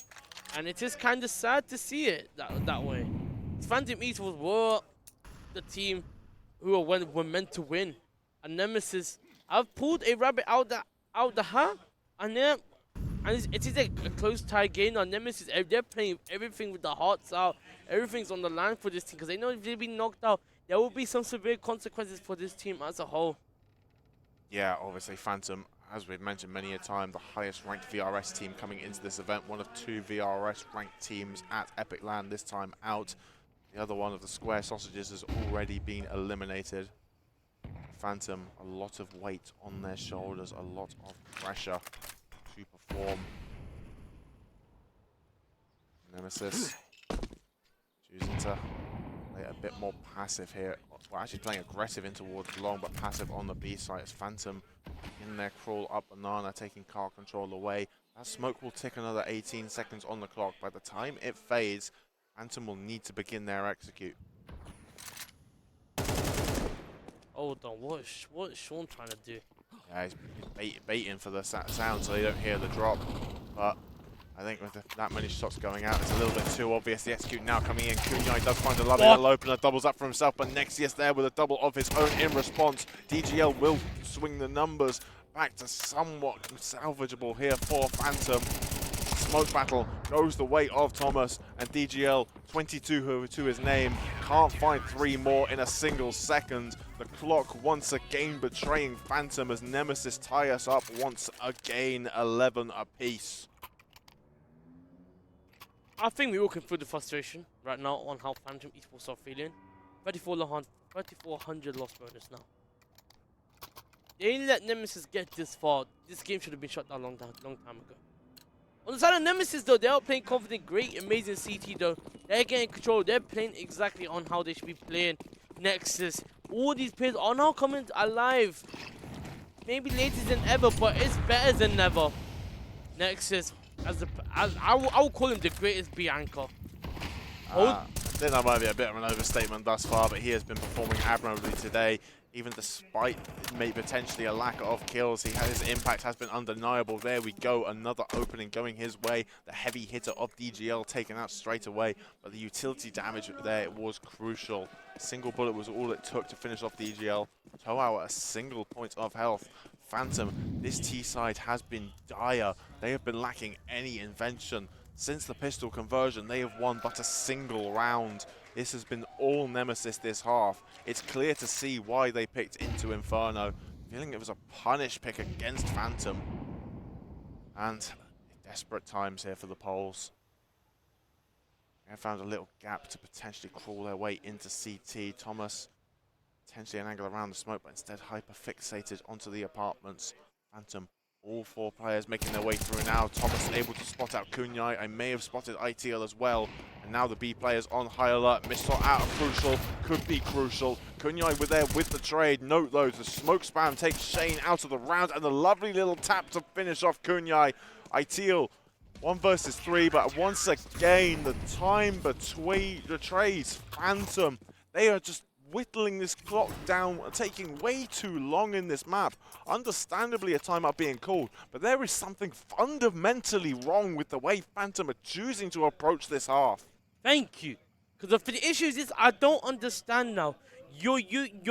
and it is kind of sad to see it that way. Phantom Esports were the team who were meant to win, and Nemesis have pulled a rabbit out the hat, and it is a close tie game. Now Nemesis, they're playing everything with the hearts out, everything's on the line for this team, because they know if they've been knocked out, there will be some severe consequences for this team as a whole. Yeah, obviously Phantom, as we've mentioned many a time, the highest ranked VRS team coming into this event, one of 2 VRS ranked teams at Epic Land this time out. The other one of the Square Sausages has already been eliminated. Phantom, a lot of weight on their shoulders, a lot of pressure to perform. Nemesis choosing to play a bit more passive here. Well, actually playing aggressive in towards long, but passive on the B side as Phantom in their crawl up banana, taking car control away. That smoke will tick another 18 seconds on the clock. By the time it fades, Phantom will need to begin their execute. Hold on, what is Sean trying to do? Yeah, he's baiting for the sound so they don't hear the drop. But I think with that many shots going out, it's a little bit too obvious. The execute now coming in. Kunyai does find a lovely little opener, doubles up for himself, but Nexius there with a double of his own in response. DGL will swing the numbers back to somewhat salvageable here for Phantom. Smoke battle goes the way of Thomas, and DGL, 22 to his name, can't find 3 more in a single second. The clock once again betraying Phantom as Nemesis tie us up once again, 11 apiece. I think we're all can feel the frustration right now on how Phantom Esports are feeling. 3,400 loss bonus now. They didn't let Nemesis get this far. This game should have been shut down long time ago. On the side of Nemesis though, they are playing confident, great, amazing CT though. They're getting control. They're playing exactly on how they should be playing. Nexus. All these players are now coming alive. Maybe later than ever, but it's better than never. Nexus, I will call him the greatest Bianca. I think that might be a bit of an overstatement thus far, but he has been performing admirably today. Even despite maybe potentially a lack of kills, his impact has been undeniable. There we go, another opening going his way. The heavy hitter of DGL taken out straight away, but the utility damage there was crucial. A single bullet was all it took to finish off DGL. Toa at a single point of health. Phantom, this T side has been dire. They have been lacking any invention. Since the pistol conversion, they have won but a single round. This has been all Nemesis this half. It's clear to see why they picked into Inferno. Feeling it was a punish pick against Phantom. And desperate times here for the Poles. They found a little gap to potentially crawl their way into CT. Thomas, potentially an angle around the smoke, but instead hyper-fixated onto the apartments. Phantom, all 4 players making their way through now. Thomas able to spot out Kunyai. I may have spotted ITL as well. And now the B players on high alert. Misshot out of crucial, could be crucial. Kunyai with the trade. Note though, the smoke spam takes Shane out of the round, and the lovely little tap to finish off Kunyai. ITL 1 versus 3, but once again, the time betrays Phantom. They are just whittling this clock down, taking way too long in this map. Understandably a timeout being called, but there is something fundamentally wrong with the way Phantom are choosing to approach this half. Thank you. Because the issue is this, I don't understand now. You're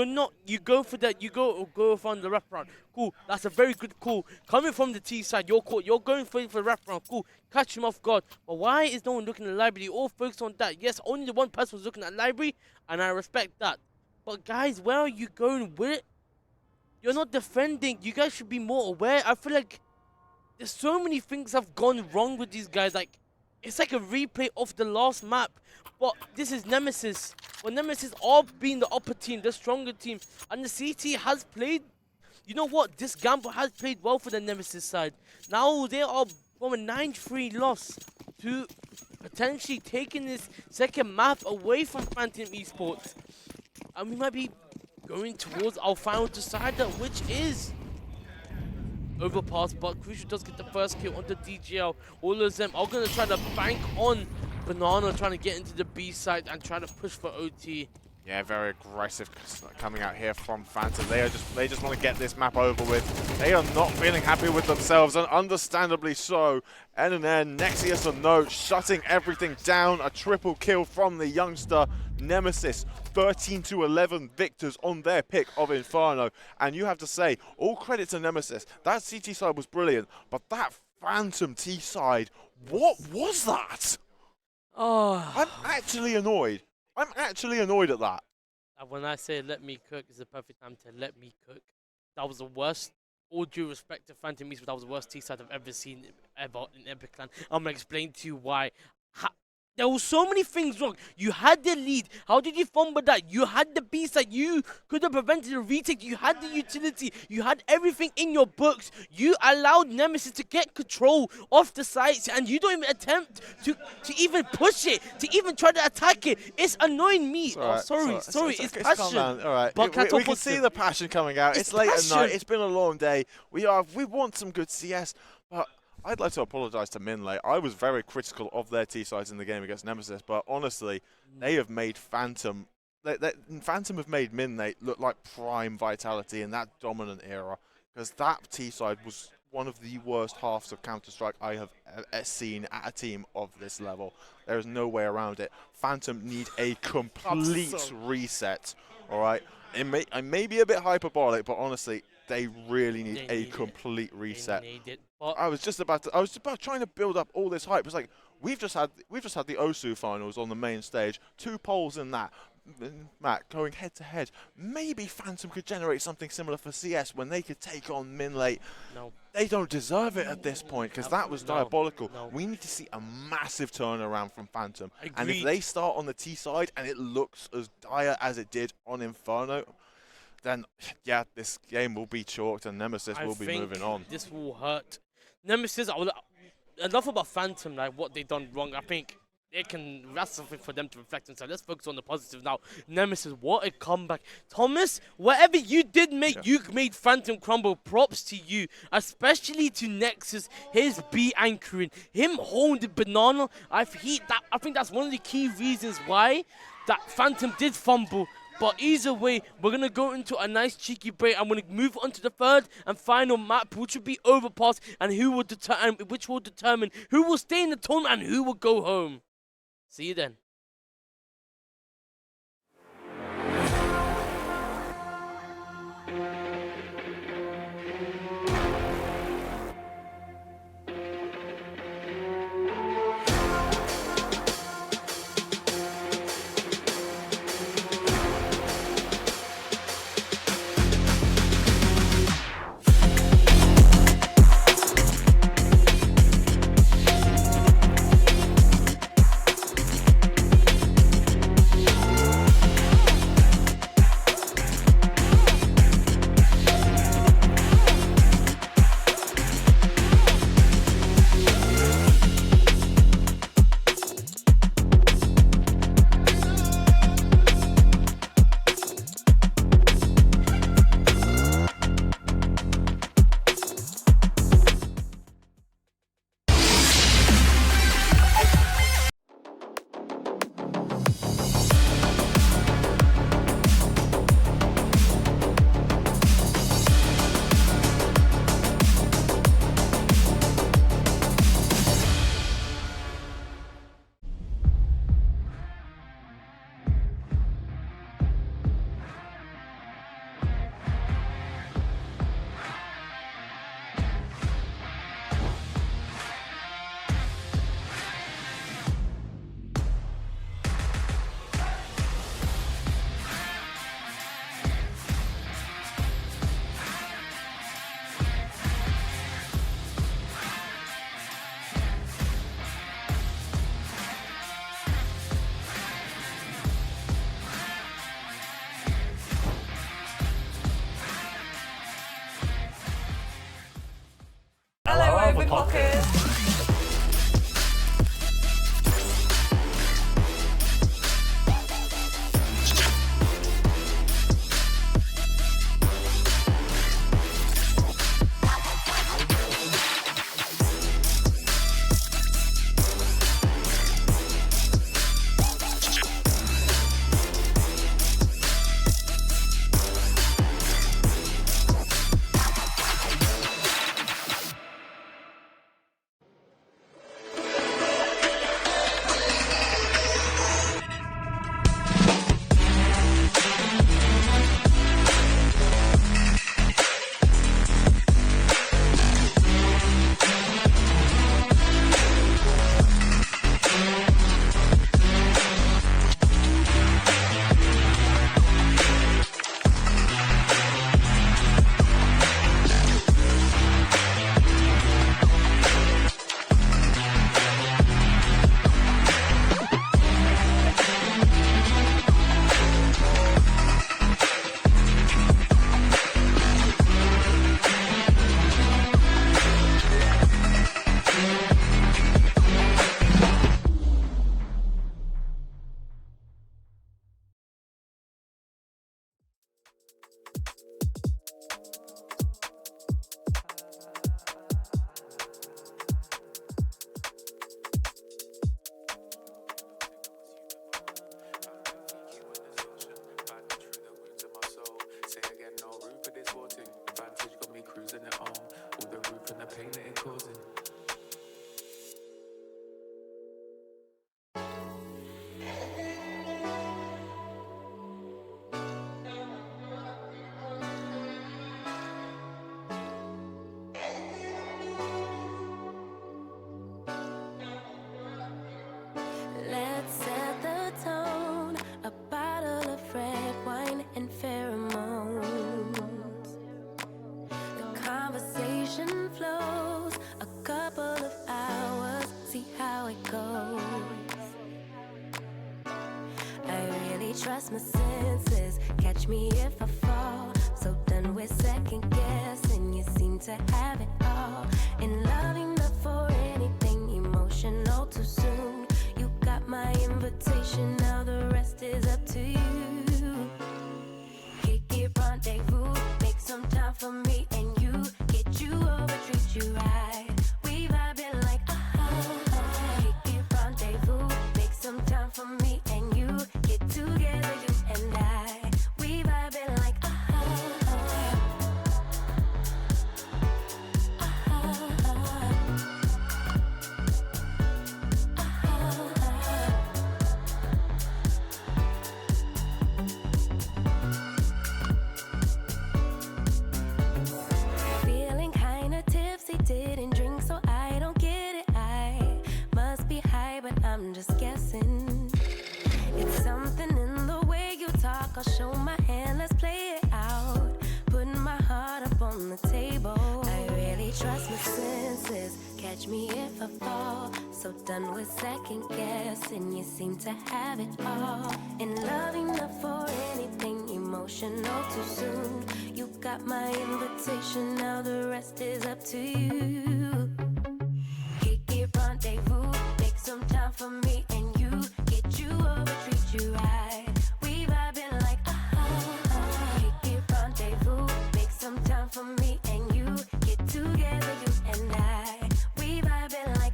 not, you go for that, you go from the wraparound. Cool, that's a very good call. Coming from the T side, you're going for the wraparound. Cool, catch him off guard. But why is no one looking at the library? All focused on that. Yes, only the one person was looking at the library, and I respect that. But guys, where are you going with it? You're not defending. You guys should be more aware. I feel like there's so many things have gone wrong with these guys. Like, it's like a replay of the last map. But this is Nemesis. Well, Nemesis are being the upper team, the stronger team. And the CT has played, you know what? This gamble has played well for the Nemesis side. Now they are from a 9-3 loss to potentially taking this second map away from Phantom Esports. And we might be going towards our final decider, which is overpass, but Crucial does get the first kill on the DGL. All of them are going to try to bank on Banana, trying to get into the B side and try to push for OT. Yeah, very aggressive coming out here from Phantom. They just want to get this map over with. They are not feeling happy with themselves, and understandably so. NNN, Nexius or no, shutting everything down. A triple kill from the youngster Nemesis. 13-11 victors on their pick of Inferno. And you have to say, all credit to Nemesis. That CT side was brilliant, but that Phantom T side, what was that? Oh. I'm actually annoyed. I'm actually annoyed at that. And when I say let me cook, it's the perfect time to let me cook. That was the worst. All due respect to Phantom East, but that was the worst T-side I've ever seen ever in Epic Land. I'm going to explain to you why. There were so many things wrong. You had the lead. How did you fumble that? You had the B side. You could have prevented the retake. You had the utility. You had everything in your books. You allowed Nemesis to get control of the sites, and you don't even attempt to even push it, to even try to attack it. It's annoying me. Right, sorry. It's calm passion. down. All right, But we can see the passion coming out. It's late at night. It's been a long day. We want some good CS, but I'd like to apologise to Minlay. I was very critical of their T-sides in the game against Nemesis, but honestly, they have made Phantom... Phantom have made Minlay look like prime Vitality in that dominant era, because that T-side was one of the worst halves of Counter-Strike I have seen at a team of this level. There is no way around it. Phantom need a complete reset, all right? I may be a bit hyperbolic, but honestly, they really need a complete reset. I was trying to build up all this hype. It's like we've just had the OSU finals on the main stage, 2 polls in that. Matt, going head to head, maybe Phantom could generate something similar for CS when they could take on Minlay. No. They don't deserve it at this point, because that was diabolical. No. We need to see a massive turnaround from Phantom. Agreed. And if they start on the T side and it looks as dire as it did on Inferno, then yeah, this game will be chalked and Nemesis will be moving on. This will hurt. Nemesis, enough about Phantom, like what they done wrong. I think that's something for them to reflect on. So let's focus on the positive now. Nemesis, what a comeback. Thomas, whatever you did make, you made Phantom crumble. Props to you, especially to Nexus, his B anchoring, him holding the banana. I think that's one of the key reasons why that Phantom did fumble. But either way, we're going to go into a nice cheeky break. I'm going to move on to the third and final map, which will be Overpass, and which will determine who will stay in the tournament and who will go home. See you then. trust my senses. Catch me if I fall. So done with second guessing. You seem to have it all. And loving up for anything emotional too soon. You got my invitation, now the rest is up to you. Kick it, rendezvous, make some time for me and you. Get you over, treat you right. We vibing like Kick it, rendezvous, make some time for me and you. Get together, you and I. We vibing like feeling kinda tipsy, didn't drink, so I don't get it. I must be high, but I'm just guessing. It's something in the way you talk. I'll show my hand, let's play it out. Putting my heart up on the table. I really trust my senses. Catch me if I fall. So done with second guessing. You seem to have it all. And loving up for anything emotional too soon. You got my invitation, now the rest is up to you. Kick it, rendezvous, make some time for me and you. Get you over, treat you right. We vibing like Kick it, rendezvous, make some time for me and you. Get together, you and I. We vibing like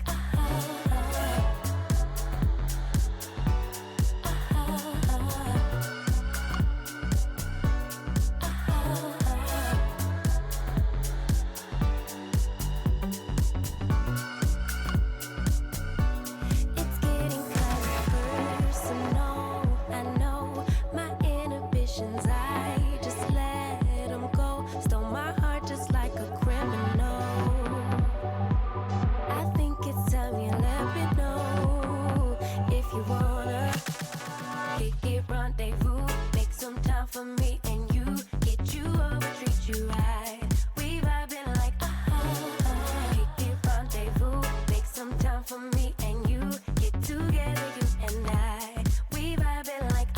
it's getting kinda personal. I know my inhibitions, I just let them go. Stole my heart just like a criminal. I think it's time you let me know if you wanna kick it, rendezvous, make some time for me and you. Get you over, treat you right. We vibing like kick it, rendezvous, make some time for me and you. Get together, you and I. We vibing like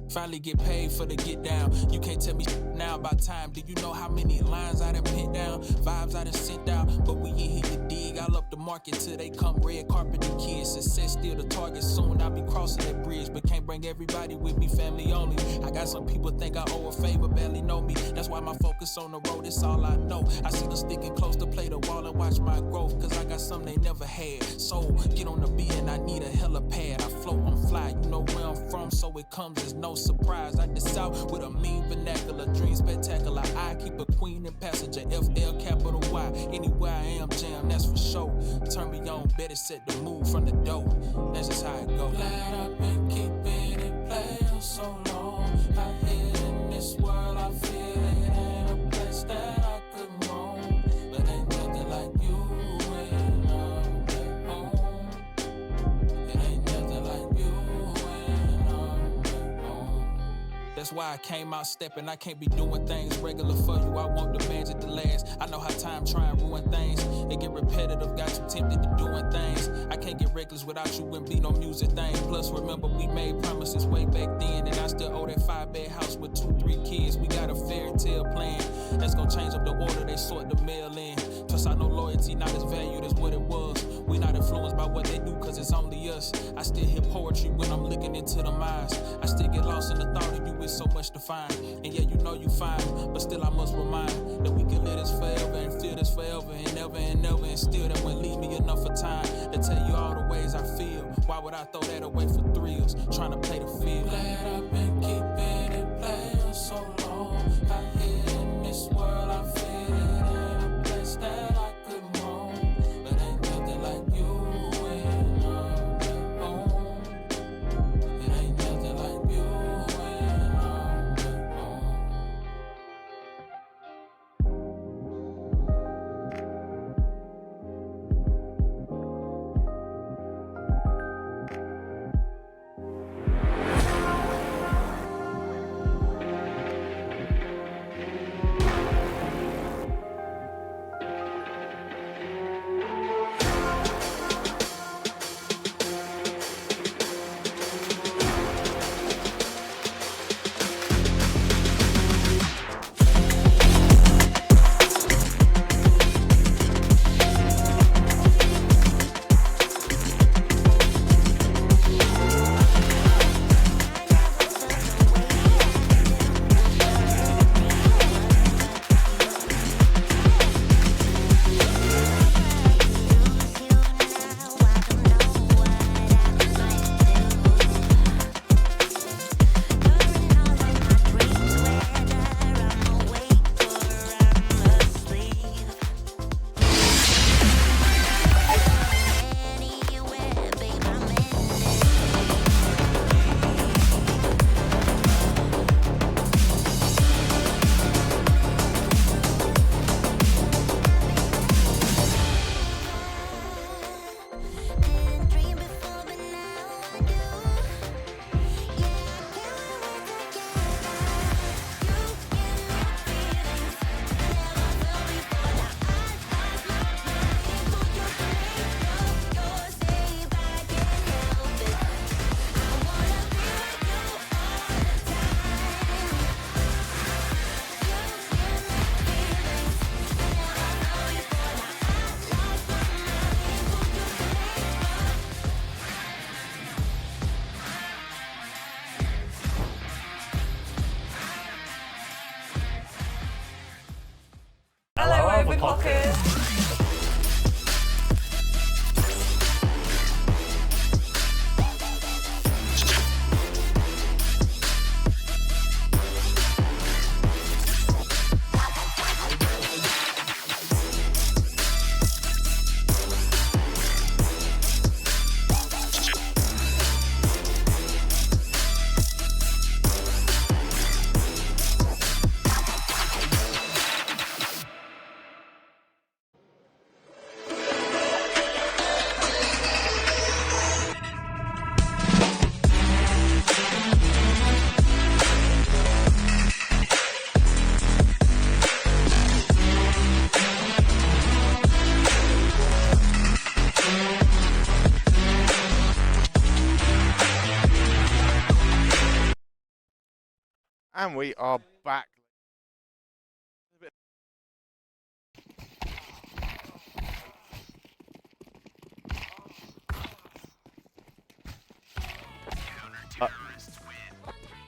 Finally get paid for the get down. You can't tell me now about time. Do you know how many lines I done put down? Vibes I done sent out, but we ain't here to dig. I'll up the market till they come red carpet the kids. Success still the target, soon I'll be crossing that bridge. But can't bring everybody with me, family only. I got some people think I owe a favor, barely know me. That's why my focus on the road, it's all I know. I see them sticking close to play the wall and watch my growth. Cause I got something they never had. So get on the beat and I need a helipad. I float, I'm fly, you know where I'm from, so it comes as no surprise. I just out with a mean vernacular, dream spectacular. I keep a queen and passenger, FL capital Y. Anywhere I am, jam, that's for sure. Turn me on, better set the mood from the door. That's just how it goes. Glad I've been keeping it playing so long. I hid in this world, I feel it ain't a place that I could roam. But ain't nothing like you when I'm at home. It ain't nothing like you when I'm at home. That's why I came out stepping. I can't be doing things regular for you. I want the magic to last. I know how time try and ruin things. It get repetitive, got you tempted to doing things. I can't get reckless without you, wouldn't be no music thing. Plus, remember, we made promises way back then. And I still owe that 5-bed house with 2-3 kids. We got a fairy tale plan that's gonna change up the order they sort the mail in. Plus, I know loyalty not as valued as what it was. We not influenced by what they do, cause it's only us. I still hear poetry when I'm looking into them eyes. I still get lost in the thought of you with so much to find. And yeah, you know you fine, but still I must remind that we can live this forever and feel this forever and ever and ever. And still that won't leave me enough for time to tell you all the ways I feel. Why would I throw that away for thrills? Trying to play the field. Glad I've been keeping it playing so long. I hid in this world, I feel it ain't a And we are back.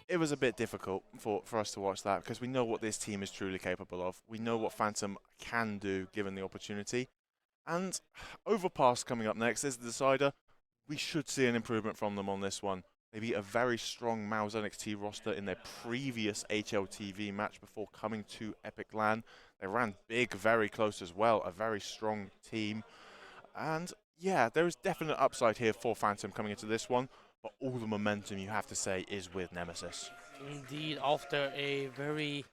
It was a bit difficult for us to watch that because we know what this team is truly capable of. We know what Phantom can do given the opportunity. And Overpass coming up next is the decider. We should see an improvement from them on this one. They beat a very strong Mao's NXT roster in their previous HLTV match before coming to Epic LAN. They ran big, very close as well, a very strong team. And yeah, there is definite upside here for Phantom coming into this one, but all the momentum, you have to say, is with Nemesis. Indeed, after a very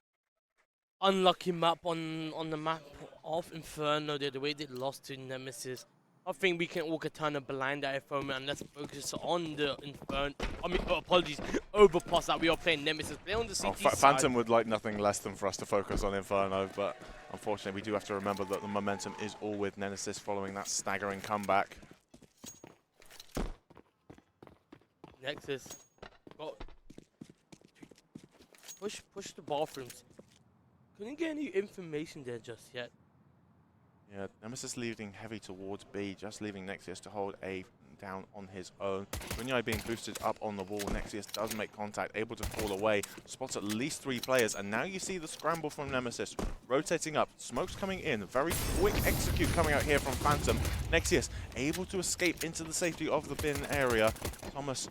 unlucky map on the map of Inferno, the way they lost to Nemesis, I think we can all turn a blind eye for a moment and let's focus on the Inferno. I mean, apologies, Overpass that we are playing Nemesis. Play on the CT side. Phantom would like nothing less than for us to focus on Inferno, but unfortunately we do have to remember that the momentum is all with Nemesis following that staggering comeback. Nexus, push the bathrooms. Couldn't get any information there just yet. Yeah, Nemesis leading heavy towards B, just leaving Nexius to hold A down on his own. Kunyai being boosted up on the wall. Nexius does make contact, able to fall away, spots at least 3 players, and now you see the scramble from Nemesis rotating up. Smoke's coming in, very quick execute coming out here from Phantom. Nexius able to escape into the safety of the bin area. Thomas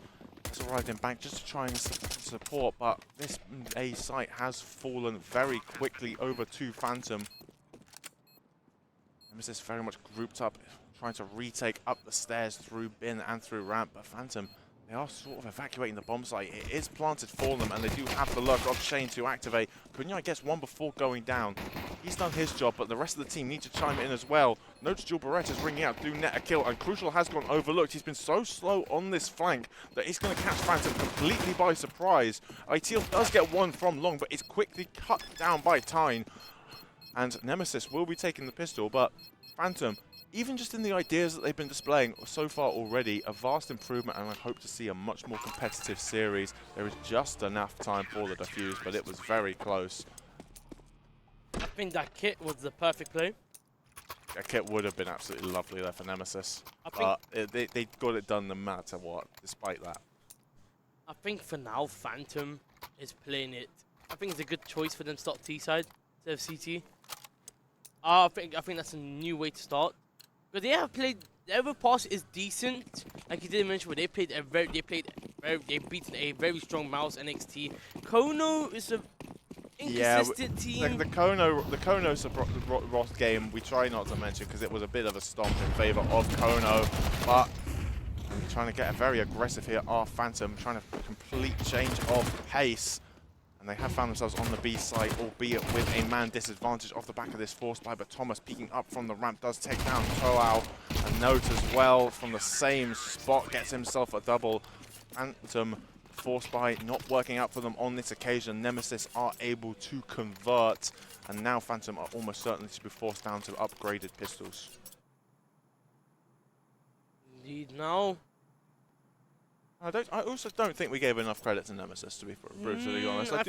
has arrived in back just to try and support, but this A site has fallen very quickly over to Phantom. Nemesis very much grouped up, trying to retake up the stairs through bin and through ramp, but Phantom, they are sort of evacuating the bomb site. It is planted for them, and they do have the luck of Shane to activate. Kunyai gets one before going down. He's done his job, but the rest of the team need to chime in as well. Notice Jewel Barrett is ringing out, do net a kill, and Crucial has gone overlooked. He's been so slow on this flank that he's going to catch Phantom completely by surprise. Ideal does get one from long, but it's quickly cut down by Tyne. And Nemesis will be taking the pistol, but Phantom, even just in the ideas that they've been displaying so far already, a vast improvement, and I hope to see a much more competitive series. There is just enough time for the defuse, but it was very close. I think that kit was the perfect play. That kit would have been absolutely lovely there for Nemesis, I but they got it done no matter what, despite that. I think for now, Phantom is playing it. I think it's a good choice for them to start T side instead of CT. I think that's a new way to start. But they have played. The Overpass is decent, like you did mention. But they beaten a very strong Mouse NXT. Kono is a inconsistent team. The Kono Ross game we try not to mention because it was a bit of a stomp in favor of Kono, but trying to get very aggressive here are Phantom, trying to complete change of pace. And they have found themselves on the B side, albeit with a man disadvantage off the back of this force buy, but Thomas peeking up from the ramp does take down Toao. A note as well from the same spot, gets himself a double. Phantom force buy not working out for them on this occasion. Nemesis are able to convert, and now Phantom are almost certainly to be forced down to upgraded pistols. Indeed, now. I also don't think we gave enough credit to Nemesis, to be brutally honest. I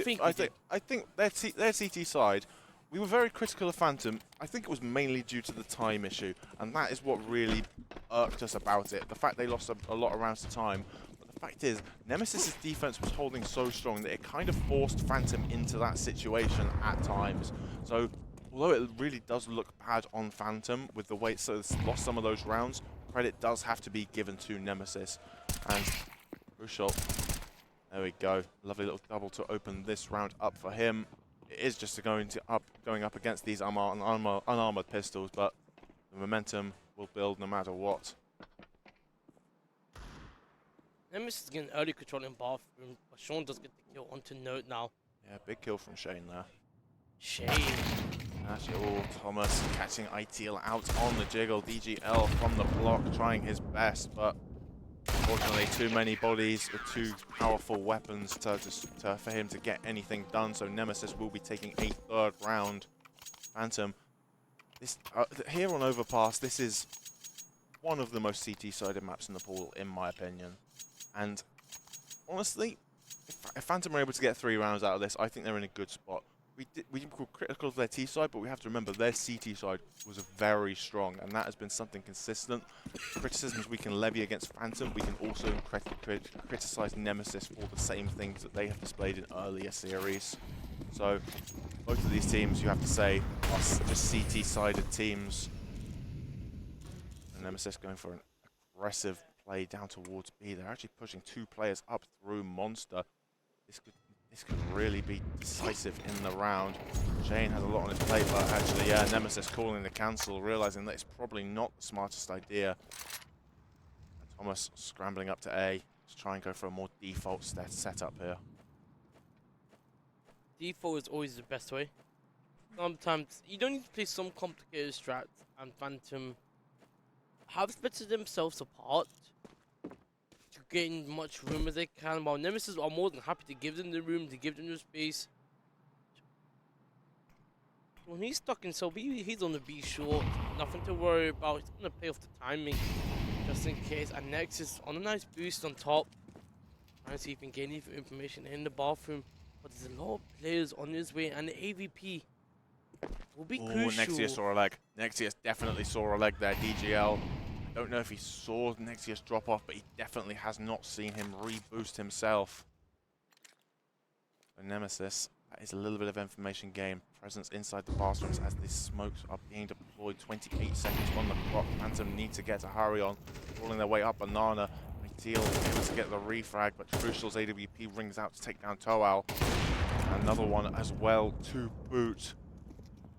think their CT side, we were very critical of Phantom. I think it was mainly due to the time issue, and that is what really irked us about it. The fact they lost a lot of rounds to time. But the fact is, Nemesis' defense was holding so strong that it kind of forced Phantom into that situation at times. So, although it really does look bad on Phantom with the way it's lost some of those rounds, credit does have to be given to Nemesis. And Crucial. There we go. Lovely little double to open this round up for him. It is just going up against these unarmored pistols, but the momentum will build no matter what. Nemesis is getting early control in bathroom, but Sean does get the kill onto note now. Yeah, big kill from Shane there. Shane. Actually, Thomas catching Ideal out on the jiggle. DGL from the block trying his best, but unfortunately, too many bodies with too powerful weapons for him to get anything done. So Nemesis will be taking a third round. Phantom, this here on Overpass, this is one of the most CT-sided maps in the pool, in my opinion. And honestly, if Phantom are able to get 3 rounds out of this, I think they're in a good spot. We were critical of their T side, but we have to remember their CT side was very strong, and that has been something consistent. Criticisms we can levy against Phantom, we can also criticize Nemesis for the same things that they have displayed in earlier series. So both of these teams, you have to say, are just CT-sided teams. And Nemesis going for an aggressive play down towards B. They're actually pushing 2 players up through Monster. This could really be decisive in the round. Shane has a lot on his plate, but actually, yeah, Nemesis calling the cancel, realizing that it's probably not the smartest idea. And Thomas scrambling up to A to try and go for a more default setup here. Default is always the best way. Sometimes you don't need to play some complicated strats, and Phantom have splitted themselves apart to gain much room as they can, while Nemesis are more than happy to give them the room, to give them the space. When he's stuck in sub, he's on the B short, nothing to worry about. He's gonna play off the timing just in case. And Nexus on a nice boost on top, trying to see if he can gain any information in the bathroom. But there's a lot of players on his way, and the AVP will be crucial. Nexius saw a leg. Nexius definitely saw a leg there. DGL. I don't know if he saw Nexius drop off, but he definitely has not seen him reboost himself. So Nemesis, that is a little bit of information gain. Presence inside the bathrooms as the smokes are being deployed. 28 seconds on the clock. Phantom need to get to hurry on. Rolling their way up Banana. Ideal able to get the refrag, but Crucial's AWP rings out to take down Toal. Another one as well to boot.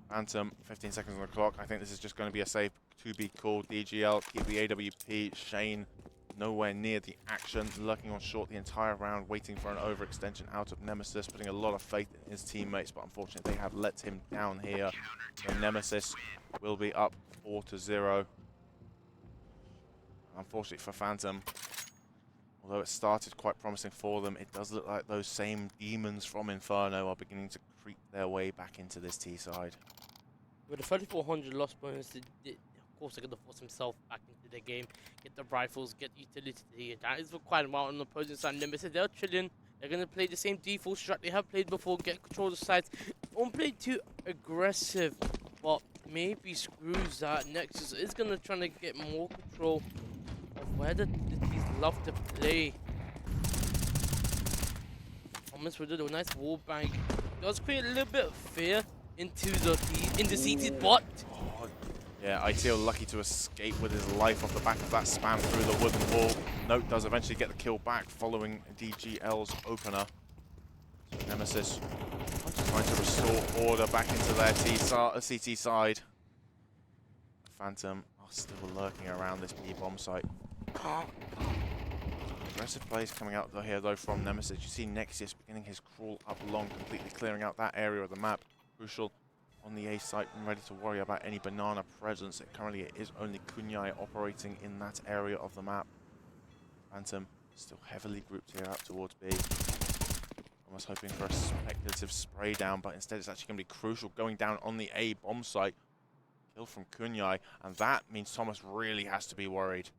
Phantom, 15 seconds on the clock. I think this is just going to be a safe to be called. DGL, keep the AWP. Shane, nowhere near the action. Lurking on short the entire round, waiting for an overextension out of Nemesis, putting a lot of faith in his teammates, but unfortunately they have let him down here. So Nemesis will be up 4-0. Unfortunately for Phantom, although it started quite promising for them, it does look like those same demons from Inferno are beginning to creep their way back into this T side. With the 3,400 loss bonus, of course they're going to force himself back into the game, get the rifles, get utility. That is required while on the opposing side. Nemesis, they're chilling. They're going to play the same default strat they have played before, get control of the sides. Won't play too aggressive, but maybe screws that. Nexus is going to try to get more control of where the teams love to play. Thomas with a nice wall bank. Does create a little bit of fear into the CT bot. Oh, yeah, ITO lucky to escape with his life off the back of that spam through the wooden wall. Note does eventually get the kill back following DGL's opener. Nemesis trying to restore order back into their CT side. Phantom are still lurking around this B-bomb site. Aggressive plays coming out here though from Nemesis. You see Nexius beginning his crawl up long, completely clearing out that area of the map. Crucial on the A site and ready to worry about any Banana presence. Currently it is only Kunyai operating in that area of the map. Phantom still heavily grouped here up towards B. Almost hoping for a speculative spray down, but instead it's actually going to be Crucial going down on the A bomb site. Kill from Kunyai, and that means Thomas really has to be worried.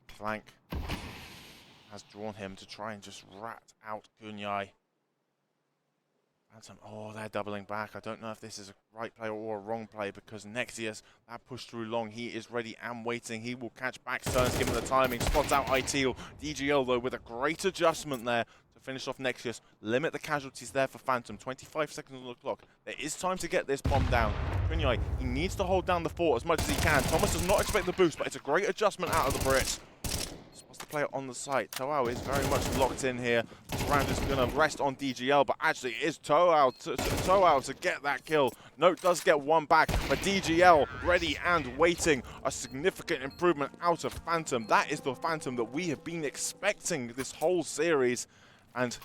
Flank has drawn him to try and just rat out Kunyai. Phantom, oh, they're doubling back. I don't know if this is a right play or a wrong play because Nexius, that push through long, he is ready and waiting. He will catch back turns given the timing. Spots out ITEL. DGL though with a great adjustment there to finish off Nexius. Limit the casualties there for Phantom. 25 seconds on the clock. There is time to get this bomb down. Kunyai, he needs to hold down the fort as much as he can. Thomas does not expect the boost, but it's a great adjustment out of the Brits. The player on the site. Toao is very much locked in here. This round is going to rest on DGL, but actually it is Toao to get that kill. Note does get one back, but DGL ready and waiting. A significant improvement out of Phantom. That is the Phantom that we have been expecting this whole series, and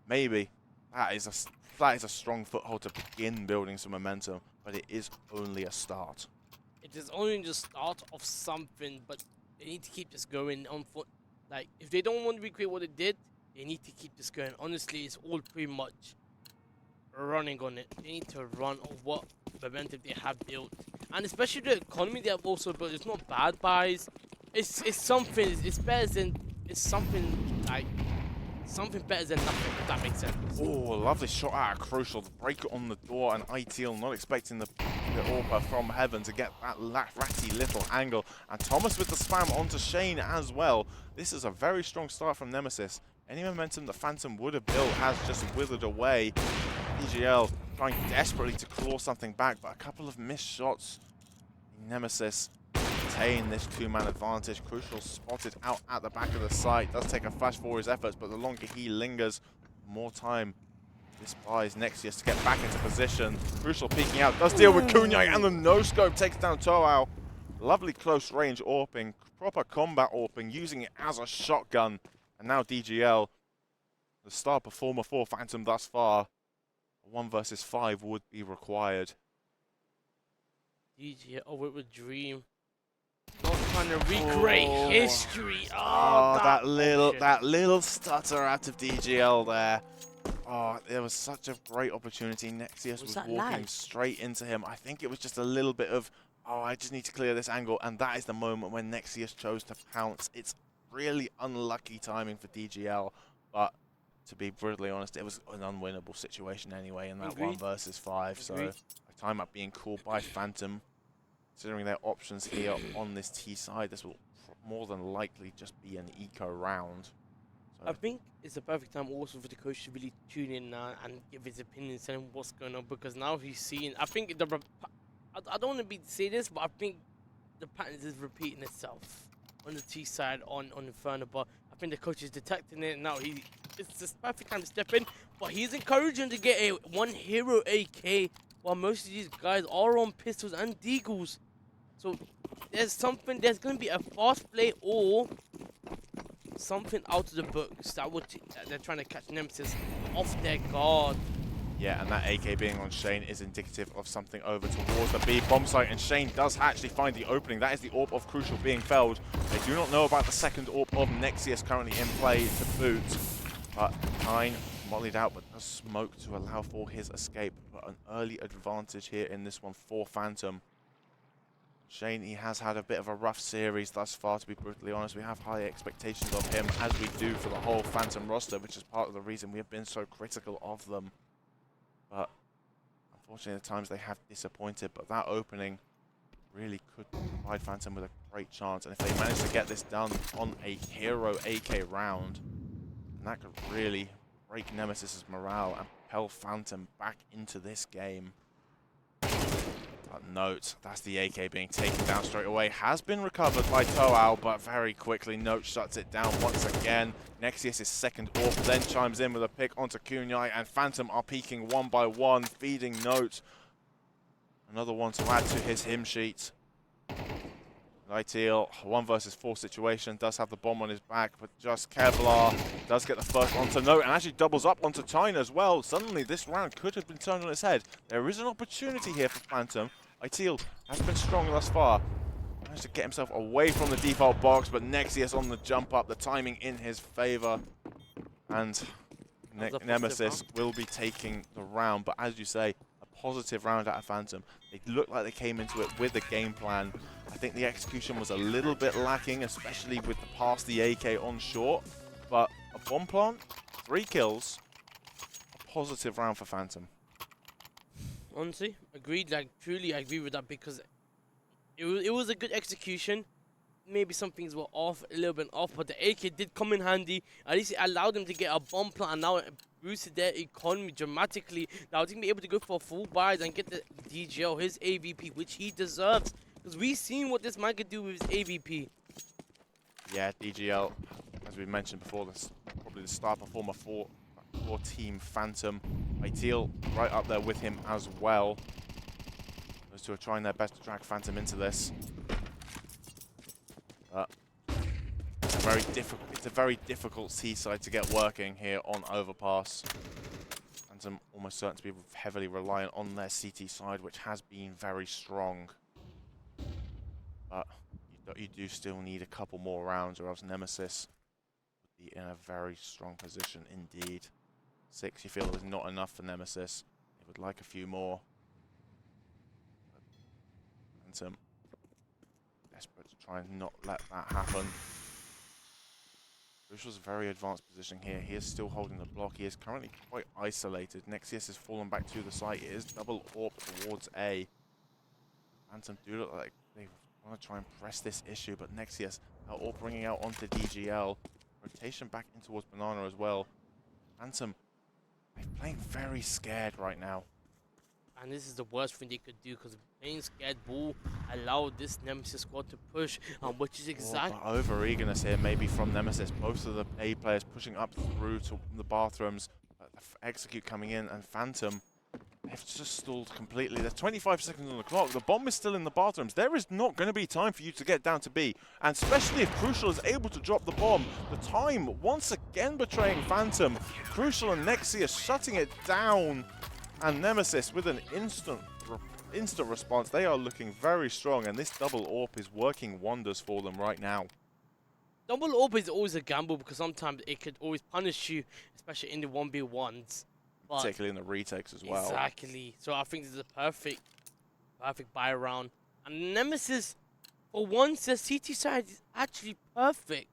maybe that is a strong foothold to begin building some momentum, but it is only a start. It is only the start of something, but they need to keep this going on foot. Like, if they don't want to recreate what they did, they need to keep this going. Honestly, it's all pretty much running on it. They need to run on what momentum they have built. And especially the economy they have also built. It's not bad buys. It's something, it's better than, it's something like something better than nothing, if that makes sense. Oh, lovely shot out of Crucial. The break on the door, and ITL not expecting the AWP from heaven to get that ratty little angle. And Thomas with the spam onto Shane as well. This is a very strong start from Nemesis. Any momentum that Phantom would have built has just withered away. EGL trying desperately to claw something back, but a couple of missed shots. Nemesis retain this two-man advantage. Crucial spotted out at the back of the site. Does take a flash for his efforts, but the longer he lingers, more time this buys Nexius to get back into position. Crucial peeking out, does deal with Kunyai, and the no-scope takes down Toao. Lovely close range AWPing, proper combat AWPing, using it as a shotgun. And now DGL, the star performer for Phantom thus far. 1 versus 5 would be required. DJ, oh, it would dream. Not trying to recreate history. Oh, that little stutter out of DGL there. Oh, there was such a great opportunity. Nexius was walking straight into him. I think it was just a little bit of, oh, I just need to clear this angle. And that is the moment when Nexius chose to pounce. It's really unlucky timing for DGL. But to be brutally honest, it was an unwinnable situation anyway in that 1 versus 5. So a timeout being called by Phantom. Considering their options here on this T side, this will more than likely just be an eco round. So I think it's a perfect time also for the coach to really tune in now and give his opinion, saying what's going on, because now he's seeing. I think I don't want to say this, but I think the pattern is repeating itself on the T side on Inferno. But I think the coach is detecting it now. It's the perfect time to step in, but he's encouraging to get a 1 hero AK while most of these guys are on pistols and deagles. So there's going to be a fast play or something out of the books that they're trying to catch Nemesis off their guard. Yeah, and that AK being on Shane is indicative of something over towards the B bomb site, and Shane does actually find the opening. That is the AWP of Crucial being felled. They do not know about the second AWP of Nexius currently in play to boot, but Nine mollied out, but does smoke to allow for his escape. But an early advantage here in this one for Phantom. Shane, he has had a bit of a rough series thus far, to be brutally honest. We have high expectations of him, as we do for the whole Phantom roster, which is part of the reason we have been so critical of them. But unfortunately, at times they have disappointed. But that opening really could provide Phantom with a great chance. And if they manage to get this done on a hero AK round, then that could really break Nemesis' morale and propel Phantom back into this game. But note, that's the AK being taken down straight away. Has been recovered by Toao, but very quickly Note shuts it down once again. Nexius' second AWP then chimes in with a pick onto Kunyai, and Phantom are peeking 1 by 1, feeding Note. Another one to add to his hymn sheet. ITL, 1 versus 4 situation, does have the bomb on his back, but just Kevlar does get the first onto Note, and actually doubles up onto Tyne as well. Suddenly this round could have been turned on its head. There is an opportunity here for Phantom. ITL has been strong thus far. Managed to get himself away from the default box, but Nexius on the jump up, the timing in his favor. And Nemesis will be taking the round, but as you say, a positive round out of Phantom. They looked like they came into it with a game plan. I think the execution was a little bit lacking, especially with the pass the AK on short. But a bomb plant, 3 kills, a positive round for Phantom. Honestly, agreed. Like, truly, I agree with that, because it was a good execution. Maybe some things were off, a little bit off, but the AK did come in handy. At least it allowed them to get a bomb plant, and now it boosted their economy dramatically. Now they're going to be able to go for full buys and get the DGL, his AVP, which he deserves. Because we've seen what this man could do with his AVP. Yeah, DGL, as we mentioned before, that's probably the star performer for Team Phantom. Ideal right up there with him as well. Those two are trying their best to drag Phantom into this. It's a very difficult C-side to get working here on Overpass. Phantom almost certain to be heavily reliant on their CT side, which has been very strong. But you do still need a couple more rounds, or else Nemesis would be in a very strong position indeed. 6 you feel is not enough for Nemesis. They would like a few more. Phantom desperate to try and not let that happen. Crucial's very advanced position here. He is still holding the block. He is currently quite isolated. NEMESIS has fallen back to the site. It is double AWP towards A. Phantom do look like they want to try and press this issue, but NEMESIS are all bringing out onto DGL. Rotation back in towards Banana as well. Phantom, they're playing very scared right now. And this is the worst thing they could do, because playing scared ball allowed this NEMESIS squad to push, which is exactly... Over eagerness here, maybe from NEMESIS. Both of the A players pushing up through to the bathrooms. Execute coming in, and Phantom, they've just stalled completely. There's 25 seconds on the clock. The bomb is still in the bathrooms. There is not going to be time for you to get down to B. And especially if Crucial is able to drop the bomb. The time once again betraying Phantom. Crucial and NEMESIS shutting it down. And NEMESIS with an instant response. They are looking very strong, and this double AWP is working wonders for them right now. Double AWP is always a gamble, because sometimes it could always punish you, especially in the 1v1s. But particularly in the retakes as well. Exactly. So I think this is a perfect buy round. And NEMESIS, for once, the CT side is actually perfect.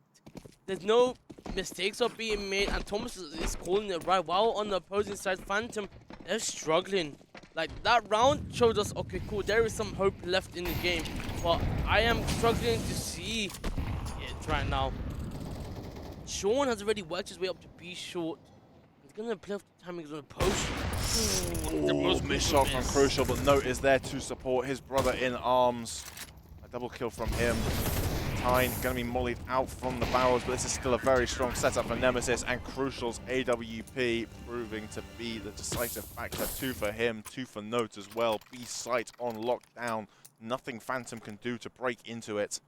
There's no mistakes are being made, and Thomas is calling it right. While on the opposing side, Phantom, they're struggling. Like, that round showed us, okay, cool, there is some hope left in the game. But I am struggling to see it right now. Sean has already worked his way up to B short. He's going to play off the timings on the post. The most missed shot from Crucial, but Note is there to support his brother in arms. A double kill from him. Tyne going to be mollied out from the barrels, but this is still a very strong setup for NEMESIS, and Crucial's AWP proving to be the decisive factor. 2 for him, 2 for Note as well. B site on lockdown. Nothing Phantom can do to break into it.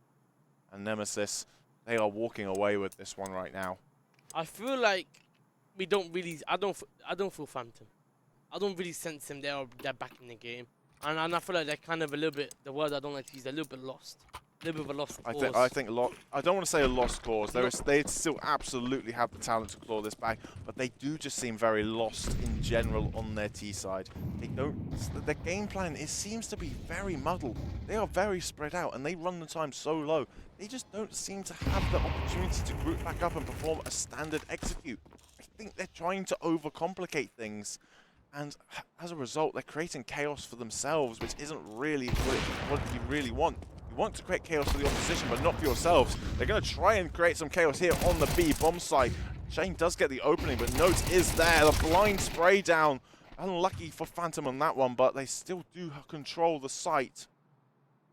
And NEMESIS, they are walking away with this one right now. I feel like we don't really, I don't feel Phantom. I don't really sense them. They're back in the game. And I feel like they're kind of a little bit, the word I don't like to use, they're a little bit lost. A little bit of a lost cause. I think I don't want to say a lost cause. They still absolutely have the talent to claw this back, but they do just seem very lost in general on their T side. They don't. Their game plan seems to be very muddled. They are very spread out, and they run the time so low. They just don't seem to have the opportunity to group back up and perform a standard execute. I think they're trying to overcomplicate things, and as a result, they're creating chaos for themselves, which isn't really what you really want. You want to create chaos for the opposition, but not for yourselves. They're going to try and create some chaos here on the B bomb site. Shane does get the opening, but Note is there. The blind spray down. Unlucky for Phantom on that one, but they still do control the site.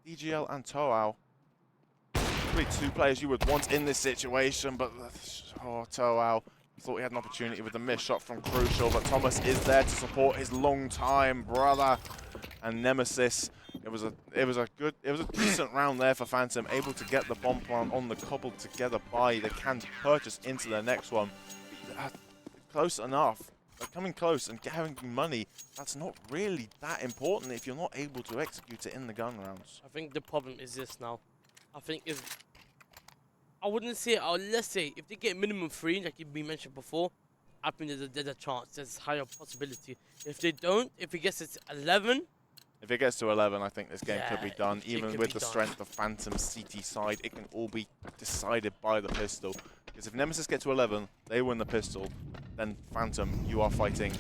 DGL and Toao. Probably 2 players you would want in this situation, but Toao thought he had an opportunity with the missed shot from Crucial, but Thomas is there to support his long-time brother. And NEMESIS, it was a decent round there for Phantom, able to get the bomb plant on the cobbled together buy. They can purchase into their next one. Close enough. But coming close and having money, that's not really that important if you're not able to execute it in the gun rounds. I think the problem is this now. I wouldn't say, let's say, if they get minimum 3, like we mentioned before, I think there's a chance, there's a higher possibility. If they don't, if it gets to 11... If it gets to 11, I think this game could be done. Even with the strength of Phantom's CT side, it can all be decided by the pistol. Because if NEMESIS get to 11, they win the pistol, then Phantom, you are fighting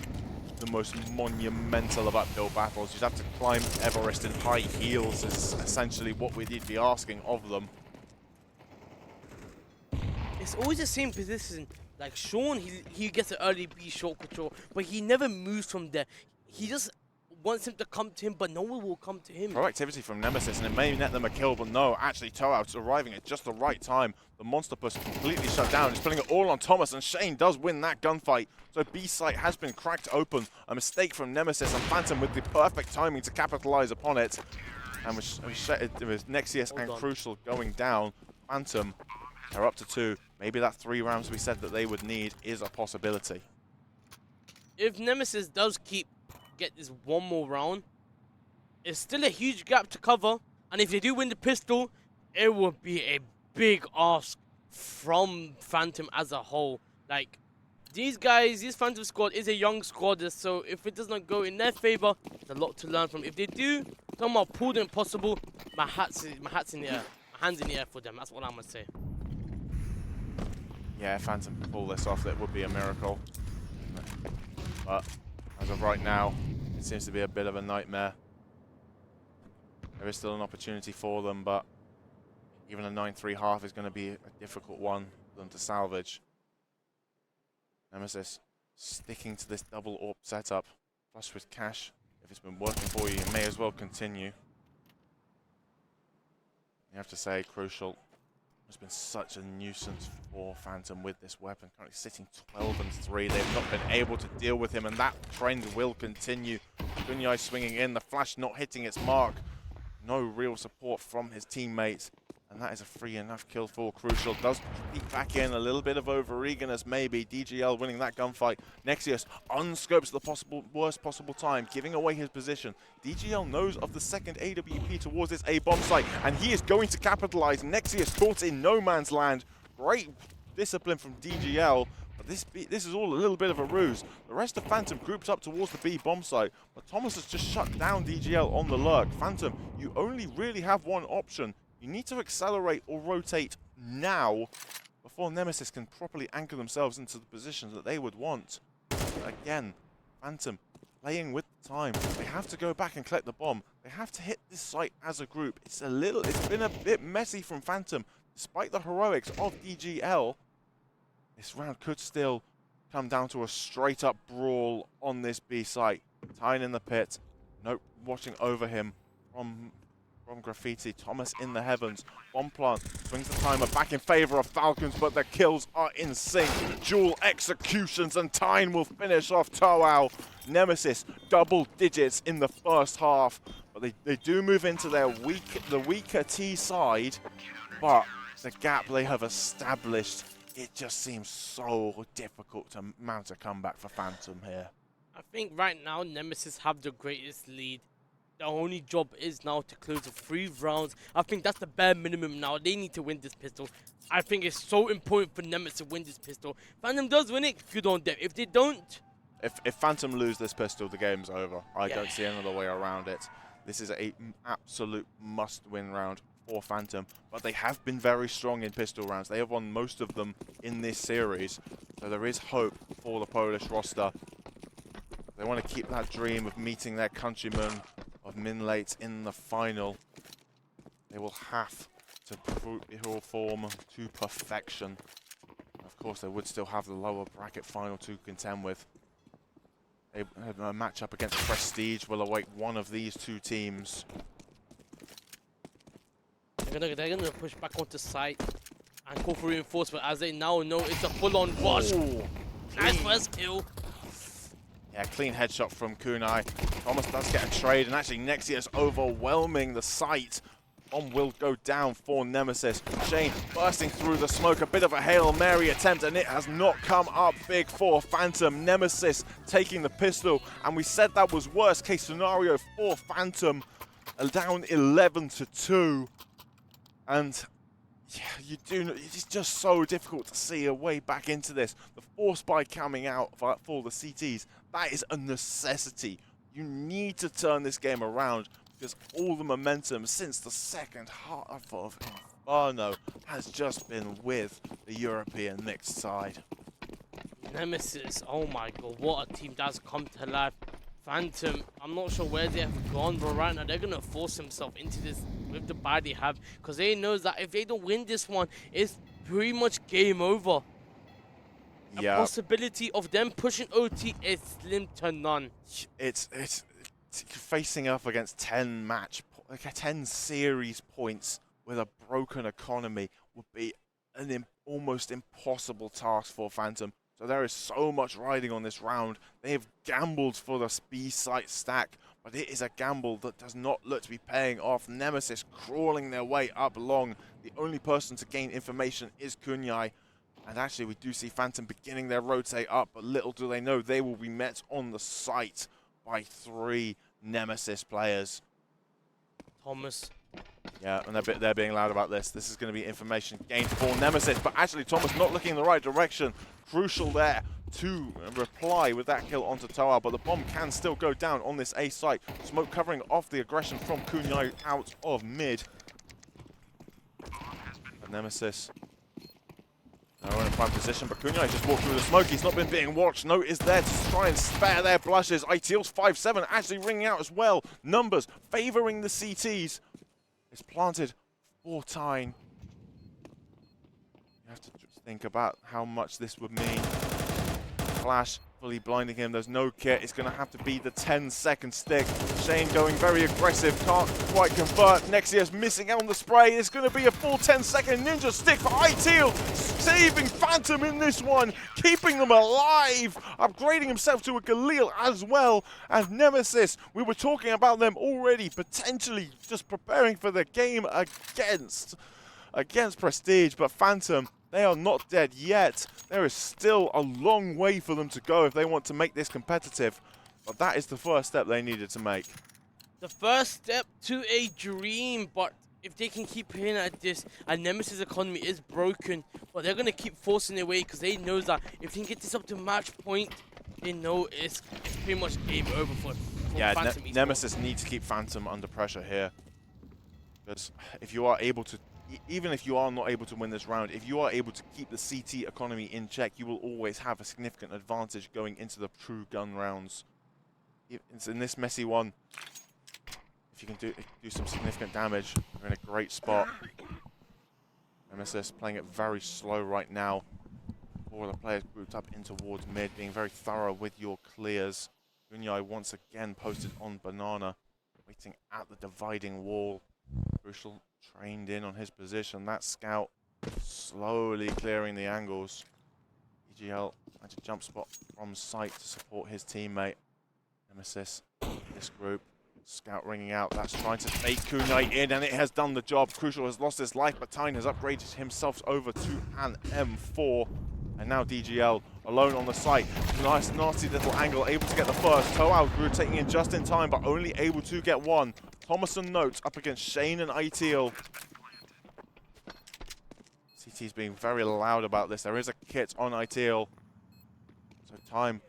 the most monumental of uphill battles. You'd have to climb Everest in high heels is essentially what we'd be asking of them. It's always the same position. Like Sean, he gets an early B short control, but he never moves from there. He just wants him to come to him, but no one will come to him. Proactivity from NEMESIS, and it may net them a kill, but no, actually Toao's arriving at just the right time. The Monster Push completely shut down. He's putting it all on Thomas, and Shane does win that gunfight. So B site has been cracked open. A mistake from NEMESIS, and Phantom with the perfect timing to capitalize upon it. And with NEMESIS and Crucial going down, Phantom are up to 2. Maybe that 3 rounds we said that they would need is a possibility. If NEMESIS does get this one more round, it's still a huge gap to cover, and if they do win the pistol, it will be a big ask from Phantom as a whole. Like, these guys, this Phantom squad is a young squad, so if it does not go in their favor, there's a lot to learn from. If they do, somehow pull the impossible, my hat's in the air. My hands in the air for them, that's what I'm gonna say. Yeah, Phantom pull this off, that would be a miracle. But as of right now, it seems to be a bit of a nightmare. There is still an opportunity for them, but even a 9-3 half is going to be a difficult one for them to salvage. Nemesis sticking to this double AWP setup. Flush with cash. If it's been working for you, you may as well continue. You have to say, Crucial has been such a nuisance for Phantom with this weapon. Currently sitting 12-3. They've not been able to deal with him, and that trend will continue. Kunyai swinging in, the flash not hitting its mark. No real support from his teammates. And that is a free enough kill for Crucial. Does peek back in, a little bit of over-eagerness maybe. DGL winning that gunfight. Nexius unscopes the worst possible time, giving away his position. DGL knows of the second AWP towards this A-bomb site, and he is going to capitalize. Nexius caught in no man's land. Great discipline from DGL, but this is all a little bit of a ruse. The rest of Phantom groups up towards the B bomb site, but Thomas has just shut down DGL on the lurk. Phantom, you only really have one option. You need to accelerate or rotate now before Nemesis can properly anchor themselves into the positions that they would want. But again, Phantom playing with the time. They have to go back and collect the bomb. They have to hit this site as a group. It's been a bit messy from Phantom. Despite the heroics of DGL, this round could still come down to a straight up brawl on this B site. Tying in the pit. Nope, watching over him from Graffiti. Thomas in the heavens. Bomb plant swings the timer back in favor of Falcons, but the kills are in sync. Dual executions, and Tyne will finish off Toao. Nemesis double digits in the first half, but they do move into the weaker T side, but the gap they have established, it just seems so difficult to mount a comeback for Phantom here. I think right now Nemesis have the greatest lead. The only job is now to close the 3 rounds. I think that's the bare minimum now. They need to win this pistol. I think it's so important for Nemesis to win this pistol. Phantom does win it, good on them. If they don't... If Phantom lose this pistol, the game's over. I don't see another way around it. This is an absolute must-win round for Phantom. But they have been very strong in pistol rounds. They have won most of them in this series. So there is hope for the Polish roster. They want to keep that dream of meeting their countrymen of Minlate in the final. They will have to perform to perfection. Of course, they would still have the lower bracket final to contend with. A matchup against Prestige will await one of these two teams. They're gonna push back onto site and go for reinforcement, as they now know it's a full-on rush. Nice first kill. Yeah, clean headshot from Kunai. Thomas does get a trade, and actually Nexius overwhelming the site. Bomb will go down for Nemesis. Shane bursting through the smoke, a bit of a Hail Mary attempt, and it has not come up big for Phantom. Nemesis taking the pistol, and we said that was worst case scenario for Phantom. Down 11-2. And yeah, it's just so difficult to see a way back into this. The force by coming out for the CTs, that is a necessity. You need to turn this game around, because all the momentum since the second half of Inferno has just been with the European mixed side. Nemesis, oh my god, what a team that's come to life. Phantom, I'm not sure where they have gone, but right now they're going to force themselves into this with the buy they have, because they know that if they don't win this one, it's pretty much game over. Yeah. A possibility of them pushing OT is slim to none. It's facing up against 10 series points with a broken economy would be an almost impossible task for Phantom. So there is so much riding on this round. They have gambled for the B site stack, but it is a gamble that does not look to be paying off. Nemesis crawling their way up long. The only person to gain information is Kunyai. And actually we do see Phantom beginning their rotate up, but little do they know they will be met on the site by 3 Nemesis players. Thomas. Yeah, and they're being loud about this. This is going to be information gained for Nemesis, but actually Thomas not looking in the right direction. Crucial there to reply with that kill onto Toa, but the bomb can still go down on this A site. Smoke covering off the aggression from Kunyai out of mid. But Nemesis They're in a prime position, but Kunai just walked through the smoke. He's not been being watched. No is there to try and spare their blushes. ITL's 5-7 actually ringing out as well. Numbers favoring the CTs. It's planted for Tyne. You have to just think about how much this would mean. Flash fully blinding him. There's no kit. It's going to have to be the 10-second stick. Shane going very aggressive. Can't quite convert. Nexia's missing out on the spray. It's going to be a full 10-second ninja stick for ITL. Saving Phantom in this one. Keeping them alive. Upgrading himself to a Galil as well. And Nemesis, we were talking about them already. Potentially just preparing for the game against Prestige. But Phantom, they are not dead yet. There is still a long way for them to go if they want to make this competitive. But that is the first step they needed to make. The first step to a dream, but if they can keep playing at this, and Nemesis economy is broken, but they're going to keep forcing their way because they know that if they can get this up to match point, they know it's pretty much game over for Yeah, Phantom Nemesis needs to keep Phantom under pressure here. Because if you are able to, even if you are not able to win this round, if you are able to keep the CT economy in check, you will always have a significant advantage going into the true gun rounds. It's in this messy one, if you can do some significant damage, you're in a great spot. Nemesis playing it very slow right now. All the players grouped up in towards mid, being very thorough with your clears. Gunyai once again posted on Banana, waiting at the dividing wall. Crucial trained in on his position. That scout slowly clearing the angles. EGL had a jump spot from sight to support his teammate. Nemesis, this group. Scout ringing out. That's trying to bait Kunai in, and it has done the job. Crucial has lost his life, but Tyne has upgraded himself over to an M4. And now DGL alone on the site. Nice, nasty little angle, able to get the first. Toao rotating in just in time, but only able to get one. Thomason Notes up against Shane and ITL. CT's being very loud about this. There is a kit on ITL. So time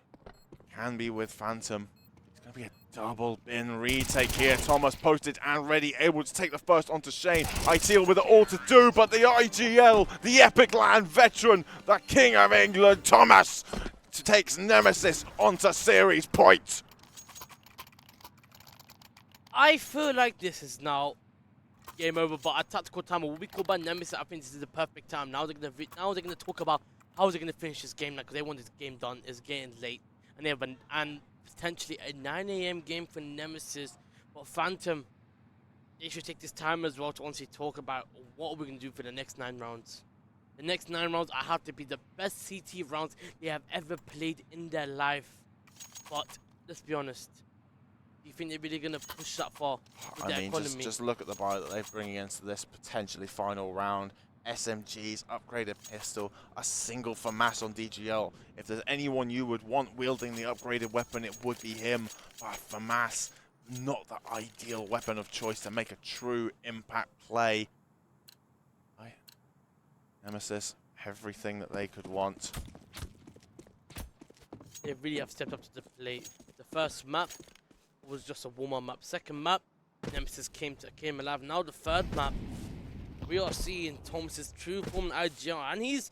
can be with Phantom. It's going to be a double bin retake here. Thomas posted and ready, able to take the first onto Shane. ITL with it all to do, but the IGL, the Epic Land veteran, the King of England, Thomas, takes Nemesis onto series point. I feel like this is now game over, but at tactical time, what we call by Nemesis, I think this is the perfect time. Now they're gonna talk about how they're gonna finish this game, because they want this game done. It's getting late, and they have potentially a 9 AM game for Nemesis. But Phantom, they should take this time as well to honestly talk about what we're gonna do for the next 9 rounds. The next 9 rounds are have to be the best CT rounds they have ever played in their life. But let's be honest. Do you think they're really going to push that far with their economy? Just look at the buy that they're bringing into this potentially final round. SMGs, upgraded pistol, a single FAMAS on DGL. If there's anyone you would want wielding the upgraded weapon, it would be him. But FAMAS, not the ideal weapon of choice to make a true impact play. Nemesis, everything that they could want. They really have stepped up to the plate. The first map was just a warm-up map. Second map, Nemesis came alive. Now the third map, we are seeing Thomas's true form in IGL, and he's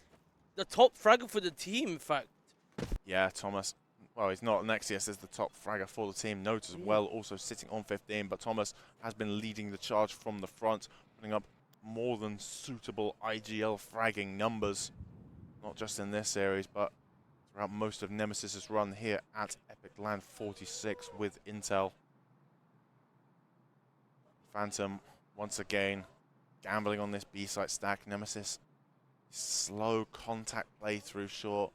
the top fragger for the team, in fact. Yeah, Thomas. Well, he's not. Nexius is the top fragger for the team. Note as well, also sitting on 15, but Thomas has been leading the charge from the front, putting up more than suitable IGL fragging numbers. Not just in this series, but throughout most of Nemesis's run here at Epic Land 46 with Intel. Phantom, once again, gambling on this B-site stack. Nemesis, slow contact play through short.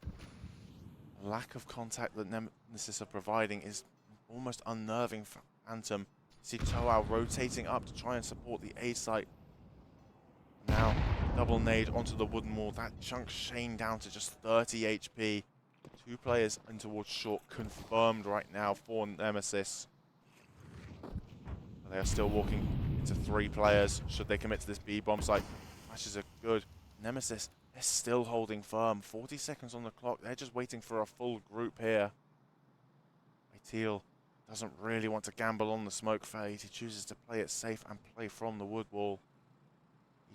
Lack of contact that Nemesis are providing is almost unnerving for Phantom. See Toao rotating up to try and support the A-site. Now, double nade onto the wooden wall. That chunks Shane down to just 30 HP. 2 players in towards short confirmed right now for Nemesis. They are still walking into 3 players. Should they commit to this B-bomb site? Flashes are good. Nemesis is still holding firm. 40 seconds on the clock. They're just waiting for a full group here. Teal doesn't really want to gamble on the smoke phase. He chooses to play it safe and play from the wood wall.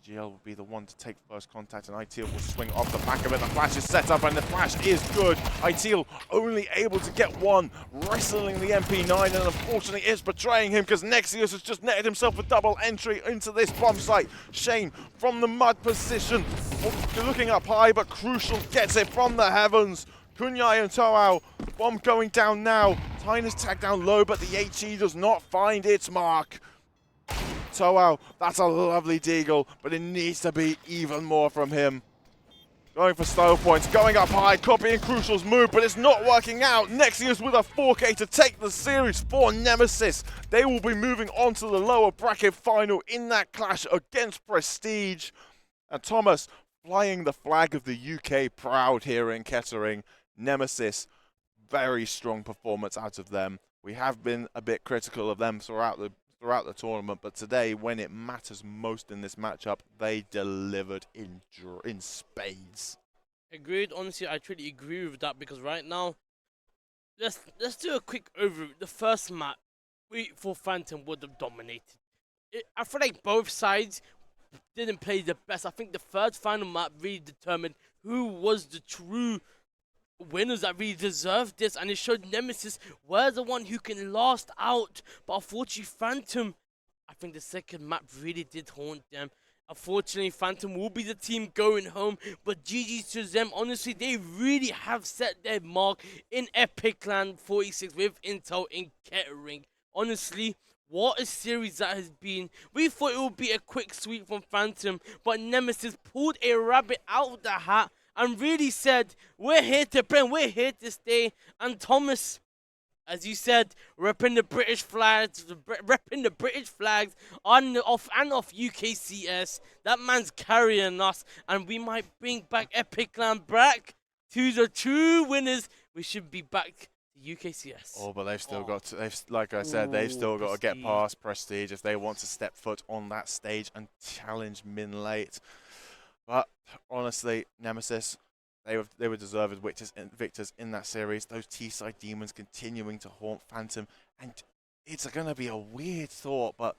GL will be the one to take first contact, and ITEAL will swing off the back of it. The flash is set up, and the flash is good. ITEAL only able to get one, wrestling the MP9, and unfortunately it's betraying him because Nexius has just netted himself a double entry into this bomb site. Shane from the mud position, looking up high, but Crucial gets it from the heavens. Kunyai and Toao, bomb going down now. Tyne is tagged down low, but the HE does not find its mark. Toao, that's a lovely deagle, but it needs to be even more from him. Going for style points, going up high, copying Crucial's move, but it's not working out. Nexius with a 4K to take the series for Nemesis. They will be moving on to the lower bracket final in that clash against Prestige. And Thomas flying the flag of the UK proud here in Kettering. Nemesis, very strong performance out of them. We have been a bit critical of them throughout the tournament, but today, when it matters most in this matchup, they delivered in spades. Agreed. Honestly, I truly agree with that because right now, let's do a quick overview. The first map, for Phantom would have dominated. I feel like both sides didn't play the best. I think the third final map really determined who was the true winners that really deserved this, and it showed Nemesis were the one who can last out. But unfortunately, Phantom, I think the second map really did haunt them. Unfortunately, Phantom will be the team going home, but GG's to them. Honestly, they really have set their mark in EPIC46 with Intel in Kettering. Honestly, what a series that has been. We thought it would be a quick sweep from Phantom, but Nemesis pulled a rabbit out of the hat and really said, we're here to play, we're here to stay. And Thomas, as you said, repping the British flags, on off UKCS. That man's carrying us, and we might bring back Epicland back to the true winners. We should be back to UKCS. Oh, but they've still got to, like I said, they've still got to get past Prestige if they want to step foot on that stage and challenge Min Late. But honestly, Nemesis, they were deserved victors in that series. Those T-side demons continuing to haunt Phantom, and it's going to be a weird thought, but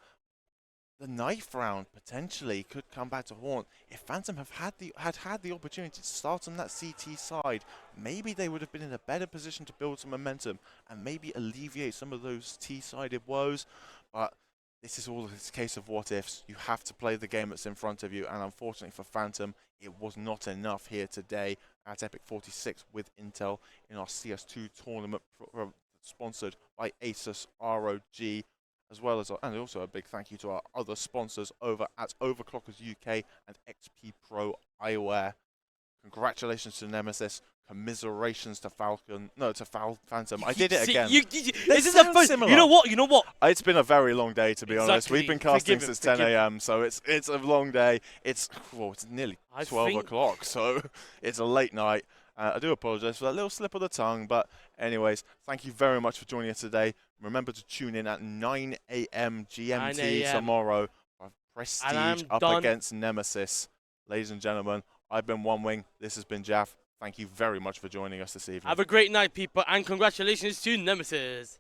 the knife round potentially could come back to haunt. If Phantom had the opportunity to start on that CT side, maybe they would have been in a better position to build some momentum and maybe alleviate some of those T-sided woes. But this is all a case of what ifs. You have to play the game that's in front of you, and unfortunately for Phantom, it was not enough here today at EPIC46 with Intel in our CS2 tournament sponsored by Asus ROG, as well as, and also a big thank you to our other sponsors over at Overclockers UK and XP Pro Eyewear. Congratulations to Nemesis. Commiserations to Phantom. I did it again. This is the first. Similar. You know what? It's been a very long day, to be honest. We've been casting since 10 Forgive a.m., so it's a long day. It's nearly 12 o'clock, so it's a late night. I do apologize for that little slip of the tongue, but anyways, thank you very much for joining us today. Remember to tune in at 9 a.m. GMT tomorrow for Prestige up against Nemesis. Ladies and gentlemen, I've been One Wing. This has been Jaff. Thank you very much for joining us this evening. Have a great night, people, and congratulations to Nemesis.